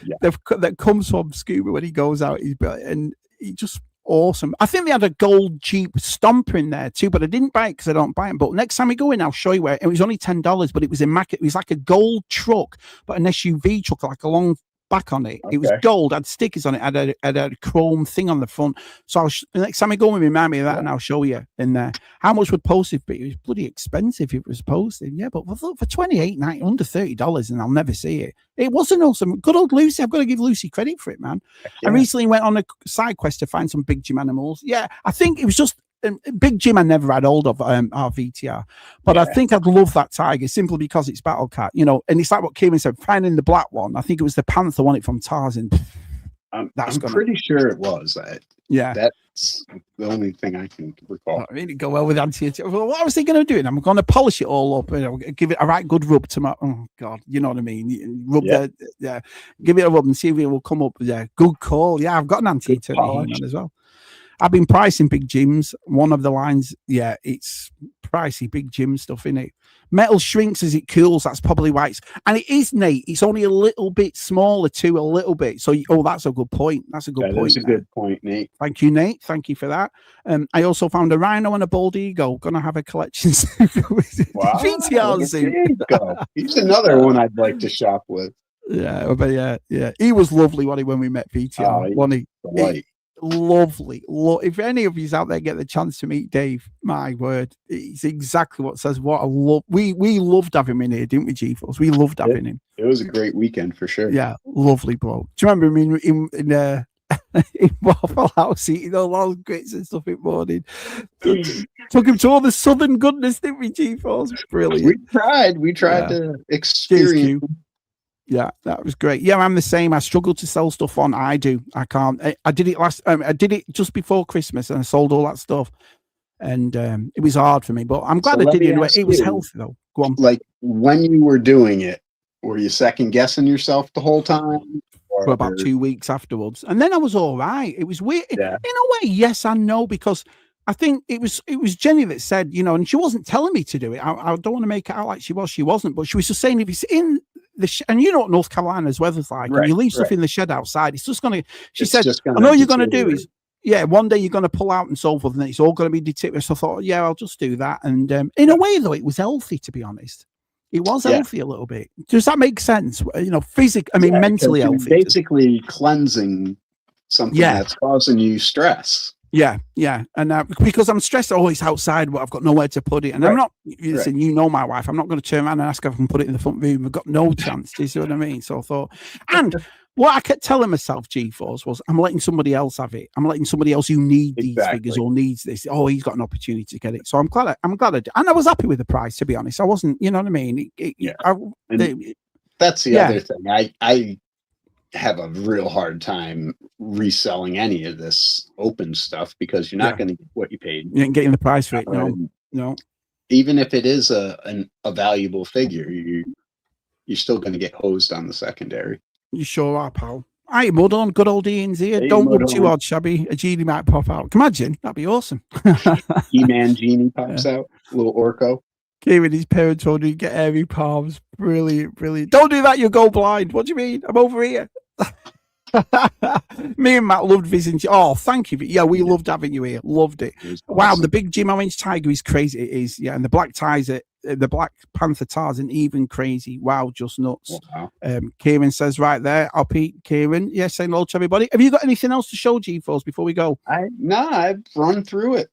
that comes from Scuba when he goes out, and he just awesome. I think they had a gold Jeep Stomper in there too, but I didn't buy it because I don't buy them. But next time we go in, I'll show you where. It was only $10, but it was immaculate. It was like a gold truck, but an SUV truck, like a long back on it. Okay. It was gold, had stickers on it, had a chrome thing on the front. So next time I go and remind me of that, and I'll show you in there. How much would postage be? It was bloody expensive if it was posted. Yeah, but for $28.90, under $30, and I'll never see it. It wasn't awesome. Good old Lucy. I've got to give Lucy credit for it, man. Yeah. I recently went on a side quest to find some Big Jim animals. Yeah, I think it was just Big Jim I never had hold of our VTR, but I think I'd love that tiger simply because it's Battle Cat, and it's like what Kieran said, finding the black one. I think it was the Panther one, it from Tarzan. I'm pretty sure it was that. Yeah, that's the only thing I can recall. I really go well with anti. Well, what was he going to do? I'm going to polish it all up, give it a right good rub to my. Oh God, you know what I mean? Rub give it a rub and see if it will come up. Yeah, good call. Yeah, I've got an anti-eternity as well. I've been pricing Big Jim's. One of the lines, it's pricey Big Jim stuff in it. Metal shrinks as it cools. That's probably why and it is, Nate. It's only a little bit smaller too, a little bit. So, that's a good point. That's a good point. That's a good point, Nate. Thank you, Nate. Thank you for that. I also found a rhino and a bald eagle. Gonna have a collection. Wow. VTR. He's another one I'd like to shop with. Yeah, but yeah. He was lovely when we met VTR. Lovely. If any of you's out there get the chance to meet Dave, my word, it's exactly what says what I love. We loved having him in here, didn't we, G-Force? We loved having him. It was a great weekend for sure. Yeah, lovely bloke. Do you remember him in Waffle House eating all those grits and stuff in the morning? Took him to all the southern goodness, didn't we, G-Force? Brilliant. We tried to experience. Yeah, that was great. Yeah, I'm the same. I struggle to sell stuff on. I do. I can't. I did it I did it just before Christmas, and I sold all that stuff, and it was hard for me. But I'm glad I did it. It was healthy though. Go on. Like when you were doing it, were you second guessing yourself the whole time? For about 2 weeks afterwards, and then I was all right. It was weird in a way. Yes and no, because I think it was Jenny that said, and she wasn't telling me to do it. I don't want to make it out like she wasn't, but she was just saying if it's in and what North Carolina's weather's like, and you leave stuff in the shed outside, it's just gonna. She said, "I know you're gonna do is yeah, one day you're going to pull out and so forth, and it's all going to be determined. So I thought, yeah, I'll just do that. And in a way, though, it was healthy, to be honest. It was healthy a little bit. Does that make sense? You know, physically, I mean, mentally healthy. Basically cleansing something that's causing you stress. Yeah, yeah. And because I'm stressed, it's outside, but I've got nowhere to put it. And I'm not, listen, you know my wife, I'm not going to turn around and ask her if I can put it in the front room. I've got no chance. Do you see what I mean? So I thought, and what I kept telling myself, Gforce, was I'm letting somebody else have it. I'm letting somebody else who needs these figures or needs this. Oh, he's got an opportunity to get it. So I'm glad I did. And I was happy with the price, to be honest. I wasn't, you know what I mean? That's the other thing. I have a real hard time reselling any of this open stuff because you're not going to get what you paid. You ain't getting the price for it. No. Even if it is a valuable figure, you're still going to get hosed on the secondary. You sure are, pal. Hey, mud on, good old Ian's here. Don't look too hard, Shabby. A genie might pop out. Can you imagine? That'd be awesome. He-Man genie pops out. A little Orko. Kieran, his parents told you get hairy palms. Brilliant, brilliant. Don't do that, you'll go blind. What do you mean? I'm over here. Me and Matt loved visiting you. Oh, thank you. Yeah, we loved having you here. Loved it. Wow, the big Jim Orange Tiger is crazy. It is, yeah. And the Black Tiger, the Black Panther Tarzan, even crazy. Wow, just nuts. Wow. Kieran says right there, I'll Pete Kieran. Yeah, saying hello to everybody. Have you got anything else to show, Gforce, before we go? I've run through it.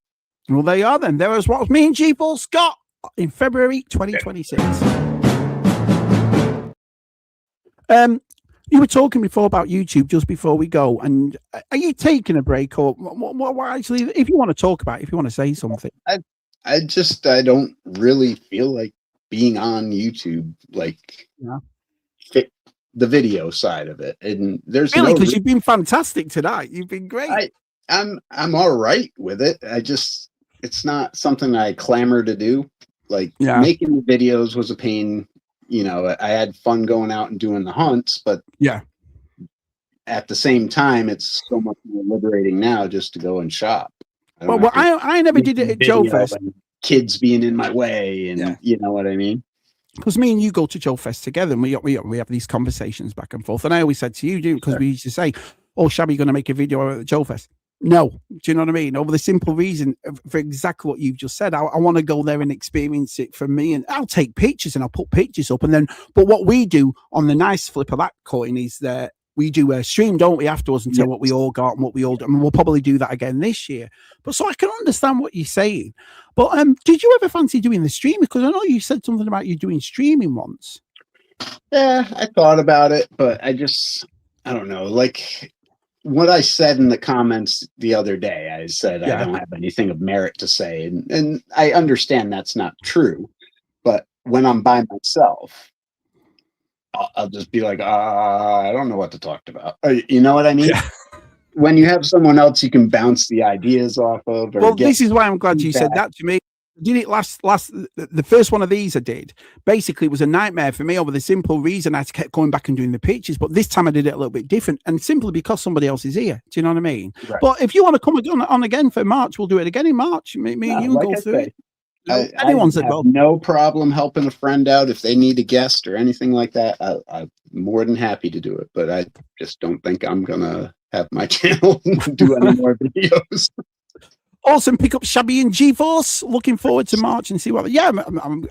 Well, there you are then. There was what me and Gforce got in February 2026. You were talking before about YouTube just before we go, and are you taking a break or what actually, if you want to talk about it, if you want to say something? I don't really feel like being on YouTube, like fit the video side of it. And there's really, because you've been fantastic tonight. You've been great. I'm all right with it. It's not something I clamor to do. Like making the videos was a pain. You know, I had fun going out and doing the hunts, but at the same time, it's so much more liberating now just to go and shop. I never did it at Joe Fest. Kids being in my way, and you know what I mean? Because me and you go to Joe Fest together, and we have these conversations back and forth. And I always said to you, because we used to say, "Oh, Shabby, going to make a video at the Joe Fest." No, do you know what I mean? Over the simple reason for exactly what you've just said. I want to go there and experience it for me, and I'll take pictures and I'll put pictures up. And then, but what we do on the nice flip of that coin is that we do a stream, don't we, afterwards and tell what we all got and what we all do. And we'll probably do that again this year. But so I can understand what you're saying. But did you ever fancy doing the stream? Because I know you said something about you doing streaming once. Yeah, I thought about it, but I don't know, like what I said in the comments the other day. I said I don't have anything of merit to say, and I understand that's not true. But when I'm by myself, I'll just be like, I don't know what to talk about. You know what I mean? Yeah. When you have someone else you can bounce the ideas off of. Well, this is why I'm glad you said that to me. I did it the first one of these I did basically was a nightmare for me over the simple reason I kept going back and doing the pictures, but this time I did it a little bit different, and simply because somebody else is here. Do you know what I mean? Right. But if you want to come on again for March, we'll do it again in March. Me and you can go through it. Anyone's I have no problem helping a friend out if they need a guest or anything like that. I'm more than happy to do it, but I just don't think I'm gonna have my channel do any more videos. Awesome. Pick up Shabby and Gforce. Looking forward to March and see what. Yeah,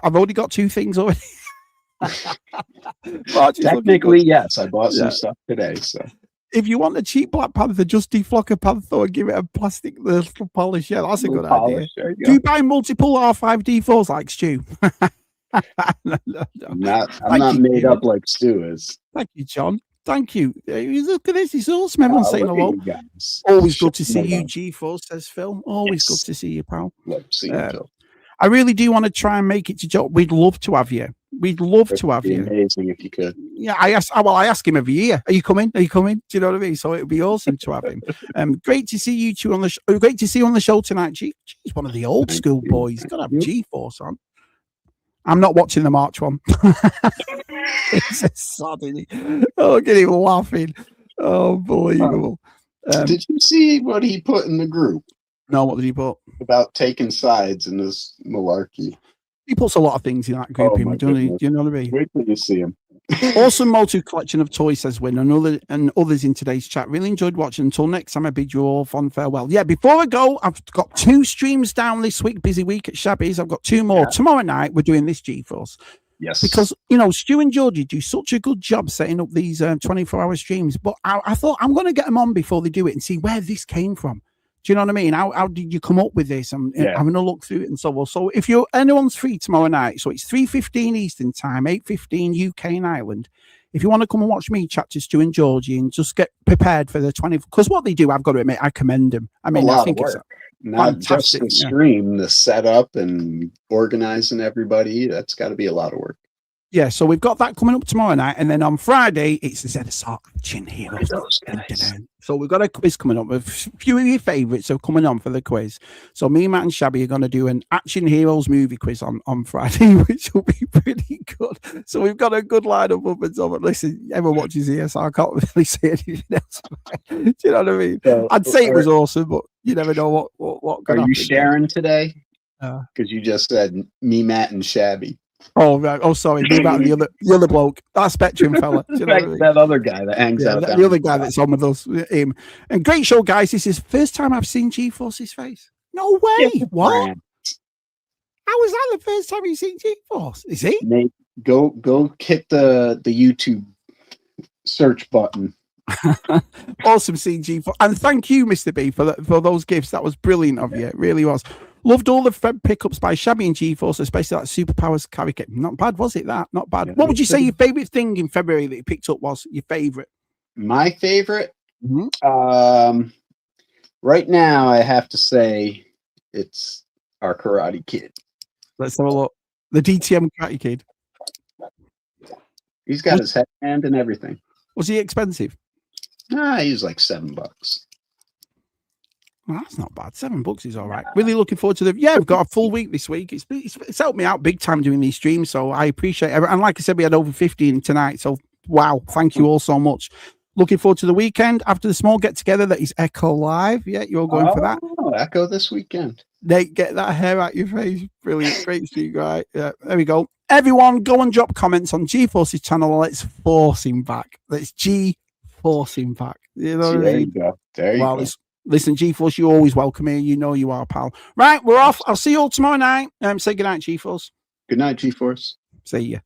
I've already got 2 things already. Technically, yes. I bought some stuff today. So if you want a cheap Black Panther, just deflock a Panther and give it a plastic little polish. Yeah, that's a good idea. Do you buy multiple R5D4s like Stu? I'm not made up like Stu is. Thank you, John. Thank you. Look at this. It's awesome. Everyone's saying hello. Always good to see you, Gforce, says Phil. Always good to see you, pal. Love to see you, Phil. I really do want to try and make it to Joe. We'd love to have you. We'd love to have you. Amazing if you could. Yeah, I ask him every year. Are you coming? Are you coming? Do you know what I mean? So it would be awesome to have him. Great to see you two on the show. Great to see you on the show tonight. He's one of the old school boys. Got to have Gforce on. I'm not watching the March one. It's a sod, isn't he? Oh, look at him laughing. Oh, unbelievable. Did you see what he put in the group? No, what did he put? About taking sides in this malarkey. He puts a lot of things in that group, doesn't he? Do you know what I mean? Wait till you see him. Awesome multi collection of toys, says Win, and others in today's chat. Really enjoyed watching. Until next time, I bid you all fond farewell. Yeah, before I go, I've got 2 streams down this week. Busy week at Shabby's. I've got 2 more. Yeah. Tomorrow night, we're doing this Gforce. Yes. Because, Stu and Georgie do such a good job setting up these 24-hour streams. But I thought I'm going to get them on before they do it and see where this came from. Do you know what I mean? How did you come up with this? I'm having a look through it and so on. So if anyone's free tomorrow night, so it's 3:15 Eastern time, 8:15 UK and Ireland. If you want to come and watch me chat to Stu and Georgie and just get prepared for the 20, because what they do, I've got to admit, I commend them. I mean, I think it's not just the stream, the setup and organizing everybody. That's got to be a lot of work. Yeah, so we've got that coming up tomorrow night, and then on Friday it's the ZSR Action Heroes. So we've got a quiz coming up. A few of your favourites are coming on for the quiz. So me, Matt, and Shabby are going to do an Action Heroes movie quiz on Friday, which will be pretty good. So we've got a good lineup up and so. But listen, everyone watches ESR, I can't really say anything else. Do you know what I mean? So, I'd say it was awesome, but you never know what are you sharing today? Because you just said me, Matt, and Shabby. Oh right! Oh, sorry. About the other bloke, that Spectrum fella. You know I mean? That other guy that hangs out. The other guy that's on with us. Him. And great show, guys. This is the first time I've seen Gforce's face. No way! What? How was that the first time you've seen Gforce? Is he? Nate, go hit the YouTube search button. Awesome seeing Gforce, and thank you, Mr. B, for those gifts. That was brilliant of you. It really was. Loved all the FEB pickups by Shabby and Gforce, especially that Superpowers carry kit. Not bad, was it? That not bad. What would you say your favorite thing in February that you picked up was? Your favorite? My favorite? Right now, I have to say it's our Karate Kid. Let's have a look. The DTM Karate Kid. He's got his headband and everything. Was he expensive? He's like $7. Well, that's not bad. $7 is all right. Really looking forward to we've got a full week this week. It's helped me out big time doing these streams, so I appreciate it. And like I said, we had over 15 tonight, so wow, thank you all so much. Looking forward to the weekend after the small get together that is Echo Live. Yeah, you're going for that. Echo this weekend. Nate, get that hair out your face. Brilliant, great stream, right? Yeah, there we go. Everyone, go and drop comments on Gforce's channel. Let's force him back. Let's G-force him back. You know what I mean? There you go. Listen, Gforce, you're always welcome here. You know you are, pal. Right, we're off. I'll see you all tomorrow night. Say good night, Gforce. Good night, Gforce. See ya.